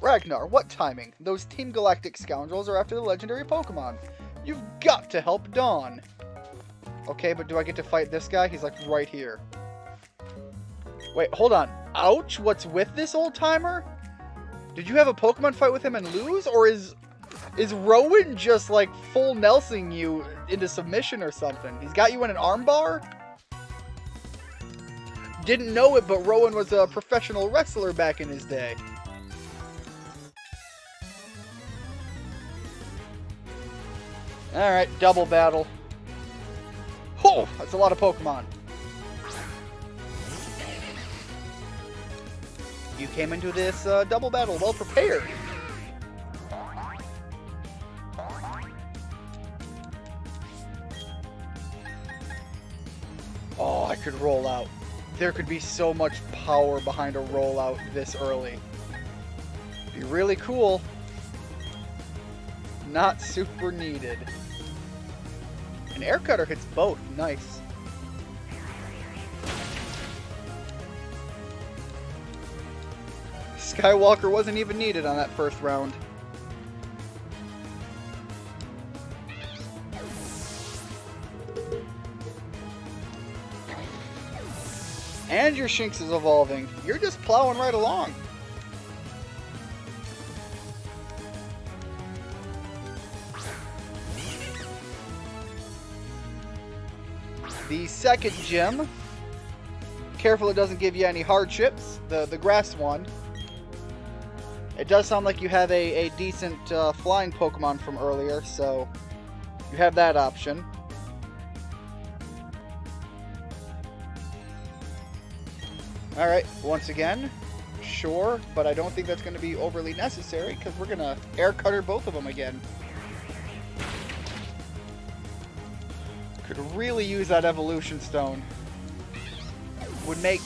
Ragnar, what timing? Those Team Galactic scoundrels are after the legendary Pokemon. You've got to help Dawn. Okay, but do I get to fight this guy? He's like right here. Wait, hold on. Ouch, what's with this old timer? Did you have a Pokemon fight with him and lose? Or is Rowan just like full Nelsing you into submission or something? He's got you in an armbar? Didn't know it, but Rowan was a professional wrestler back in his day. Alright, double battle. Oh, that's a lot of Pokemon. You came into this double battle well prepared. Oh, I could roll out. There could be so much power behind a rollout this early. Be really cool. Not super needed. An air cutter hits both. Nice. Skywalker wasn't even needed on that first round. And your Shinx is evolving. You're just plowing right along. The second gym. Careful it doesn't give you any hardships. The grass one. It does sound like you have a decent flying Pokemon from earlier, so you have that option. Alright, once again, sure, but I don't think that's going to be overly necessary because we're going to air cutter both of them again. Could really use that evolution stone. Would make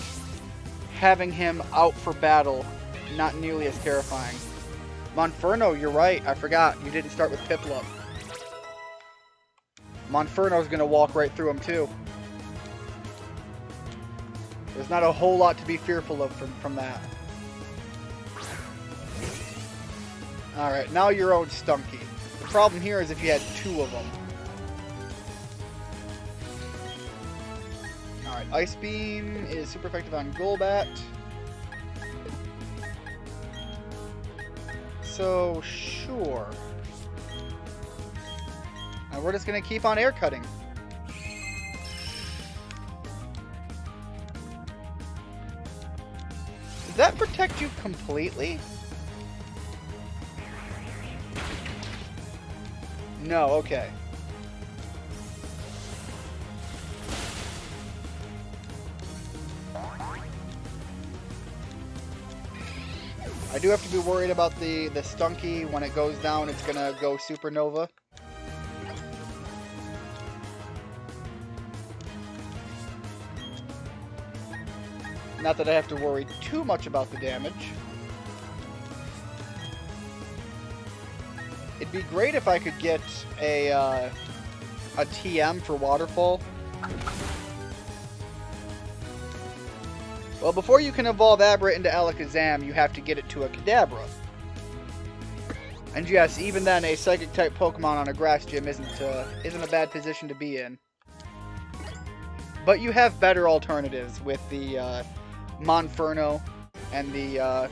having him out for battle not nearly as terrifying. Monferno, you're right. I forgot. You didn't start with Piplup. Monferno's going to walk right through him too. There's not a whole lot to be fearful of from that. Alright, now your own Stunky. The problem here is if you had two of them. Alright, Ice Beam is super effective on Golbat. So, sure. Now we're just going to keep on air cutting. Does that protect you completely? No, okay. I do have to be worried about the Stunky. When it goes down, it's gonna go Supernova. Not that I have to worry too much about the damage. It'd be great if I could get a TM for Waterfall. Well, before you can evolve Abra into Alakazam, you have to get it to a Kadabra. And yes, even then, a Psychic-type Pokemon on a Grass Gym isn't a bad position to be in. But you have better alternatives with the Monferno and the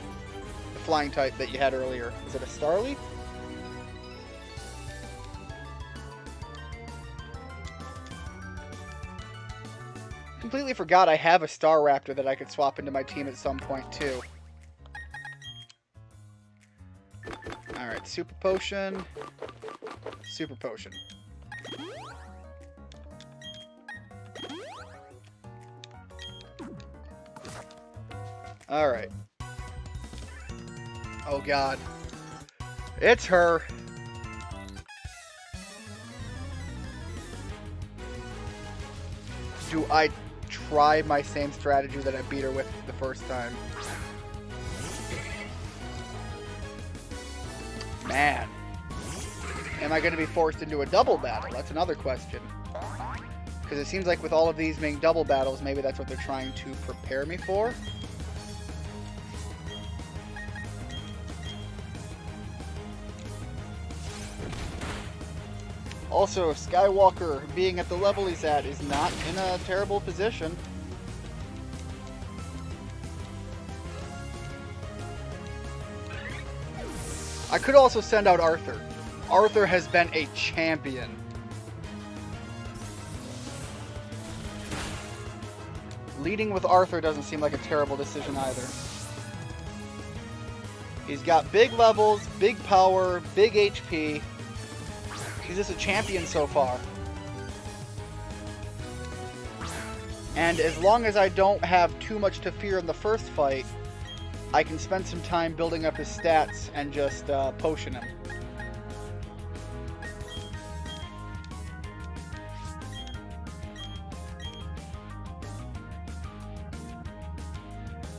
Flying type that you had earlier. Was it a Starly? Completely forgot I have a Staraptor that I could swap into my team at some point too. Alright, Super Potion. Super Potion. Alright. Oh god. It's her. Do I try my same strategy that I beat her with the first time? Man. Am I going to be forced into a double battle? That's another question. Because it seems like with all of these being double battles, maybe that's what they're trying to prepare me for. Also, Skywalker, being at the level he's at, is not in a terrible position. I could also send out Arthur. Arthur has been a champion. Leading with Arthur doesn't seem like a terrible decision either. He's got big levels, big power, big HP. He's just a champion so far. And as long as I don't have too much to fear in the first fight, I can spend some time building up his stats and just potion him.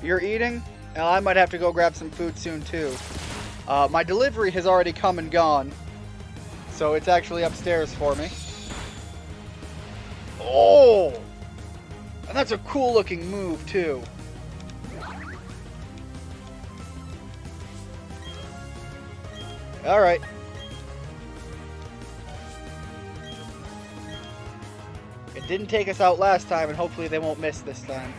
You're eating? Well, I might have to go grab some food soon too. My delivery has already come and gone. So it's actually upstairs for me. Oh! And that's a cool looking move too. Alright. It didn't take us out last time, and hopefully they won't miss this time.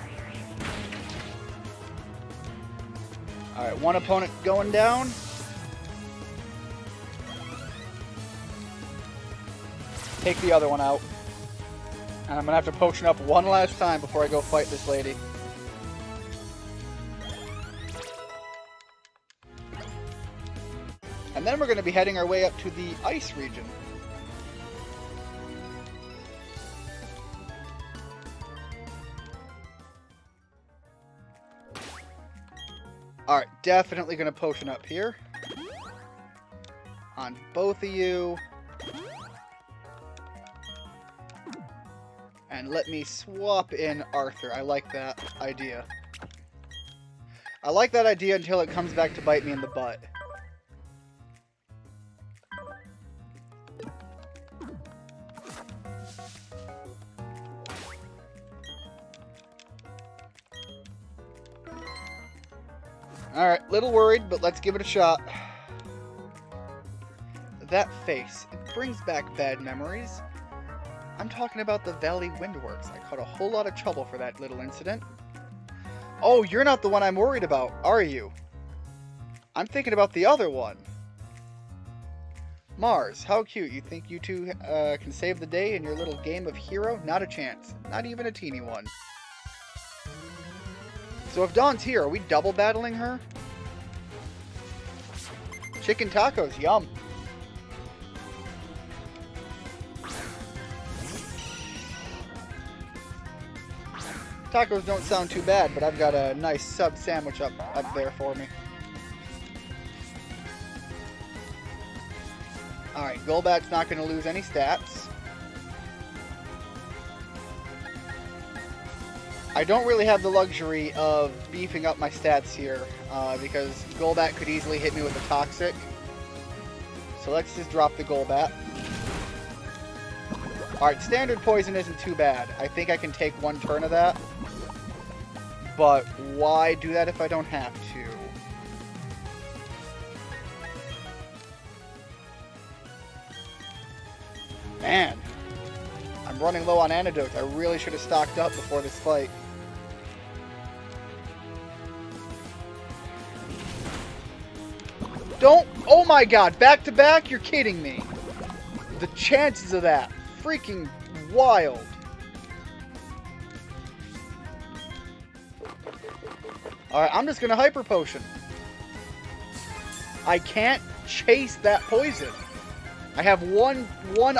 Alright, one opponent going down. Take the other one out. And I'm going to have to potion up one last time before I go fight this lady. And then we're going to be heading our way up to the ice region. Alright, definitely going to potion up here. On both of you. And let me swap in Arthur. I like that idea. I like that idea until it comes back to bite me in the butt. Alright, little worried, but let's give it a shot. That face, it brings back bad memories. I'm talking about the Valley Windworks. I caught a whole lot of trouble for that little incident. Oh, you're not the one I'm worried about, are you? I'm thinking about the other one. Mars, how cute. You think you two can save the day in your little game of hero? Not a chance. Not even a teeny one. So if Dawn's here, are we double battling her? Chicken tacos, yum. Tacos don't sound too bad, but I've got a nice sub sandwich up there for me. Alright, Golbat's not going to lose any stats. I don't really have the luxury of beefing up my stats here, because Golbat could easily hit me with a Toxic. So let's just drop the Golbat. Alright, standard poison isn't too bad. I think I can take one turn of that. But why do that if I don't have to? Man, I'm running low on antidotes. I really should have stocked up before this fight. Don't! Oh my god, back to back? You're kidding me. The chances of that. Freaking wild. Alright, I'm just gonna Hyper Potion. I can't chase that poison. I have one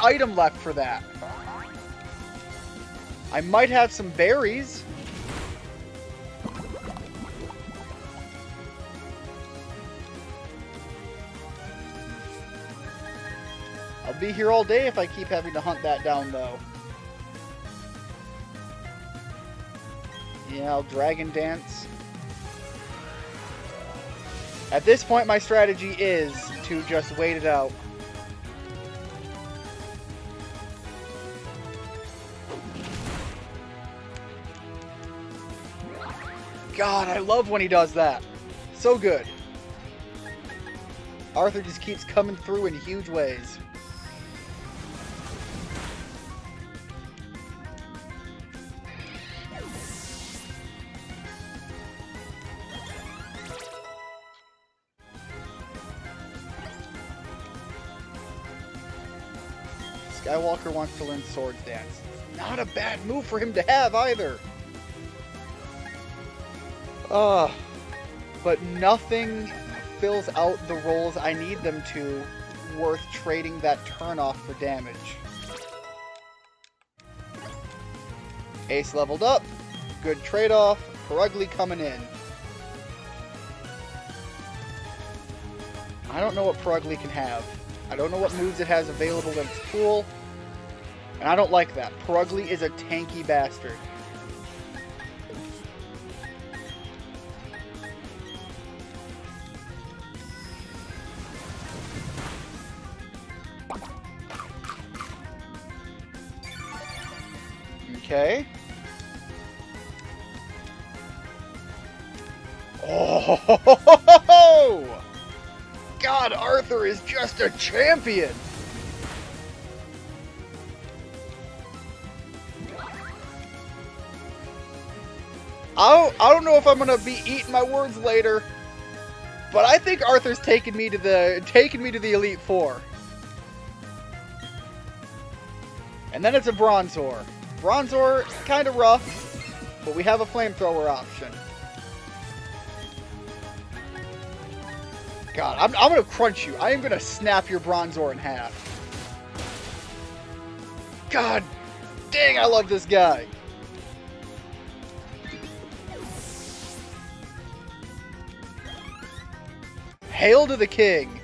item left for that. I might have some berries. I'll be here all day if I keep having to hunt that down, though. Yeah, I'll Dragon Dance. At this point, my strategy is to just wait it out. God, I love when he does that. So good. Arthur just keeps coming through in huge ways. Skywalker wants to learn Swords Dance. Not a bad move for him to have either. But nothing fills out the roles I need them to worth trading that turn off for damage. Ace leveled up. Good trade-off. Perugly coming in. I don't know what Perugly can have. I don't know what moves it has available in its pool. And I don't like that. Perugly is a tanky bastard. Okay. Oh! God, Arthur is just a champion! I don't know if I'm gonna be eating my words later, but I think Arthur's taking me to the Elite Four. And then it's a Bronzor. Bronzor, kind of rough, but we have a flamethrower option. God, I'm going to crunch you. I am going to snap your Bronzor in half. God dang, I love this guy. Hail to the king!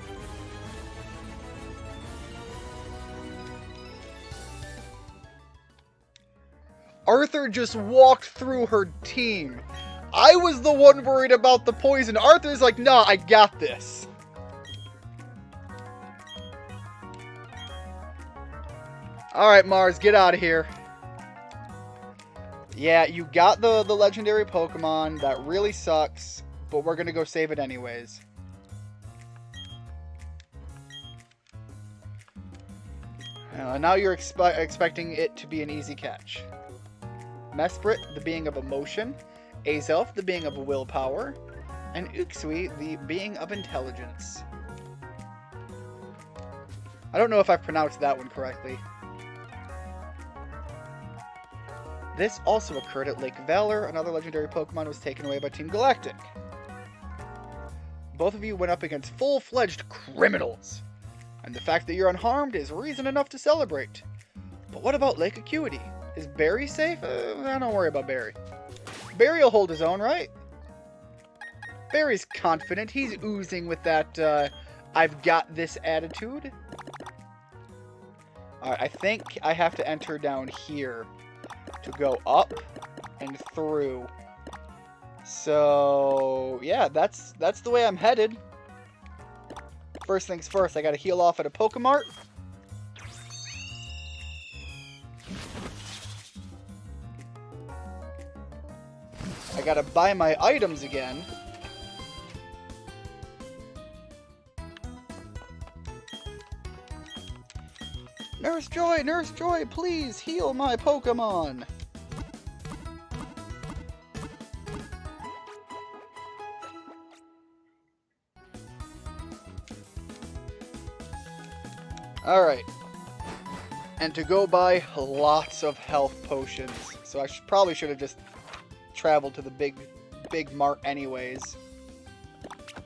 Arthur just walked through her team. I was the one worried about the poison. Arthur's like, nah, I got this. Alright, Mars, get out of here. Yeah, you got the legendary Pokemon. That really sucks, but we're going to go save it anyways. Now you're expecting it to be an easy catch. Mesprit, the being of emotion. Azelf, the being of willpower. And Uxie, the being of intelligence. I don't know if I pronounced that one correctly. This also occurred at Lake Valor. Another legendary Pokemon was taken away by Team Galactic. Both of you went up against full-fledged criminals. And the fact that you're unharmed is reason enough to celebrate. But what about Lake Acuity? Is Barry safe? Don't worry about Barry. Barry will hold his own, right? Barry's confident. He's oozing with that, I've got this attitude. Alright, I think I have to enter down here to go up and through. So, yeah, that's the way I'm headed. First things first, I gotta heal off at a Pokemart. I gotta buy my items again. Nurse Joy, please heal my Pokemon. Alright. And to go buy lots of health potions. So I probably should have just traveled to the big mart anyways.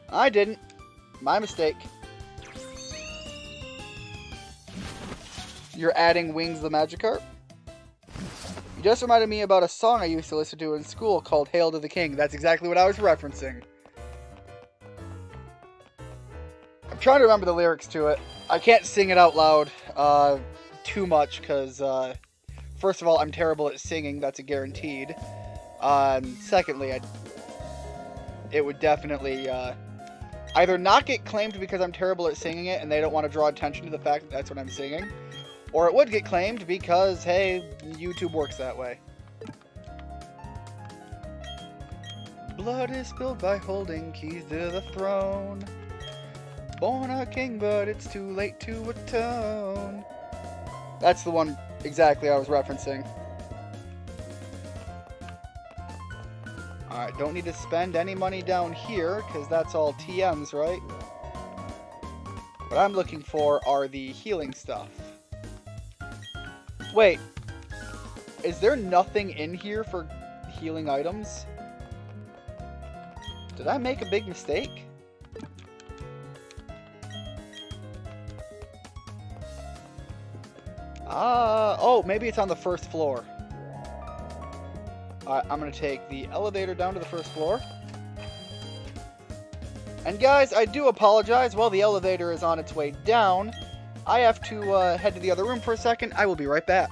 I didn't. My mistake. You're adding Wings the Magikarp? You just reminded me about a song I used to listen to in school called Hail to the King. That's exactly what I was referencing. I'm trying to remember the lyrics to it. I can't sing it out loud too much because, first of all, I'm terrible at singing. That's a guaranteed. Secondly, it would definitely either not get claimed because I'm terrible at singing it and they don't want to draw attention to the fact that that's what I'm singing, or it would get claimed because, hey, YouTube works that way. Blood is spilled by holding keys to the throne. Born a king, but it's too late to atone. That's the one exactly I was referencing. Alright, don't need to spend any money down here, because that's all TMs, right? What I'm looking for are the healing stuff. Wait, is there nothing in here for healing items? Did I make a big mistake? Oh, maybe it's on the first floor. Alright, I'm going to take the elevator down to the first floor. And guys, I do apologize. While the elevator is on its way down, I have to head to the other room for a second. I will be right back.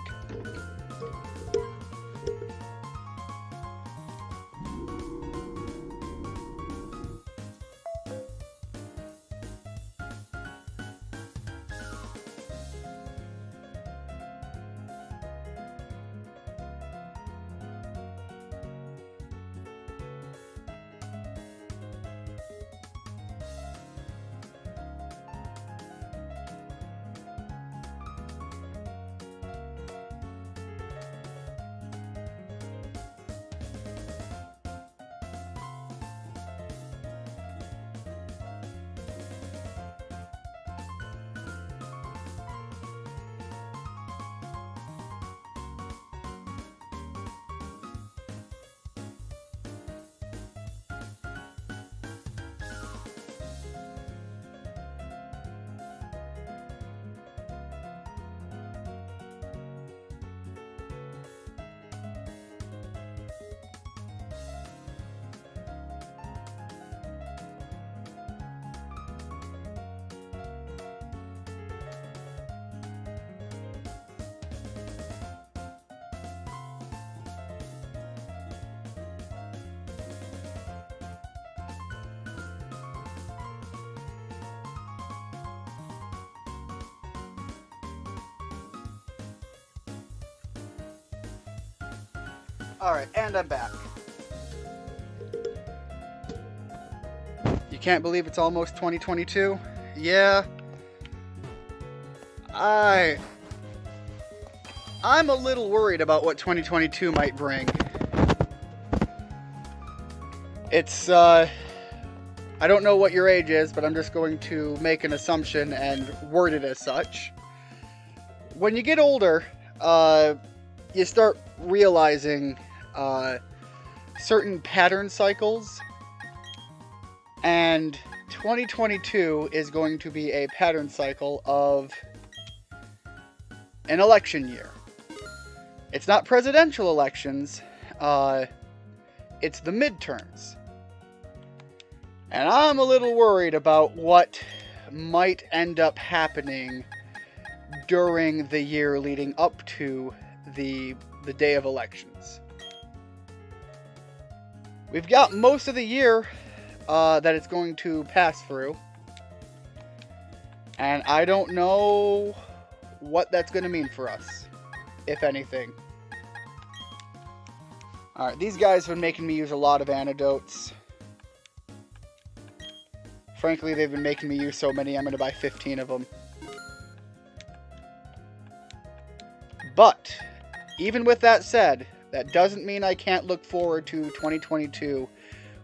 Alright, and I'm back. You can't believe it's almost 2022? Yeah. I'm a little worried about what 2022 might bring. It's, I don't know what your age is, but I'm just going to make an assumption and word it as such. When you get older, you start realizing certain pattern cycles, and 2022 is going to be a pattern cycle of an election year. It's not presidential elections, it's the midterms. And I'm a little worried about what might end up happening during the year leading up to the day of elections. We've got most of the year that it's going to pass through, and I don't know what that's going to mean for us, if anything. Alright, these guys have been making me use a lot of antidotes. Frankly, they've been making me use so many, I'm going to buy 15 of them. But, even with that said, that doesn't mean I can't look forward to 2022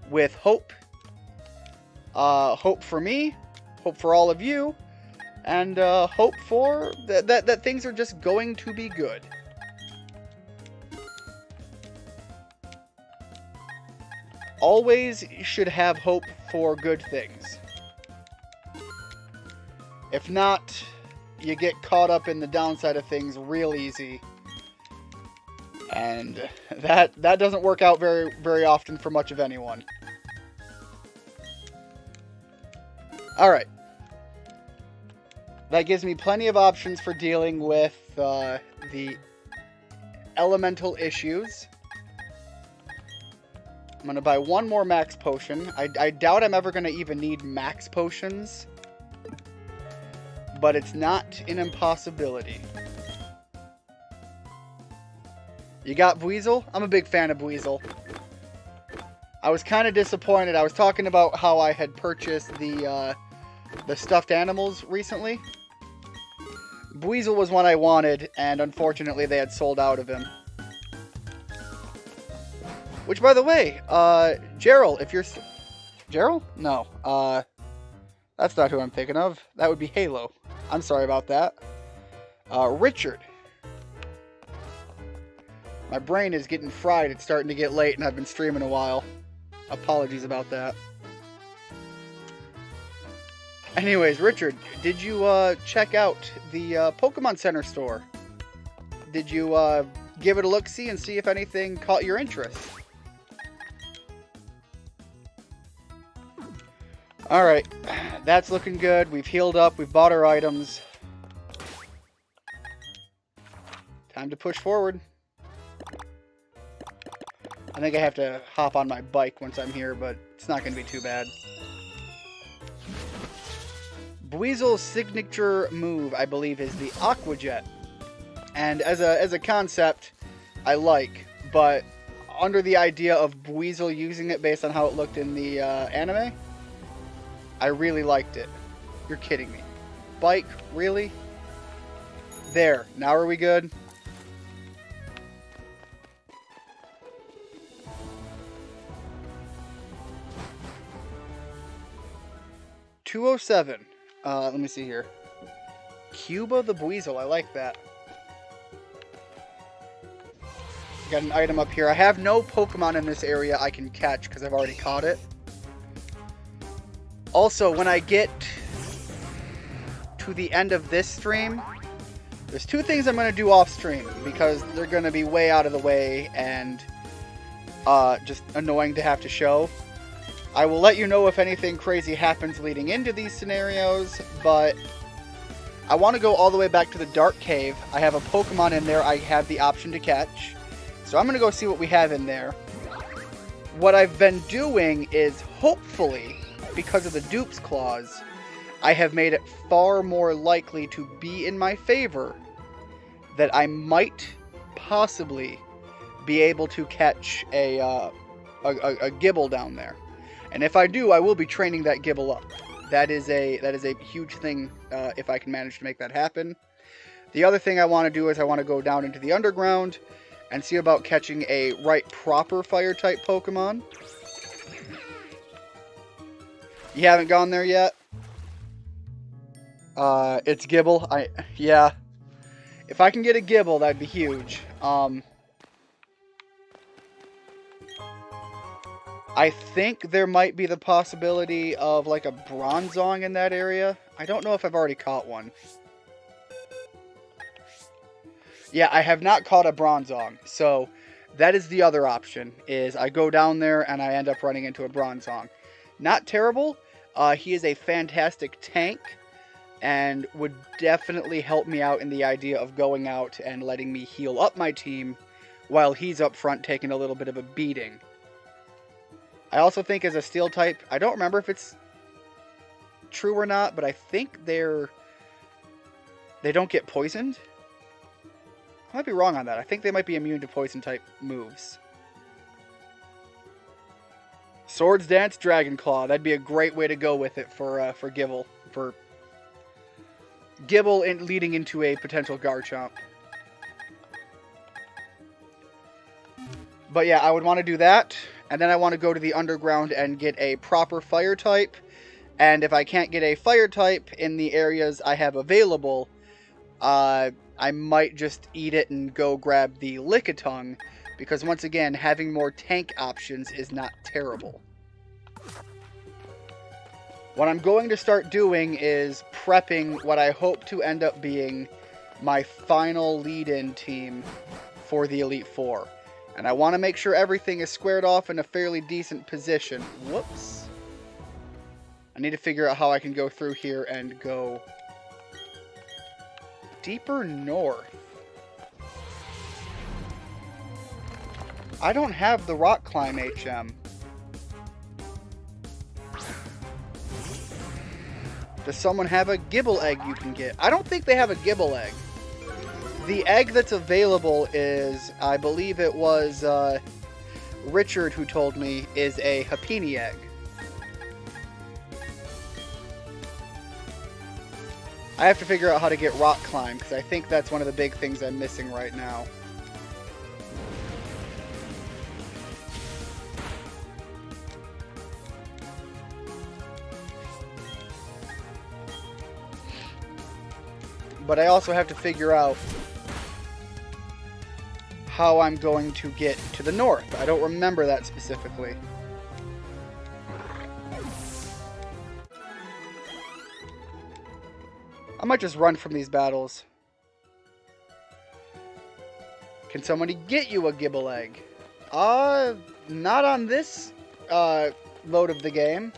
with hope. Hope for me, hope for all of you, and hope for that things are just going to be good. Always should have hope for good things. If not, you get caught up in the downside of things real easy. And that doesn't work out very often for much of anyone. Alright. That gives me plenty of options for dealing with the elemental issues. I'm going to buy one more max potion. I doubt I'm ever going to even need max potions. But it's not an impossibility. You got Buizel? I'm a big fan of Buizel. I was kind of disappointed. I was talking about how I had purchased the stuffed animals recently. Buizel was one I wanted, and unfortunately they had sold out of him. Which, by the way, Gerald, if you're... Gerald? No. That's not who I'm thinking of. That would be Halo. I'm sorry about that. Richard. My brain is getting fried. It's starting to get late, and I've been streaming a while. Apologies about that. Anyways, Richard, did you check out the Pokemon Center store? Did you give it a look-see and see if anything caught your interest? Alright, that's looking good. We've healed up, we've bought our items. Time to push forward. I think I have to hop on my bike once I'm here, but it's not going to be too bad. Buizel's signature move, I believe, is the Aqua Jet. And as a concept, I like, but under the idea of Buizel using it based on how it looked in the anime, I really liked it. You're kidding me. Bike? Really? There. Now are we good? $207. Let me see here. Cuba the Buizel. I like that. Got an item up here. I have no Pokemon in this area I can catch because I've already caught it. Also, when I get to the end of this stream, there's two things I'm going to do off stream because they're going to be way out of the way and just annoying to have to show. I will let you know if anything crazy happens leading into these scenarios, but I want to go all the way back to the Dark Cave. I have a Pokemon in there I have the option to catch, so I'm going to go see what we have in there. What I've been doing is, hopefully, because of the dupes clause, I have made it far more likely to be in my favor that I might possibly be able to catch a Gibble down there. And if I do, I will be training that Gibble up. That is a huge thing if I can manage to make that happen. The other thing I want to do is I want to go down into the underground and see about catching a right proper fire-type Pokemon. You haven't gone there yet? It's Gibble. Yeah. If I can get a Gibble, that'd be huge. I think there might be the possibility of like a Bronzong in that area. I don't know if I've already caught one. Yeah, I have not caught a Bronzong, so that is the other option, is I go down there and I end up running into a Bronzong. Not terrible. He is a fantastic tank and would definitely help me out in the idea of going out and letting me heal up my team while he's up front taking a little bit of a beating. I also think as a steel type, I don't remember if it's true or not, but I think they don't get poisoned. I might be wrong on that. I think they might be immune to poison type moves. Swords Dance, Dragon Claw. That'd be a great way to go with it for Gibble. For Gibble leading into a potential Garchomp. But yeah, I would want to do that. And then I want to go to the underground and get a proper fire type. And if I can't get a fire type in the areas I have available, I might just eat it and go grab the Lickitung, because once again, having more tank options is not terrible. What I'm going to start doing is prepping what I hope to end up being my final lead-in team for the Elite Four. And I want to make sure everything is squared off in a fairly decent position. Whoops. I need to figure out how I can go through here and go deeper north. I don't have the Rock Climb HM. Does someone have a Gibble egg you can get? I don't think they have a Gibble egg. The egg that's available is, I believe it was Richard who told me, is a Happiny egg. I have to figure out how to get Rock Climb, because I think that's one of the big things I'm missing right now. But I also have to figure out how I'm going to get to the north. I don't remember that specifically. I might just run from these battles. Can somebody get you a Gibble egg? Not on this mode of the game.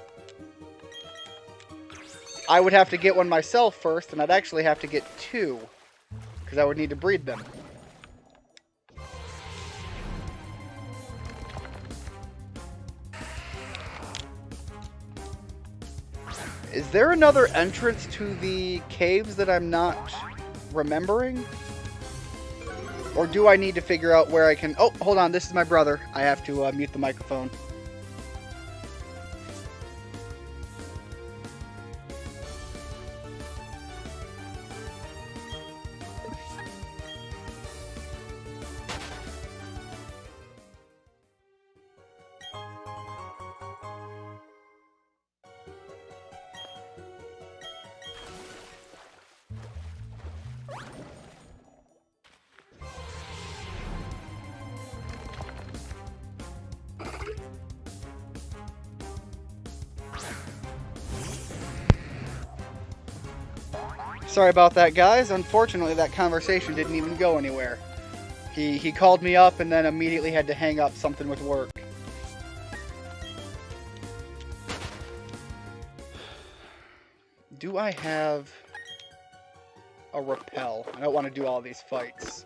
I would have to get one myself first, and I'd actually have to get two, because I would need to breed them. Is there another entrance to the caves that I'm not remembering? Or do I need to figure out where I can... Oh, hold on, this is my brother. I have to mute the microphone. Sorry about that, guys. Unfortunately, that conversation didn't even go anywhere. He called me up and then immediately had to hang up something with work. Do I have a repel? I don't want to do all these fights.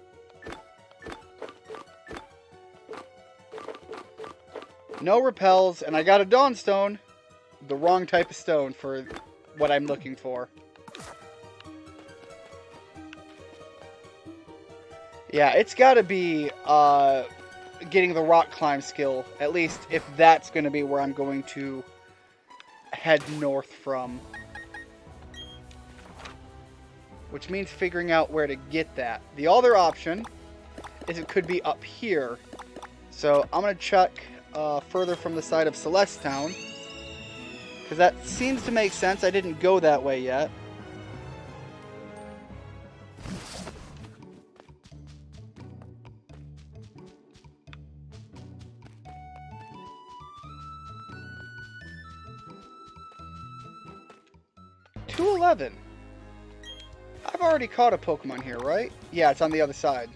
No repels, and I got a Dawnstone. The wrong type of stone for what I'm looking for. Yeah, it's got to be getting the rock climb skill, at least if that's going to be where I'm going to head north from. Which means figuring out where to get that. The other option is it could be up here. So I'm going to check further from the side of Celeste Town, because that seems to make sense. I didn't go that way yet. $211. I've already caught a Pokemon here, right? Yeah, it's on the other side.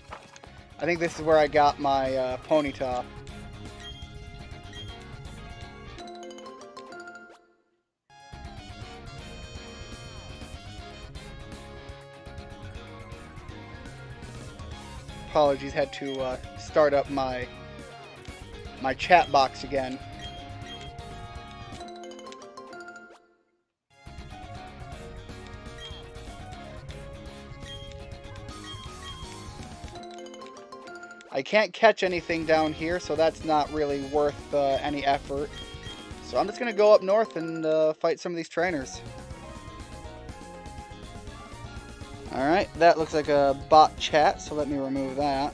I think this is where I got my Ponyta. Apologies, had to start up my chat box again. I can't catch anything down here, so that's not really worth any effort. So I'm just going to go up north and fight some of these trainers. Alright, that looks like a bot chat, so let me remove that.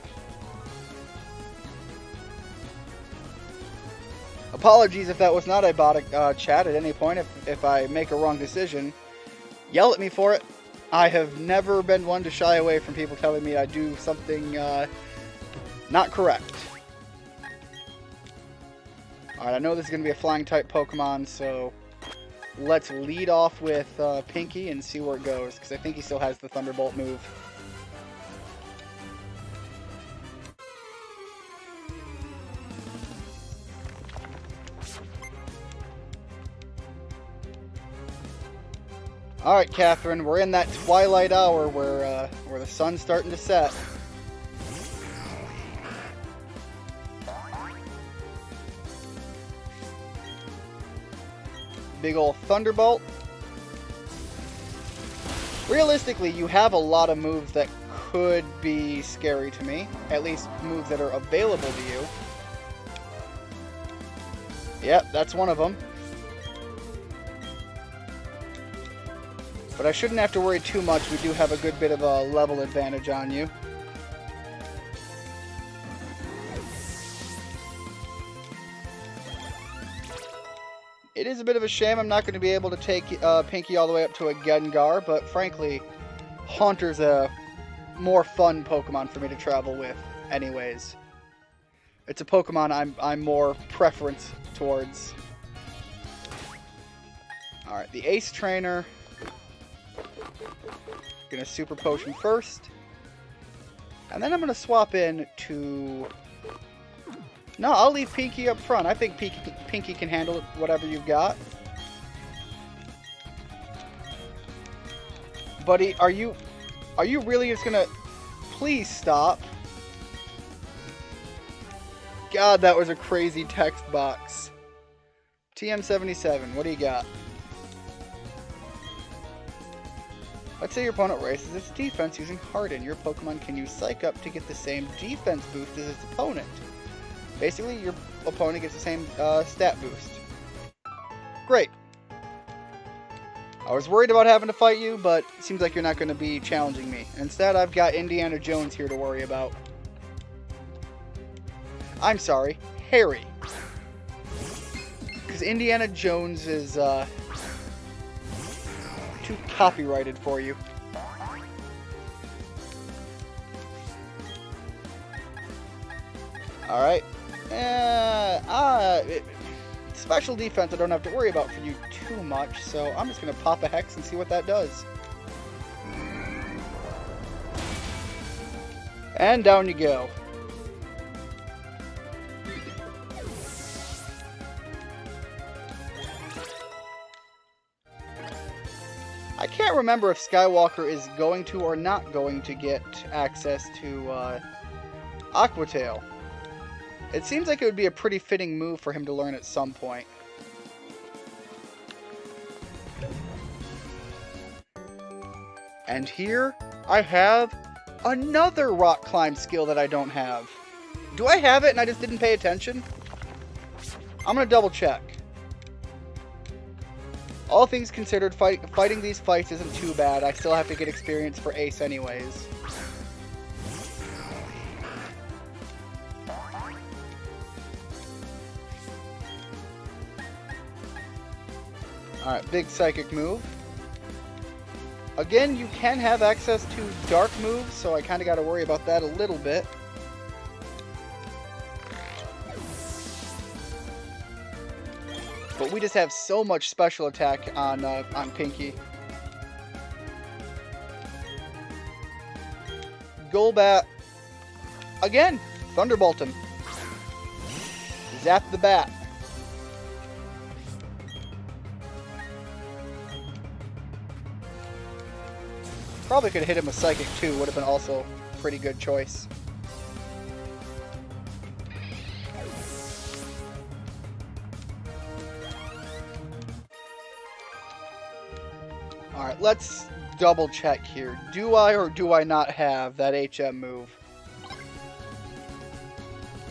Apologies if that was not a bot chat at any point. If I make a wrong decision, yell at me for it. I have never been one to shy away from people telling me I do something not correct. Alright, I know this is going to be a flying type Pokemon, so let's lead off with Pinky and see where it goes, because I think he still has the Thunderbolt move. Alright, Catherine, we're in that twilight hour where the sun's starting to set. Big ol' Thunderbolt. Realistically, you have a lot of moves that could be scary to me. At least moves that are available to you. Yep, that's one of them. But I shouldn't have to worry too much. We do have a good bit of a level advantage on you. It is a bit of a shame I'm not going to be able to take Pinky all the way up to a Gengar, but frankly, Haunter's a more fun Pokemon for me to travel with anyways. It's a Pokemon I'm more preference towards. Alright, the Ace Trainer. Gonna Super Potion first. And then I'm gonna swap in to... No, I'll leave Pinky up front. I think Pinky can handle whatever you've got. Buddy, are you really just gonna... Please stop. God, that was a crazy text box. TM77, what do you got? Let's say your opponent races its defense using Harden. Your Pokemon can use Psych Up to get the same defense boost as its opponent. Basically, your opponent gets the same stat boost. Great. I was worried about having to fight you, but it seems like you're not going to be challenging me. Instead, I've got Indiana Jones here to worry about. I'm sorry, Harry. Because Indiana Jones is too copyrighted for you. Alright. Special defense I don't have to worry about for you too much, so I'm just going to pop a Hex and see what that does. And down you go. I can't remember if Skywalker is going to or not going to get access to Aqua Tail. It seems like it would be a pretty fitting move for him to learn at some point. And here I have another rock climb skill that I don't have. Do I have it and I just didn't pay attention? I'm gonna double check. All things considered, fighting these fights isn't too bad. I still have to get experience for Ace anyways. Alright, big psychic move. Again, you can have access to dark moves, so I kind of got to worry about that a little bit. But we just have so much special attack on Pinky. Golbat. Again, Thunderbolt him. Zap the bat. Probably could have hit him with Psychic too, would have been also a pretty good choice. Alright, let's double check here. Do I or do I not have that HM move?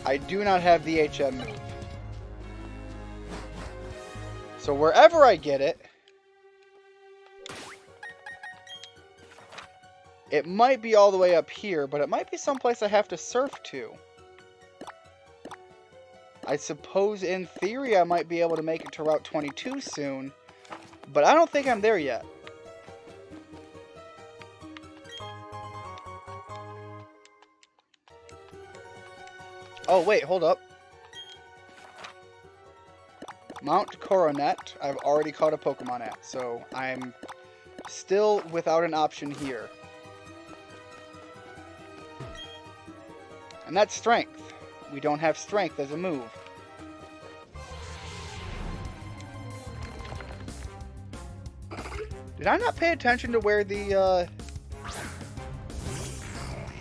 I do not have the HM move. So wherever I get it, it might be all the way up here, but it might be someplace I have to surf to. I suppose in theory I might be able to make it to Route 22 soon, but I don't think I'm there yet. Oh, wait, hold up. Mount Coronet, I've already caught a Pokemon at, so I'm still without an option here. And that's Strength. We don't have Strength as a move. Did I not pay attention to where the,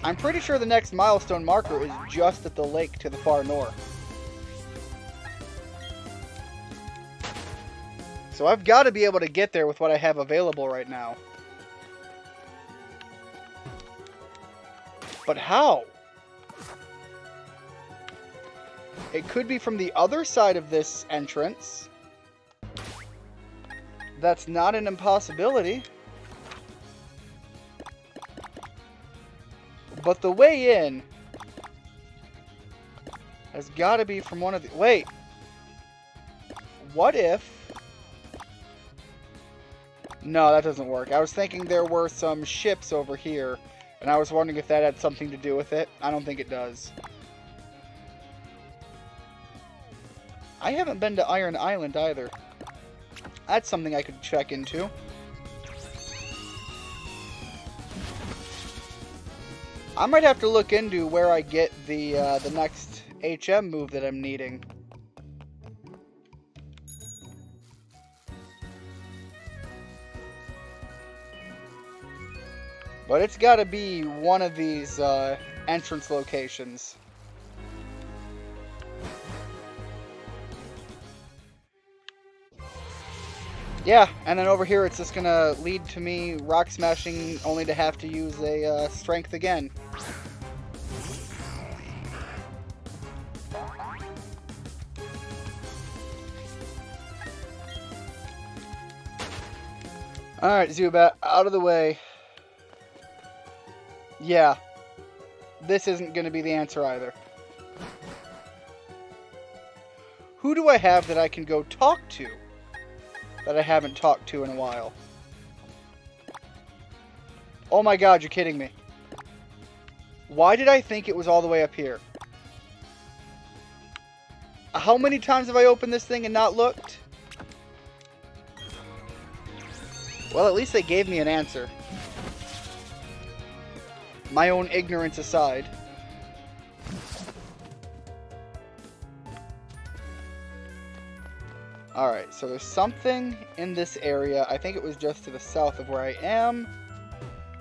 I'm pretty sure the next milestone marker is just at the lake to the far north. So I've got to be able to get there with what I have available right now. But how? It could be from the other side of this entrance. That's not an impossibility. But the way in has got to be from one of the... Wait. What if... No, that doesn't work. I was thinking there were some ships over here, and I was wondering if that had something to do with it. I don't think it does. I haven't been to Iron Island either. That's something I could check into. I might have to look into where I get the next HM move that I'm needing. But it's got to be one of these entrance locations. Yeah, and then over here it's just going to lead to me rock smashing only to have to use a strength again. Alright, Zubat, out of the way. Yeah, this isn't going to be the answer either. Who do I have that I can go talk to that I haven't talked to in a while? Oh my god, you're kidding me. Why did I think it was all the way up here? How many times have I opened this thing and not looked? Well, at least they gave me an answer. My own ignorance aside. Alright, so there's something in this area. I think it was just to the south of where I am.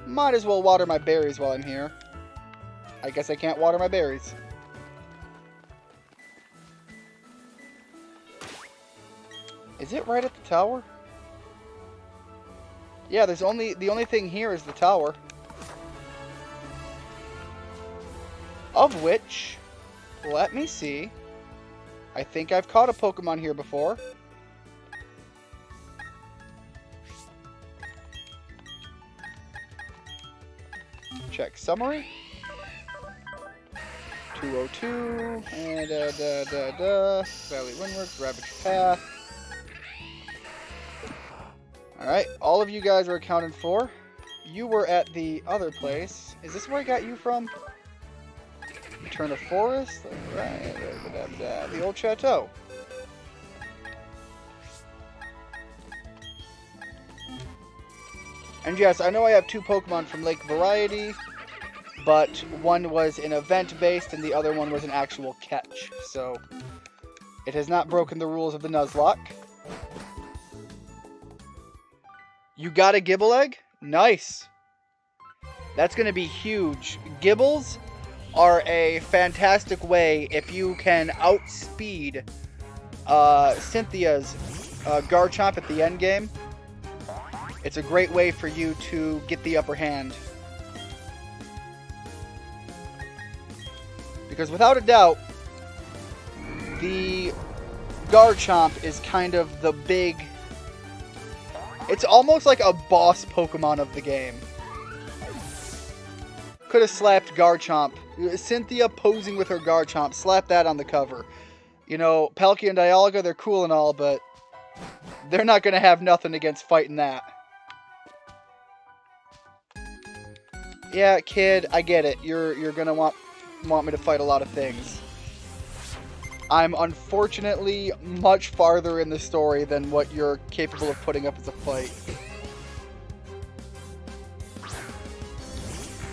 Might as well water my berries while I'm here. I guess I can't water my berries. Is it right at the tower? Yeah, the only thing here is the tower. Of which, let me see. I think I've caught a Pokemon here before. Check summary. 202, and Valley Windward, Ravage Path. Alright, all of you guys are accounted for. You were at the other place. Is this where I got you from? Return of Forest? Right, the old chateau. And yes, I know I have 2 Pokemon from Lake Variety, but one was an event-based and the other one was an actual catch. So, it has not broken the rules of the Nuzlocke. You got a Gibble Egg? Nice. That's going to be huge. Gibbles are a fantastic way if you can outspeed Cynthia's Garchomp at the end game. It's a great way for you to get the upper hand. Because without a doubt, the Garchomp is kind of the big... It's almost like a boss Pokemon of the game. Could have slapped Garchomp. Cynthia posing with her Garchomp. Slap that on the cover. You know, Palkia and Dialga, they're cool and all, but they're not going to have nothing against fighting that. Yeah, kid, I get it. You're going to want me to fight a lot of things. I'm unfortunately much farther in the story than what you're capable of putting up as a fight.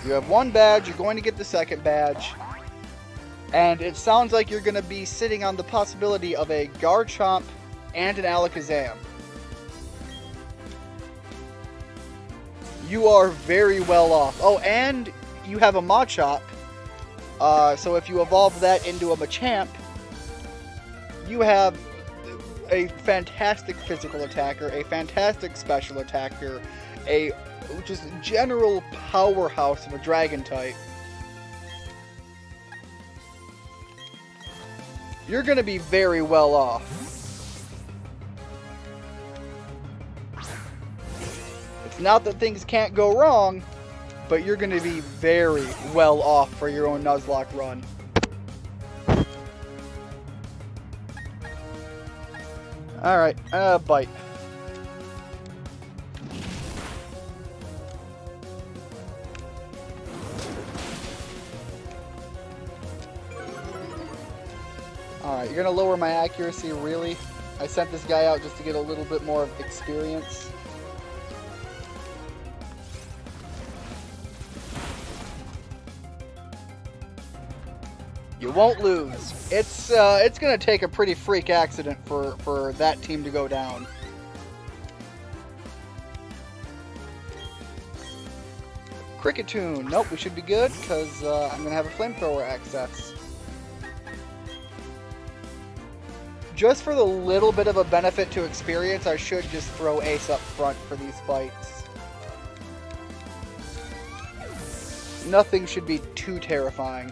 You have 1 badge, you're going to get the 2nd badge. And it sounds like you're going to be sitting on the possibility of a Garchomp and an Alakazam. You are very well off. Oh, and you have a Machop. So if you evolve that into a Machamp, you have a fantastic physical attacker, a fantastic special attacker, a just general powerhouse of a dragon type. You're going to be very well off. It's not that things can't go wrong, but you're going to be very well off for your own Nuzlocke run. Alright, bite. Alright, you're gonna lower my accuracy, really? I sent this guy out just to get a little bit more of experience. You won't lose. It's gonna take a pretty freak accident for that team to go down. Cricketune. Nope, we should be good because I'm gonna have a flamethrower access. Just for the little bit of a benefit to experience, I should just throw Ace up front for these fights. Nothing should be too terrifying.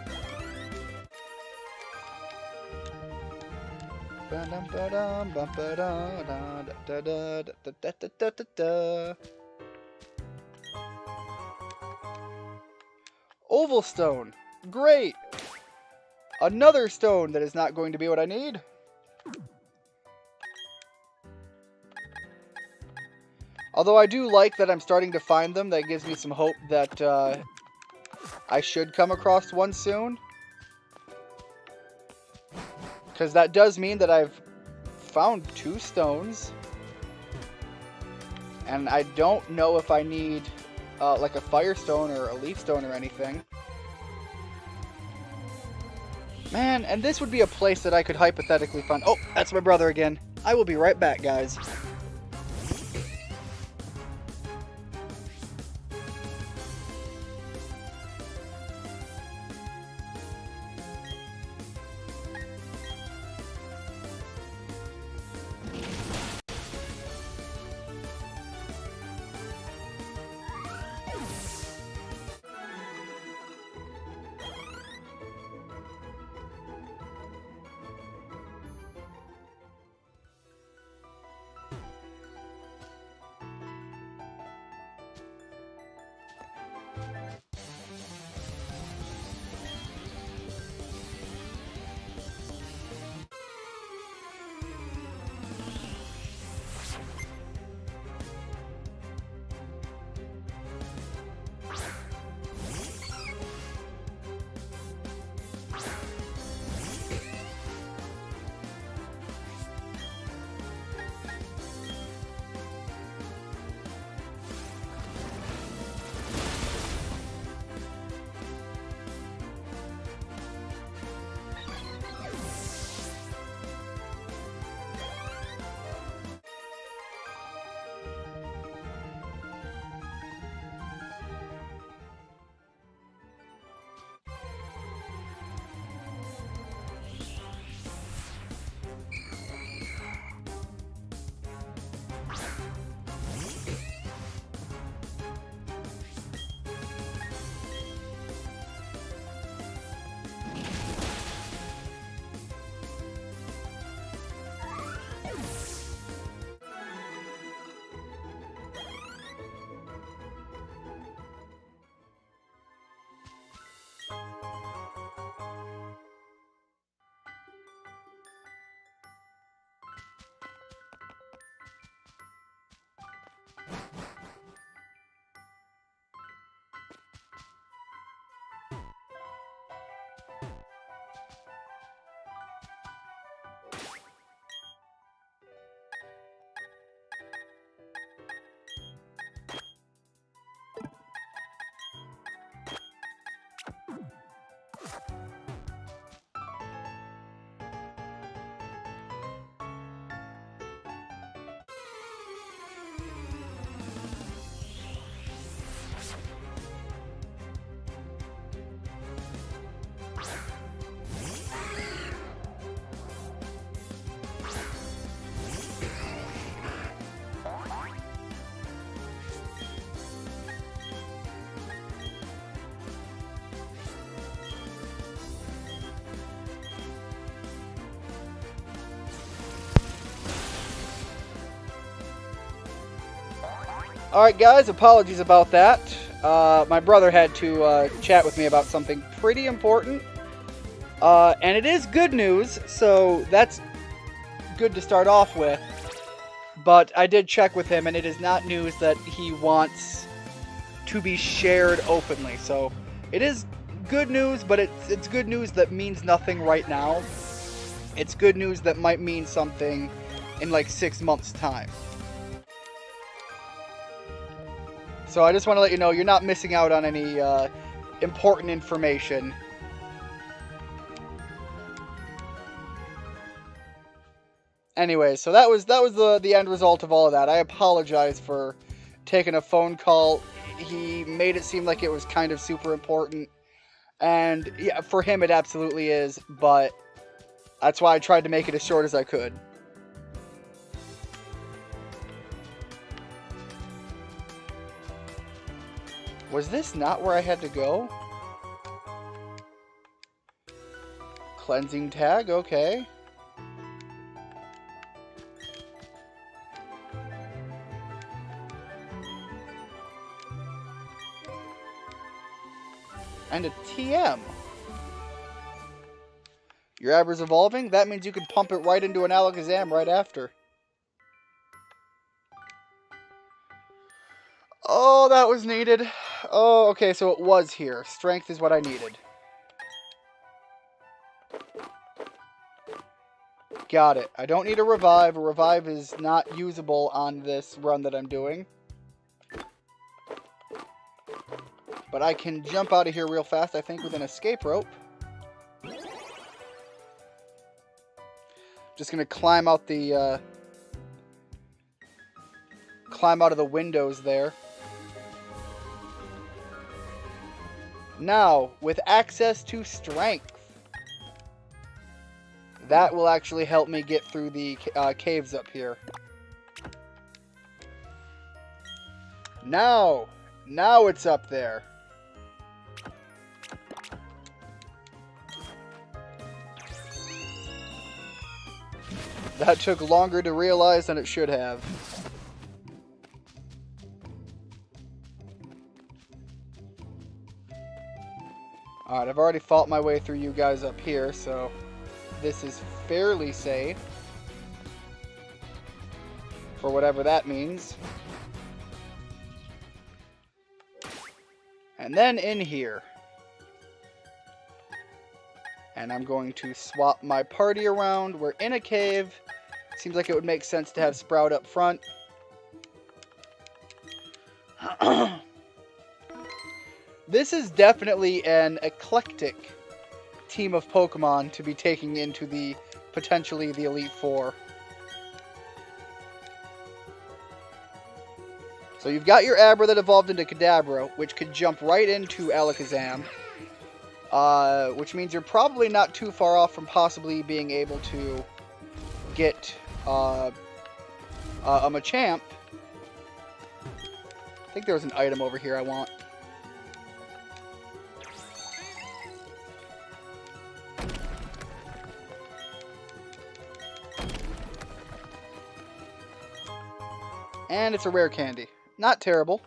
Oval Stone. Great! Another stone that is not going to be what I need. Although I do like that I'm starting to find them. That gives me some hope that I should come across one soon. Because that does mean that I've found 2 stones. And I don't know if I need like a Firestone or a Leaf Stone or anything. Man, and this would be a place that I could hypothetically find. Oh, that's my brother again. I will be right back, guys. Alright guys, apologies about that. My brother had to chat with me about something pretty important. And it is good news, so that's good to start off with. But I did check with him, and it is not news that he wants to be shared openly. So it is good news, but it's good news that means nothing right now. It's good news that might mean something in like 6 months' time. So I just want to let you know you're not missing out on any important information. Anyway, so that was the end result of all of that. I apologize for taking a phone call. He made it seem like it was kind of super important. And yeah, for him it absolutely is, but that's why I tried to make it as short as I could. Was this not where I had to go? Cleansing tag, okay. And a TM. Your Abra's evolving? That means you can pump it right into an Alakazam right after. Oh, that was needed. Oh, okay, so it was here. Strength is what I needed. Got it. I don't need a revive. A revive is not usable on this run that I'm doing. But I can jump out of here real fast, I think, with an escape rope. Just gonna climb out the climb out of the windows there. Now, with access to strength, that will actually help me get through the caves up here. Now it's up there. That took longer to realize than it should have. Alright, I've already fought my way through you guys up here, so this is fairly safe. For whatever that means. And then in here. And I'm going to swap my party around. We're in a cave. Seems like it would make sense to have Sprout up front. This is definitely an eclectic team of Pokemon to be taking into the potentially the Elite Four. So you've got your Abra that evolved into Kadabra, which could jump right into Alakazam. Which means you're probably not too far off from possibly being able to get a Machamp. I think there was an item over here I want. And it's a rare candy. Not terrible.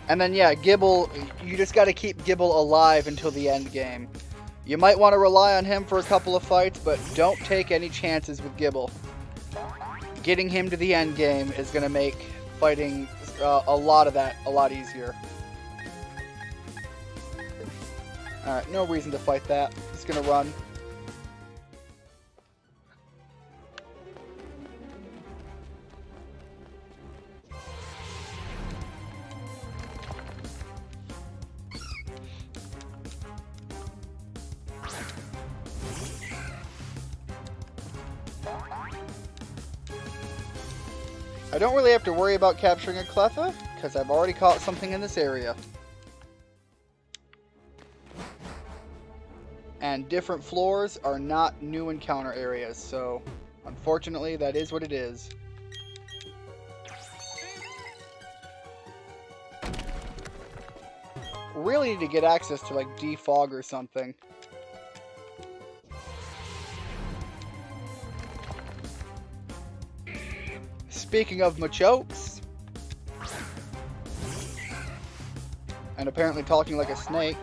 And then, yeah, Gibble, you just got to keep Gibble alive until the end game. You might want to rely on him for a couple of fights, but don't take any chances with Gibble. Getting him to the end game is going to make fighting a lot of that a lot easier. Alright, no reason to fight that. Just going to run. I don't really have to worry about capturing a Cleffa, because I've already caught something in this area. And different floors are not new encounter areas, so unfortunately that is what it is. Really need to get access to like defog or something. Speaking of Machokes, and apparently talking like a snake,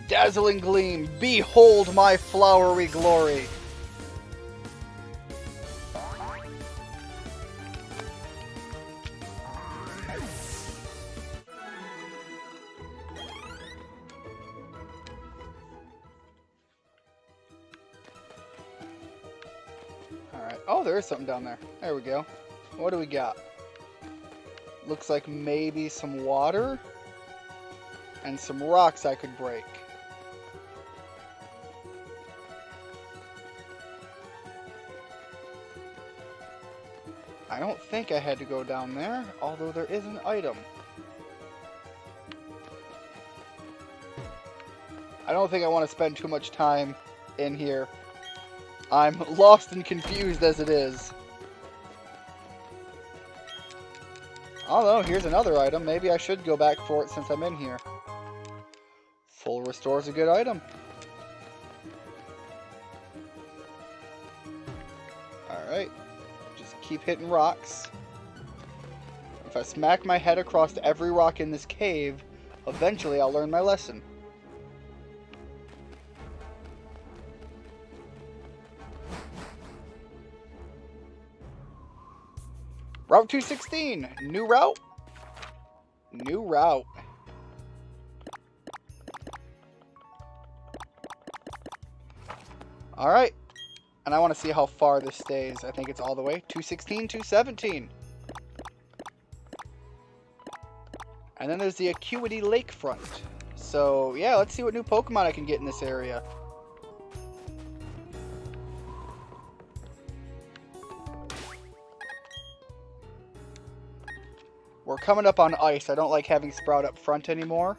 dazzling gleam, behold my flowery glory. Alright, oh, there is something down there. There we go. What do we got? Looks like maybe some water and some rocks I could break. I don't think I had to go down there, although there is an item. I don't think I want to spend too much time in here. I'm lost and confused as it is. Although, here's another item. Maybe I should go back for it since I'm in here. Full restore is a good item. Alright. Just keep hitting rocks. If I smack my head across every rock in this cave, eventually I'll learn my lesson. Route 216. New route? New route. Alright. And I want to see how far this stays. I think it's all the way. 216, 217. And then there's the Acuity Lakefront. So, yeah, let's see what new Pokemon I can get in this area. We're coming up on ice. I don't like having Sprout up front anymore.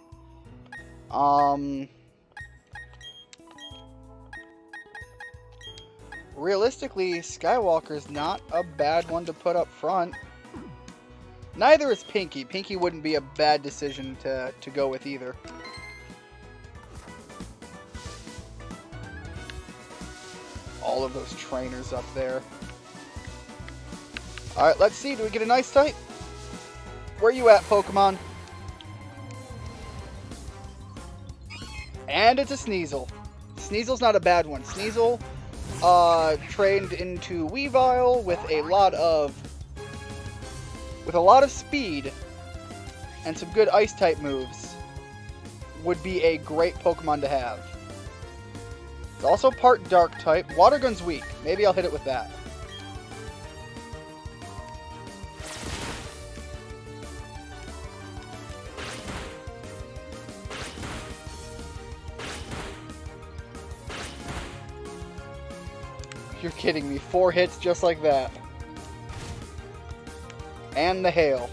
Realistically, Skywalker's not a bad one to put up front. Neither is Pinky. Pinky wouldn't be a bad decision to go with either. All of those trainers up there. Alright, let's see. Do we get a nice type? Where you at, Pokemon? And it's a Sneasel. Sneasel's not a bad one. Sneasel, trained into Weavile with a lot of speed and some good ice type moves, would be a great Pokemon to have. It's also part dark type. Water Gun's weak. Maybe I'll hit it with that. You're kidding me. 4 hits just like that. And the hail.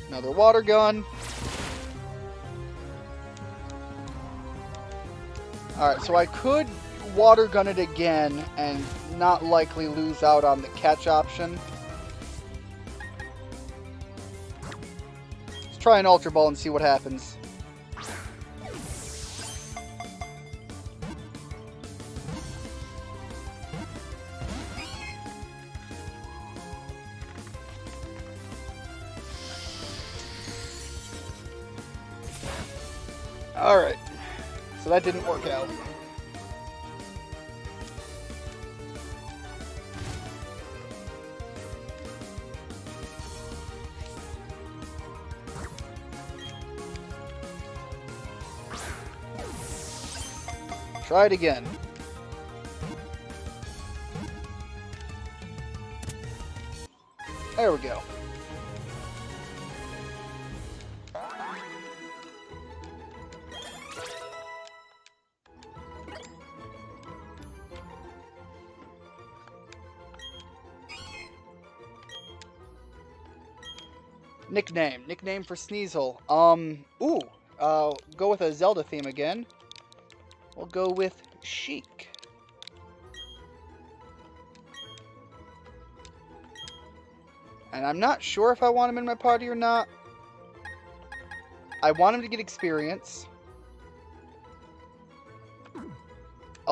Another water gun. Alright, so I could water gun it again and not likely lose out on the catch option. Let's try an Ultra Ball and see what happens. Alright, so that didn't work out. Try it again. There we go. Nickname for Sneasel. Go with a Zelda theme again. We'll go with Sheik. And I'm not sure if I want him in my party or not. I want him to get experience.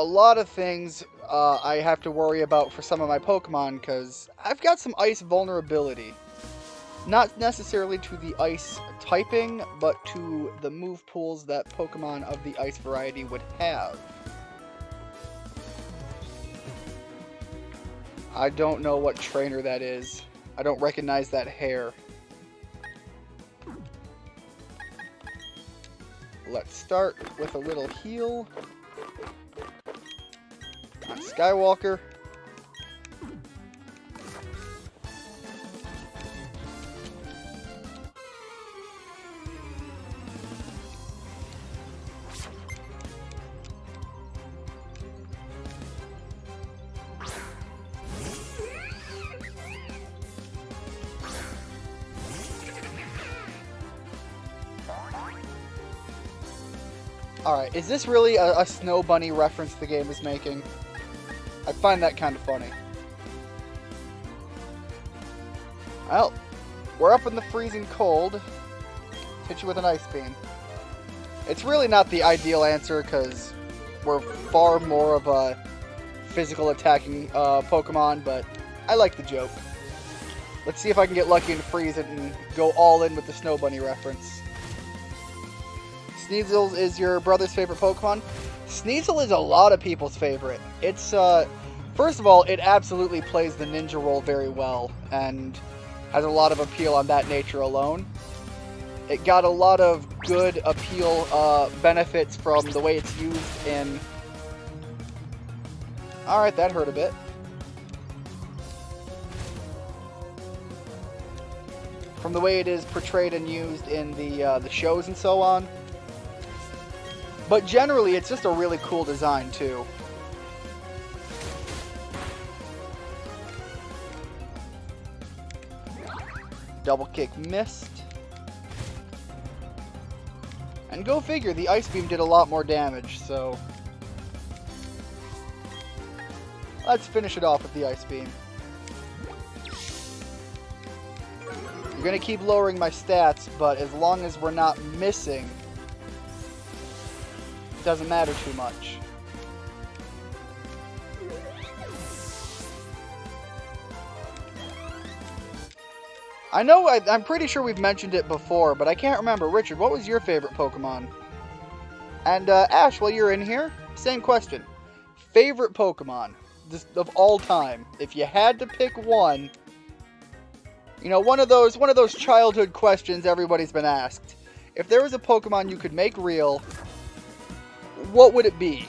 a lot of things I have to worry about for some of my Pokemon, because I've got some ice vulnerability. Not necessarily to the ice typing, but to the move pools that Pokemon of the ice variety would have. I don't know what trainer that is. I don't recognize that hair. Let's start with a little heal on Skywalker. Alright, is this really a Snow Bunny reference the game is making? I find that kind of funny. Well, we're up in the freezing cold. Hit you with an Ice Beam. It's really not the ideal answer, because we're far more of a physical attacking Pokemon, but I like the joke. Let's see if I can get lucky and freeze it and go all in with the Snow Bunny reference. Sneasel is your brother's favorite Pokemon? Sneasel is a lot of people's favorite. It's, first of all, it absolutely plays the ninja role very well, and has a lot of appeal on that nature alone. It got a lot of good appeal benefits from the way it's used in... Alright, that hurt a bit. From the way it is portrayed and used in the shows and so on. But generally, it's just a really cool design, too. Double kick missed. And go figure, the Ice Beam did a lot more damage, so... Let's finish it off with the Ice Beam. You're gonna keep lowering my stats, but as long as we're not missing... doesn't matter too much. I know, I'm pretty sure we've mentioned it before, but I can't remember. Richard, what was your favorite Pokemon? And Ash, while you're in here, same question. Favorite Pokemon of all time. If you had to pick one, you know, one of those childhood questions everybody's been asked. If there was a Pokemon you could make real, what would it be?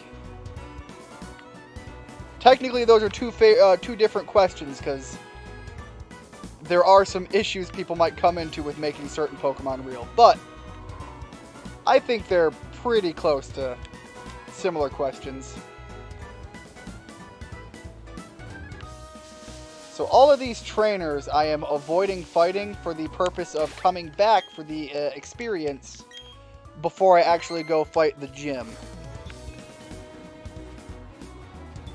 Technically, those are two different questions, because there are some issues people might come into with making certain Pokemon real. But I think they're pretty close to similar questions. So all of these trainers I am avoiding fighting for the purpose of coming back for the experience before I actually go fight the gym.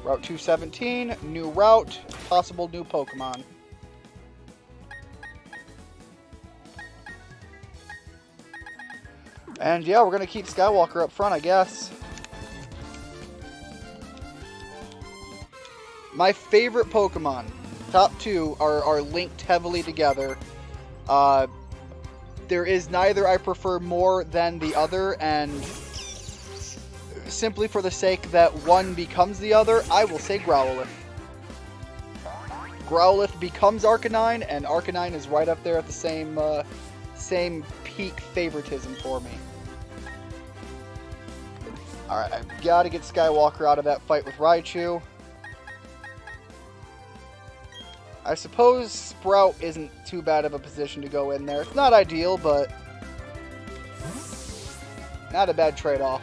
Route 217, new route, possible new Pokemon. And yeah, we're going to keep Skywalker up front, I guess. My favorite Pokemon, top two, are linked heavily together. There is neither I prefer more than the other, and simply for the sake that one becomes the other, I will say Growlithe. Growlithe becomes Arcanine, and Arcanine is right up there at the same peak favoritism for me. Alright, I've got to get Skywalker out of that fight with Raichu. I suppose Sprout isn't too bad of a position to go in there. It's not ideal, but not a bad trade-off.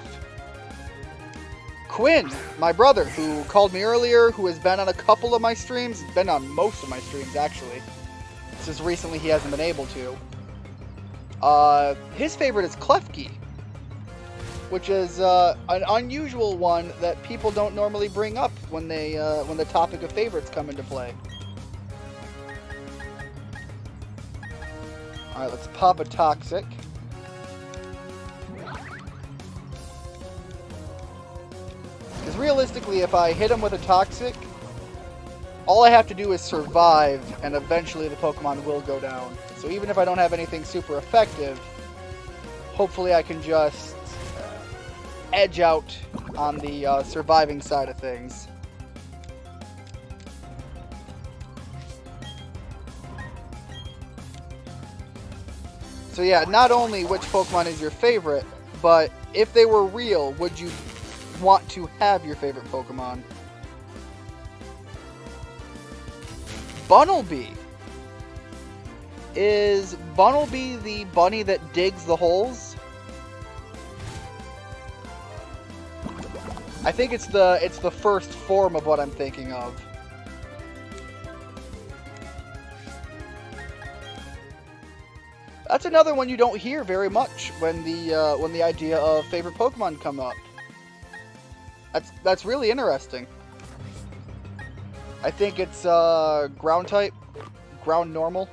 Quinn, my brother, who called me earlier, who has been on a couple of my streams, been on most of my streams, actually. Since recently he hasn't been able to. His favorite is Klefki, which is an unusual one that people don't normally bring up when the topic of favorites come into play. Alright, let's pop a Toxic. Because realistically, basically, if I hit him with a toxic, all I have to do is survive, and eventually the Pokemon will go down. So even if I don't have anything super effective, hopefully I can just edge out on the surviving side of things. So yeah, not only which Pokemon is your favorite, but if they were real, would you want to have your favorite Pokemon? Bunnelby. Is Bunnelby the bunny that digs the holes? I think it's the first form of what I'm thinking of. That's another one you don't hear very much when the idea of favorite Pokemon come up. That's really interesting. I think it's ground type, ground normal.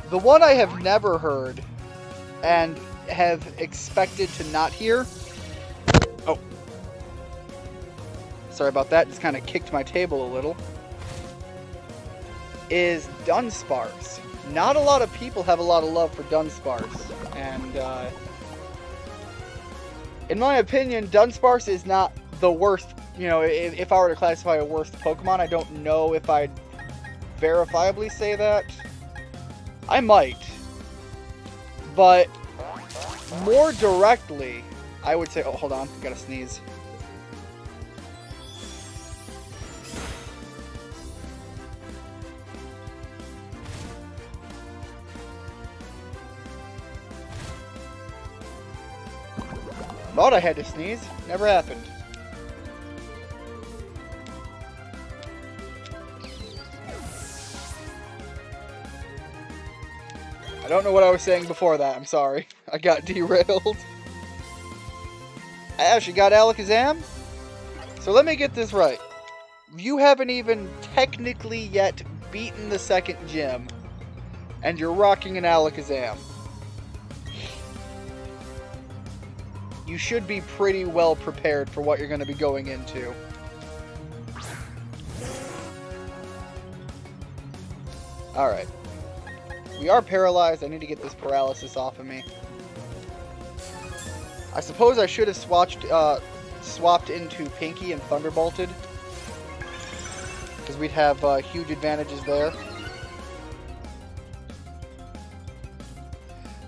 The one I have never heard and have expected to not hear. Oh. Sorry about that, just kind of kicked my table a little. Is Dunsparce. Not a lot of people have a lot of love for Dunsparce. And, in my opinion, Dunsparce is not the worst. You know, if I were to classify a worst Pokemon, I don't know if I'd verifiably say that. I might. But more directly, I would say... Oh, hold on. I gotta sneeze. Thought I had to sneeze. Never happened. I don't know what I was saying before that. I'm sorry. I got derailed. Ash, you got Alakazam? So let me get this right. You haven't even technically yet beaten the second gym, and you're rocking an Alakazam. You should be pretty well prepared for what you're going to be going into. Alright. We are paralyzed. I need to get this paralysis off of me. I suppose I should have swapped into Pinky and Thunderbolted, because we'd have huge advantages there.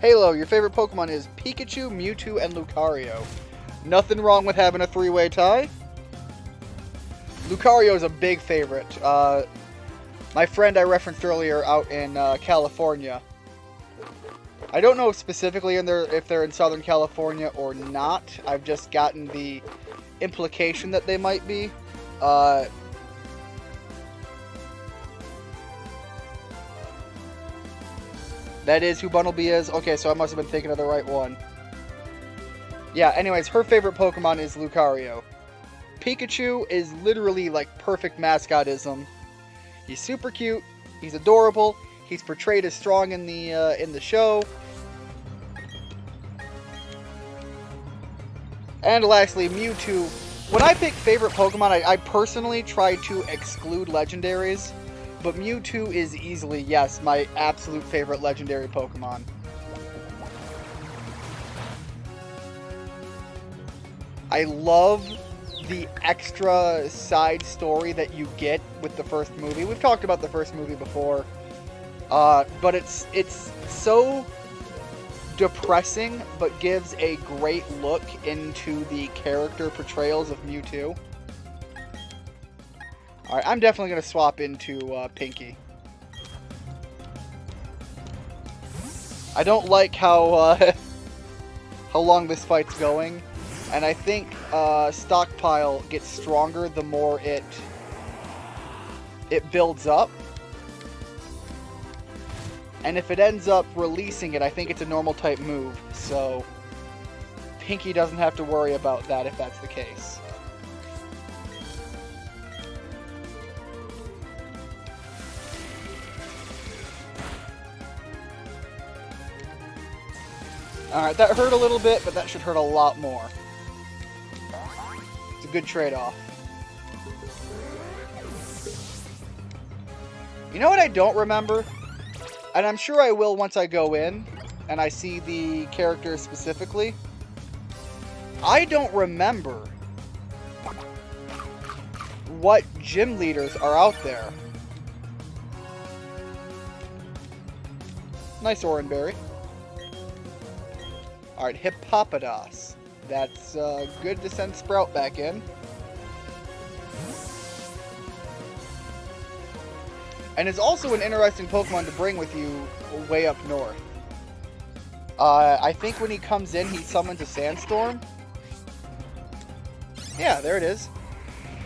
Halo, your favorite Pokemon is Pikachu, Mewtwo, and Lucario. Nothing wrong with having a three-way tie. Lucario is a big favorite. My friend I referenced earlier out in California. I don't know specifically if they're in Southern California or not. I've just gotten the implication that they might be. That is who Bunnelby is? Okay, so I must have been thinking of the right one. Yeah, anyways, her favorite Pokemon is Lucario. Pikachu is literally like perfect mascotism. He's super cute, he's adorable, he's portrayed as strong in the show. And lastly, Mewtwo. When I pick favorite Pokemon, I personally try to exclude legendaries. But Mewtwo is easily, yes, my absolute favorite legendary Pokemon. I love the extra side story that you get with the first movie. We've talked about the first movie before. But it's so depressing, but gives a great look into the character portrayals of Mewtwo. Alright, I'm definitely going to swap into Pinky. I don't like how long this fight's going. And I think Stockpile gets stronger the more it builds up. And if it ends up releasing it, I think it's a normal type move. So Pinky doesn't have to worry about that if that's the case. Alright, that hurt a little bit, but that should hurt a lot more. It's a good trade-off. You know what I don't remember? And I'm sure I will once I go in and I see the characters specifically. I don't remember what gym leaders are out there. Nice Oranberry. Alright, Hippopotas. That's good to send Sprout back in. And it's also an interesting Pokemon to bring with you way up north. I think when he comes in, he summons a Sandstorm. Yeah, there it is.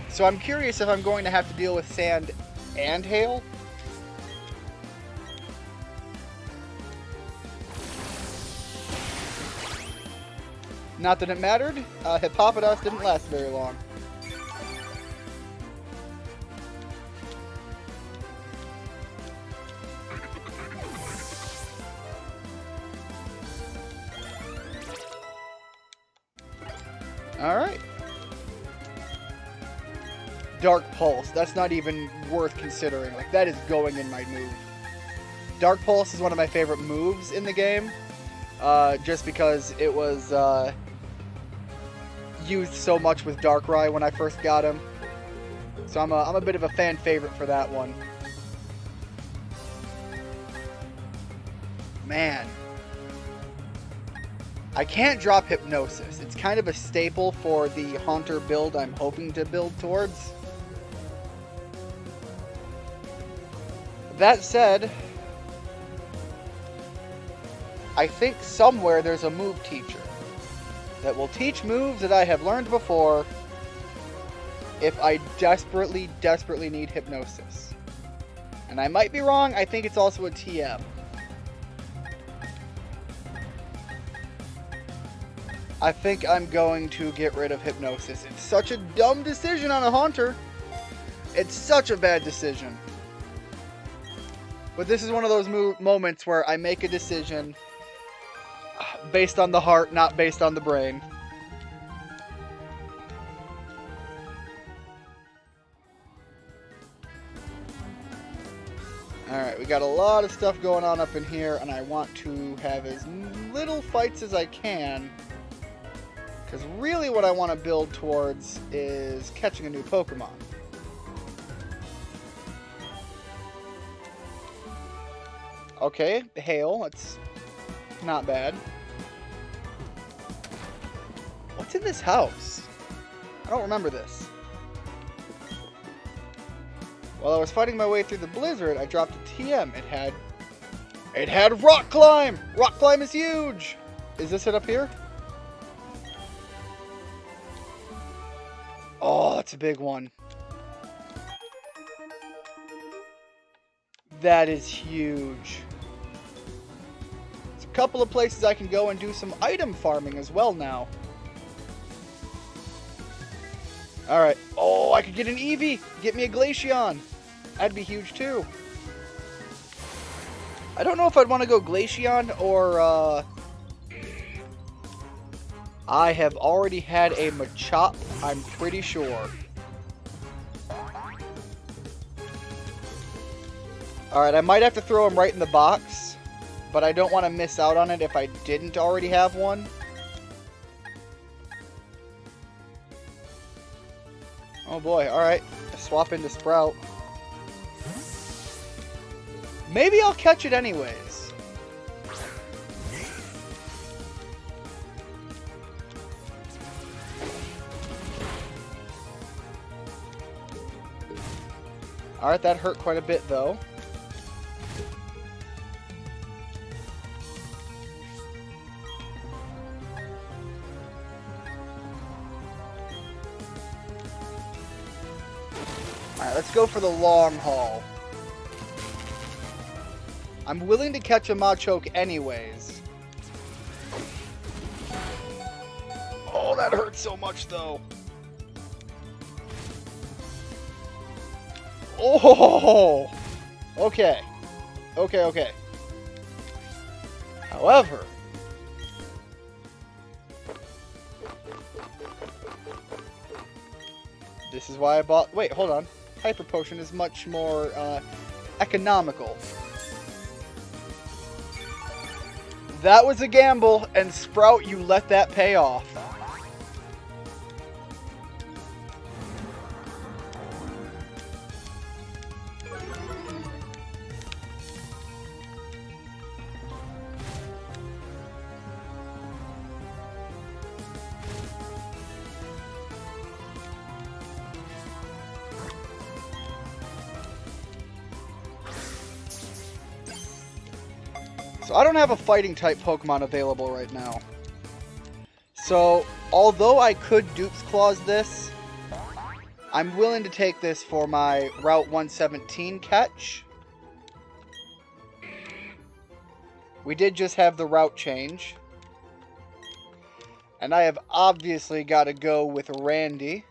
So I'm curious if I'm going to have to deal with Sand and Hail. Not that it mattered. Hippopotas didn't last very long. Alright. Dark Pulse. That's not even worth considering. Like, that is going in my move. Dark Pulse is one of my favorite moves in the game. Just because it was used so much with Darkrai when I first got him. So I'm a bit of a fan favorite for that one. Man. I can't drop Hypnosis. It's kind of a staple for the Haunter build I'm hoping to build towards. That said, I think somewhere there's a move teacher that will teach moves that I have learned before if I desperately, desperately need Hypnosis. And I might be wrong, I think it's also a TM. I think I'm going to get rid of Hypnosis. It's such a dumb decision on a Haunter. It's such a bad decision. But this is one of those moments where I make a decision based on the heart, not based on the brain. Alright, we got a lot of stuff going on up in here, and I want to have as little fights as I can. Because really what I want to build towards is catching a new Pokemon. Okay, Hail, that's not bad. What's in this house? I don't remember this. While I was fighting my way through the blizzard, I dropped a TM. It had Rock Climb! Rock Climb is huge! Is this it up here? Oh, that's a big one. That is huge. There's a couple of places I can go and do some item farming as well now. Alright. Oh, I could get an Eevee! Get me a Glaceon! That'd be huge too. I don't know if I'd want to go Glaceon or, I have already had a Machop, I'm pretty sure. Alright, I might have to throw him right in the box, but I don't want to miss out on it if I didn't already have one. Oh boy, alright. Swap into Sprout. Maybe I'll catch it anyways. Alright, that hurt quite a bit though. Alright, let's go for the long haul. I'm willing to catch a Machoke anyways. Oh, that hurts so much though. Oh! Okay. Okay. However, This is why I bought... Wait, hold on. Hyper Potion is much more economical. That was a gamble, and Sprout, you let that pay off. So I don't have a fighting type Pokemon available right now. So although I could Dupe's Claws this, I'm willing to take this for my Route 117 catch. We did just have the route change. And I have obviously got to go with Randy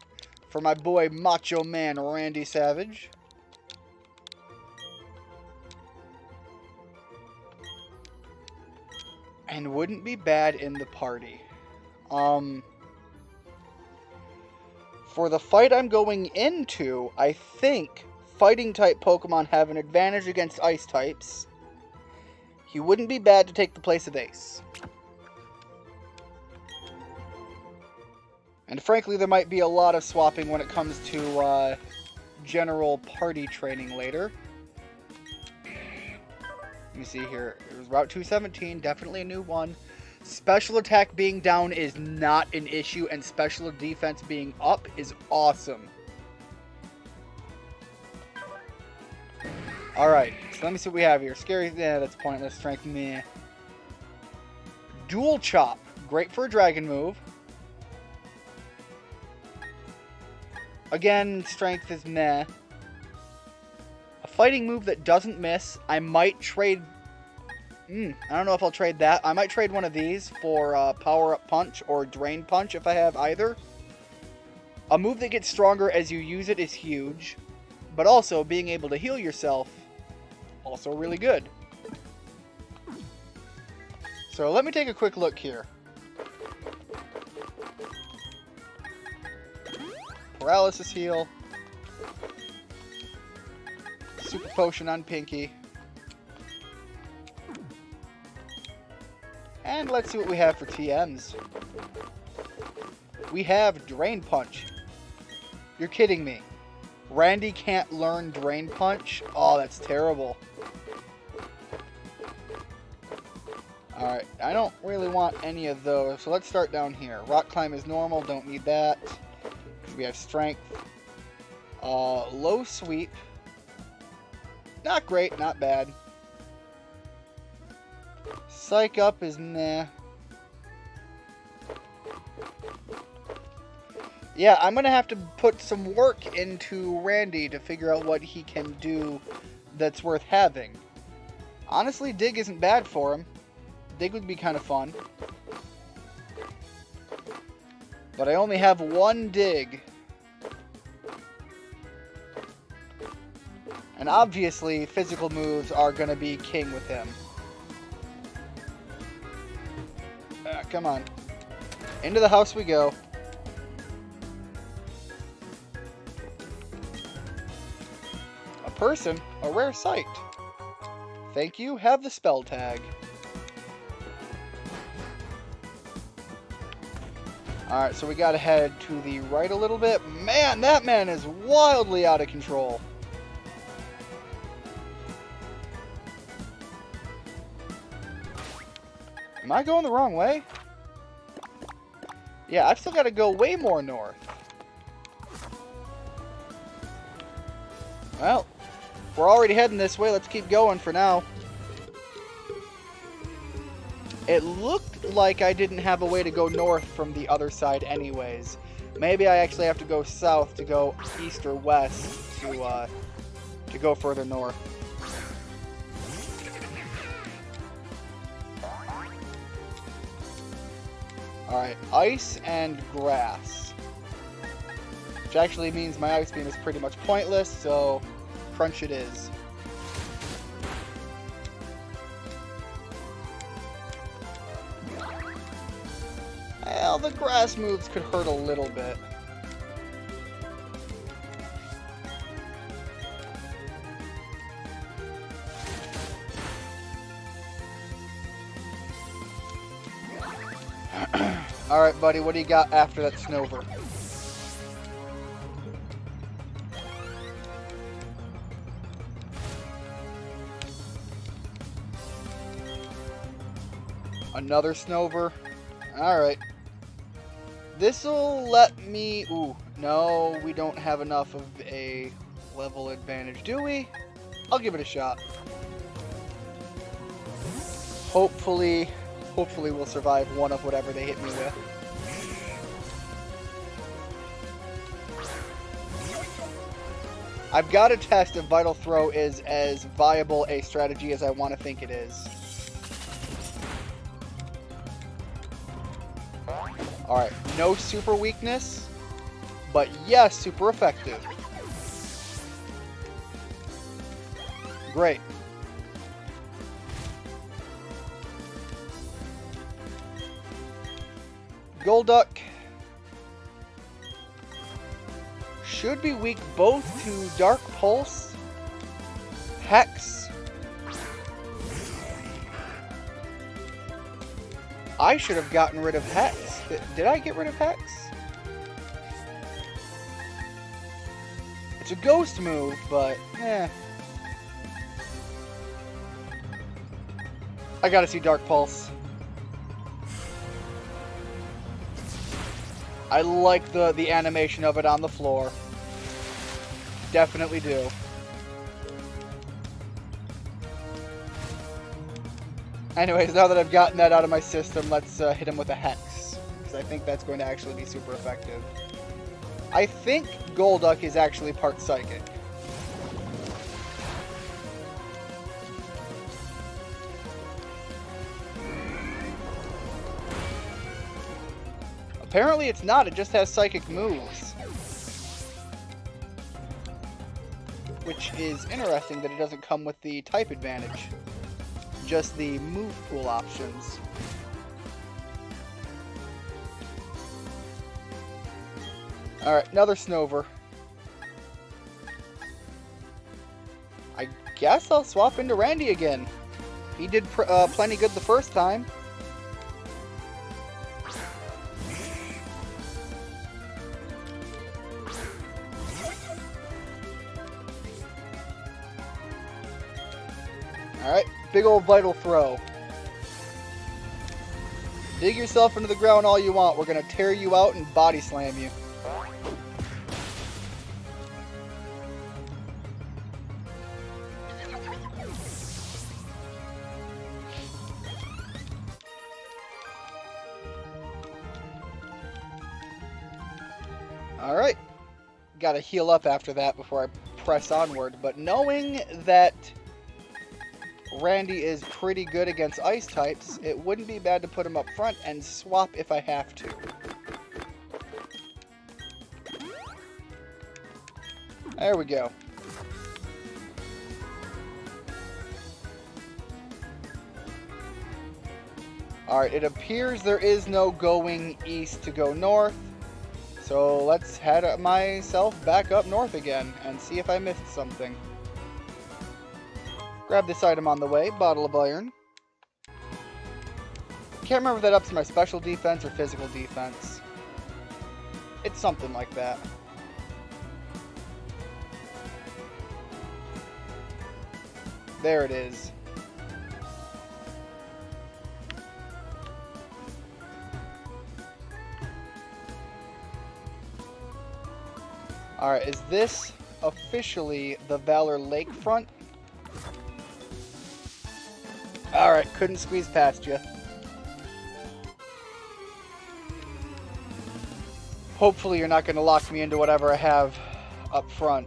for my boy Macho Man Randy Savage. And wouldn't be bad in the party. For the fight I'm going into, I think fighting type Pokemon have an advantage against ice types. He wouldn't be bad to take the place of Ace. And frankly, there might be a lot of swapping when it comes to general party training later. Let me see here. It was Route 217, definitely a new one. Special attack being down is not an issue, and special defense being up is awesome. Alright, so let me see what we have here. Scary, yeah, that's pointless. Strength, meh. Dual Chop, great for a dragon move. Again, strength is meh. A fighting move that doesn't miss. I might trade... I don't know if I'll trade that. I might trade one of these for Power Up Punch or Drain Punch if I have either. A move that gets stronger as you use it is huge. But also, being able to heal yourself, also really good. So let me take a quick look here. Paralysis heal. Super Potion on Pinky. And let's see what we have for TMs. We have Drain Punch. You're kidding me. Randy can't learn Drain Punch? Oh, that's terrible. Alright, I don't really want any of those. So let's start down here. Rock Climb is normal, don't need that. We have Strength. Low Sweep. Not great, not bad. Psych Up is meh. Yeah, I'm going to have to put some work into Randy to figure out what he can do that's worth having. Honestly, Dig isn't bad for him. Dig would be kind of fun. But I only have one Dig. And obviously, physical moves are going to be king with him. Come on. Into the house we go. A person, a rare sight. Thank you, have the spell tag. Alright, so we gotta head to the right a little bit. Man, that man is wildly out of control. Am I going the wrong way? Yeah, I've still got to go way more north. Well, we're already heading this way. Let's keep going for now. It looked like I didn't have a way to go north from the other side anyways. Maybe I actually have to go south to go east or west to go further north. Alright, ice and grass. Which actually means my ice beam is pretty much pointless, so crunch it is. Well, Well, the grass moves could hurt a little bit. Alright, buddy, what do you got after that Snover? Another Snover. Alright. This'll let me... Ooh, no, we don't have enough of a level advantage, do we? I'll give it a shot. Hopefully we'll survive one of whatever they hit me with. I've got to test if Vital Throw is as viable a strategy as I want to think it is. Alright, no super weakness, but yes, super effective. Great. Golduck should be weak both to Dark Pulse, Hex. I should have gotten rid of Hex. Did I get rid of Hex? It's a ghost move, but eh. I gotta see Dark Pulse. I like the animation of it on the floor. Definitely do. Anyways, now that I've gotten that out of my system, let's hit him with a Hex. Because I think that's going to actually be super effective. I think Golduck is actually part Psychic. Apparently it's not, it just has Psychic moves. Which is interesting that it doesn't come with the type advantage. Just the move pool options. Alright, another Snover. I guess I'll swap into Randy again. He did plenty good the first time. Alright, big old Vital Throw. Dig yourself into the ground all you want. We're going to tear you out and body slam you. Alright. Gotta heal up after that before I press onward. But knowing that Randy is pretty good against ice types, it wouldn't be bad to put him up front and swap if I have to. There we go. Alright, it appears there is no going east to go north. So let's head myself back up north again and see if I missed something. Grab this item on the way, Bottle of Iron. Can't remember if that ups my special defense or physical defense. It's something like that. There it is. Alright, is this officially the Valor Lakefront? Alright, couldn't squeeze past you. Hopefully you're not going to lock me into whatever I have up front.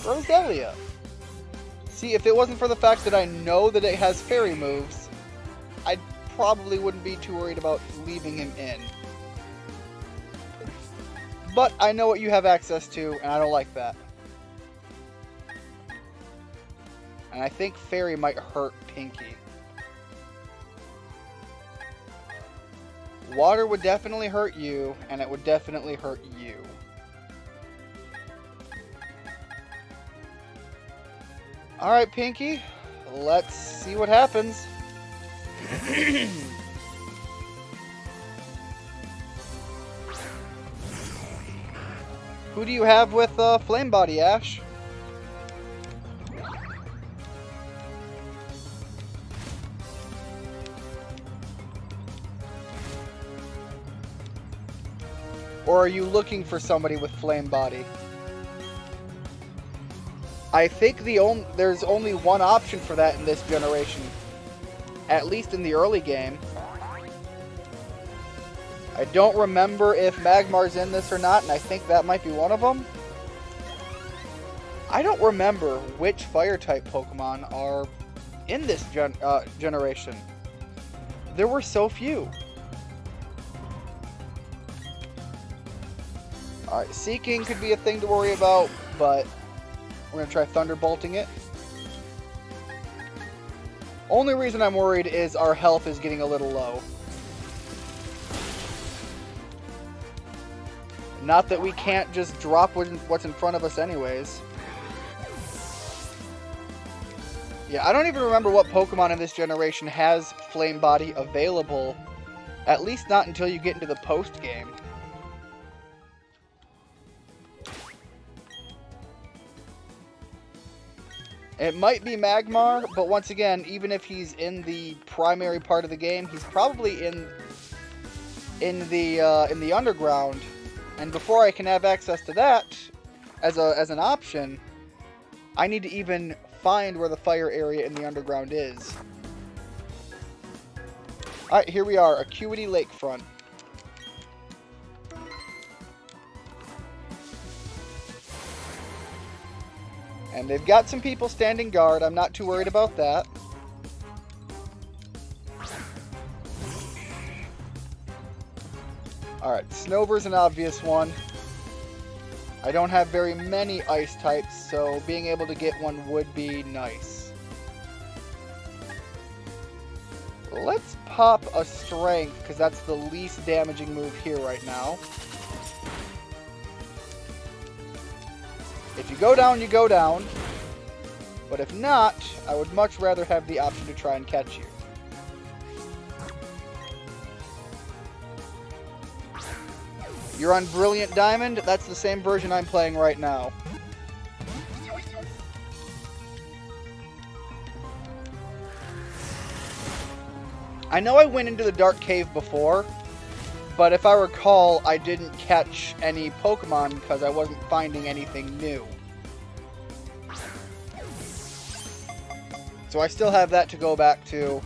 Roselia. See, if it wasn't for the fact that I know that it has fairy moves, I probably wouldn't be too worried about leaving him in. But I know what you have access to, and I don't like that. And I think Fairy might hurt Pinky. Water would definitely hurt you, and it would definitely hurt you. Alright, Pinky. Let's see what happens. Who do you have with Flame Body, Ash? Or are you looking for somebody with Flame Body? I think there's only one option for that in this generation. At least in the early game. I don't remember if Magmar's in this or not, and I think that might be one of them. I don't remember which Fire-type Pokemon are in this generation. There were so few. Alright, Seeking could be a thing to worry about, but we're going to try Thunderbolting it. Only reason I'm worried is our health is getting a little low. Not that we can't just drop what's in front of us anyways. Yeah, I don't even remember what Pokemon in this generation has Flame Body available. At least not until you get into the post-game. It might be Magmar, but once again, even if he's in the primary part of the game, he's probably in the underground. And before I can have access to that as an option, I need to even find where the fire area in the underground is. All right, here we are, Acuity Lakefront. And they've got some people standing guard. I'm not too worried about that. Alright, Snover's an obvious one. I don't have very many ice types, so being able to get one would be nice. Let's pop a Strength, because that's the least damaging move here right now. If you go down, you go down. But if not, I would much rather have the option to try and catch you. You're on Brilliant Diamond. That's the same version I'm playing right now. I know I went into the Dark Cave before, but if I recall, I didn't catch any Pokemon because I wasn't finding anything new. So I still have that to go back to.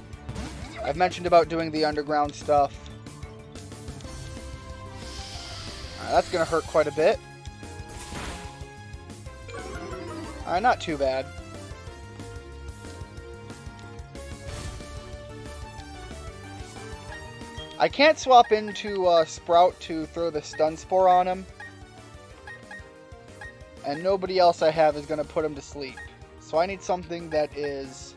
I've mentioned about doing the underground stuff. That's going to hurt quite a bit. Not too bad. I can't swap into Sprout to throw the Stun Spore on him. And nobody else I have is going to put him to sleep. So I need something that's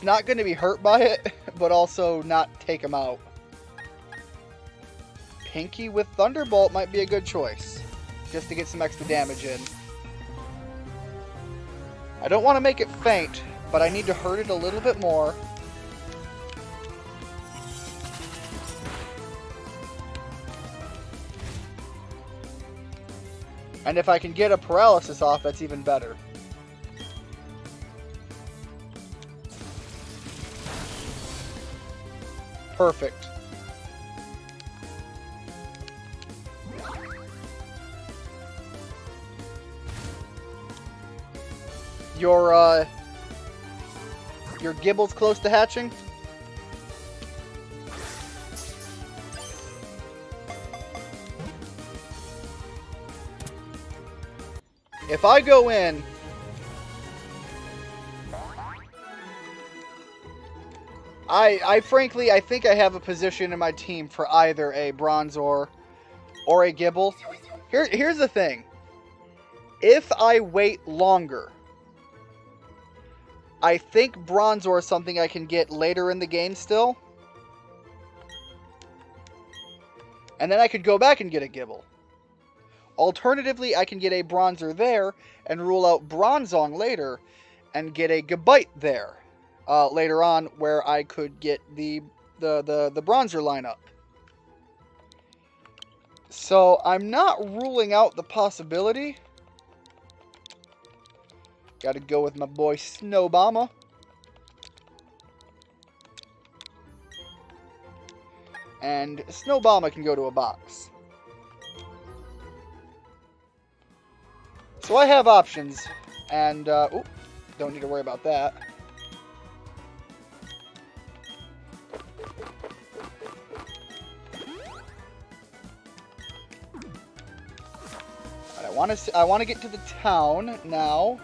not going to be hurt by it, but also not take him out. Pinky with Thunderbolt might be a good choice, just to get some extra damage in. I don't want to make it faint, but I need to hurt it a little bit more. And if I can get a paralysis off, that's even better. Perfect. Your Gibble's close to hatching? If I go in... I frankly, I think I have a position in my team for either a Bronzor or a Gibble. Here's the thing. If I wait longer, I think Bronzor is something I can get later in the game still. And then I could go back and get a Gibble. Alternatively, I can get a Bronzer there and rule out Bronzong later and get a Gabite there later on, where I could get the Bronzer lineup. So I'm not ruling out the possibility. Gotta go with my boy Snowbomber. And Snowbomber can go to a box. So I have options, and don't need to worry about that. I want to get to the town now.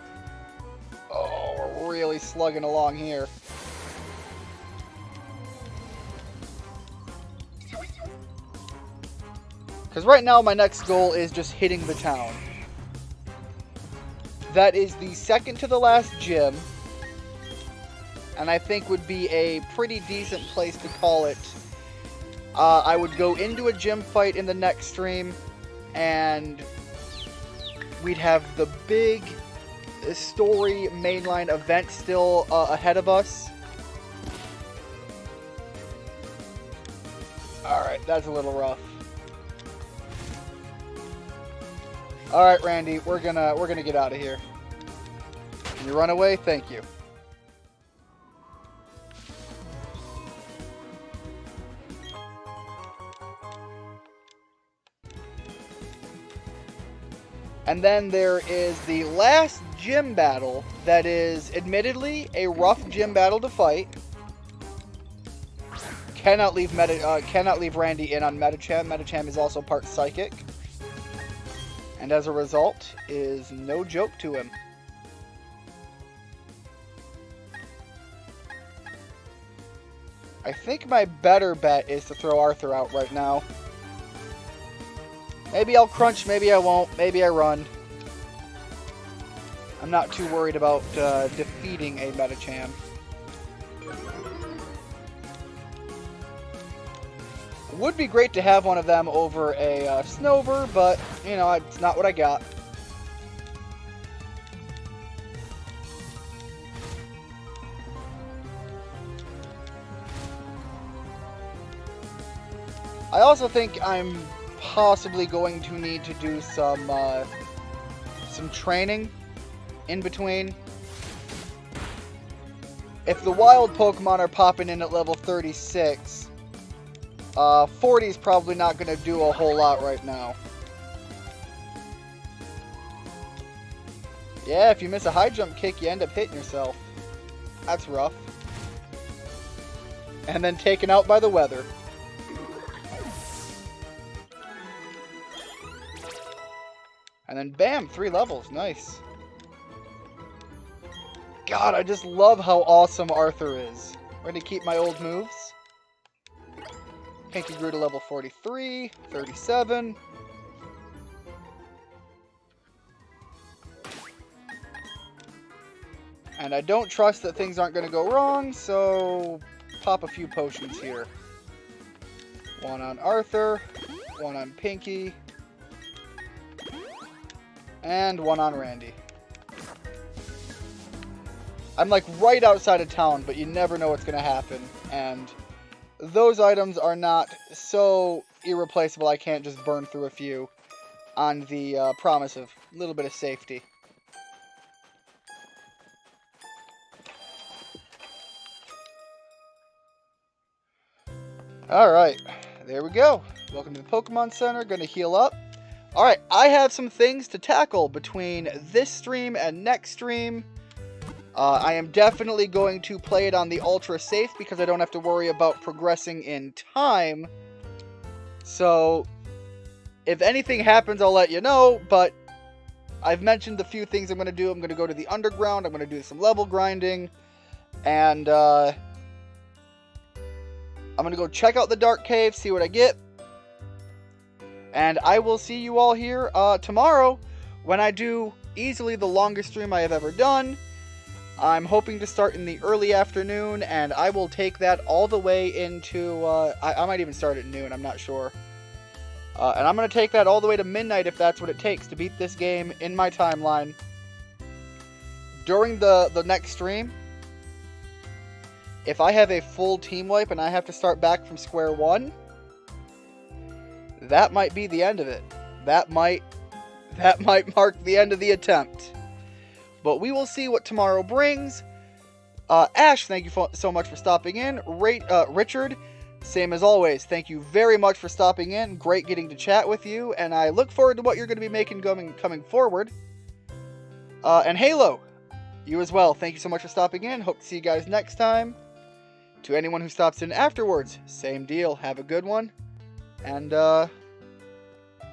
Oh, we're really slugging along here. Because right now my next goal is just hitting the town. That is the second to the last gym, and I think would be a pretty decent place to call it. I would go into a gym fight in the next stream, and we'd have the big story mainline event still ahead of us. Alright, that's a little rough. Alright, Randy, we're gonna get out of here. Can you run away? Thank you. And then there is the last gym battle that is admittedly a rough gym battle to fight. Cannot leave Randy in on Metacham. Metacham is also part psychic. And as a result, is no joke to him. I think my better bet is to throw Arthur out right now. Maybe I'll crunch, maybe I won't, maybe I run. I'm not too worried about defeating a Metacham. Would be great to have one of them over a Snover, but, you know, it's not what I got. I also think I'm possibly going to need to do some training in between. If the wild Pokemon are popping in at level 36, 40 is probably not going to do a whole lot right now. Yeah, if you miss a high jump kick, you end up hitting yourself. That's rough. And then taken out by the weather. And then bam, 3 levels. Nice. God, I just love how awesome Arthur is. Ready to keep my old moves. Pinky grew to level 43, 37. And I don't trust that things aren't going to go wrong, so pop a few potions here. One on Arthur, one on Pinky, and one on Randy. I'm like right outside of town, but you never know what's going to happen. And those items are not so irreplaceable I can't just burn through a few on the promise of a little bit of safety. Alright, there we go. Welcome to the Pokemon Center. Gonna heal up. Alright, I have some things to tackle between this stream and next stream. I am definitely going to play it on the ultra safe because I don't have to worry about progressing in time. So, if anything happens, I'll let you know, but I've mentioned the few things I'm going to do. I'm going to go to the underground, I'm going to do some level grinding, and I'm going to go check out the Dark Cave, see what I get. And I will see you all here tomorrow when I do easily the longest stream I have ever done. I'm hoping to start in the early afternoon, and I will take that all the way into, I might even start at noon, I'm not sure. And I'm going to take that all the way to midnight if that's what it takes to beat this game in my timeline. During the next stream, if I have a full team wipe and I have to start back from square one, that might be the end of it. That might mark the end of the attempt. But we will see what tomorrow brings. Ash, thank you so much for stopping in. Richard, same as always, thank you very much for stopping in. Great getting to chat with you, and I look forward to what you're going to be making coming forward. And Halo, you as well, thank you so much for stopping in. Hope to see you guys next time. To anyone who stops in afterwards, same deal. Have a good one. And,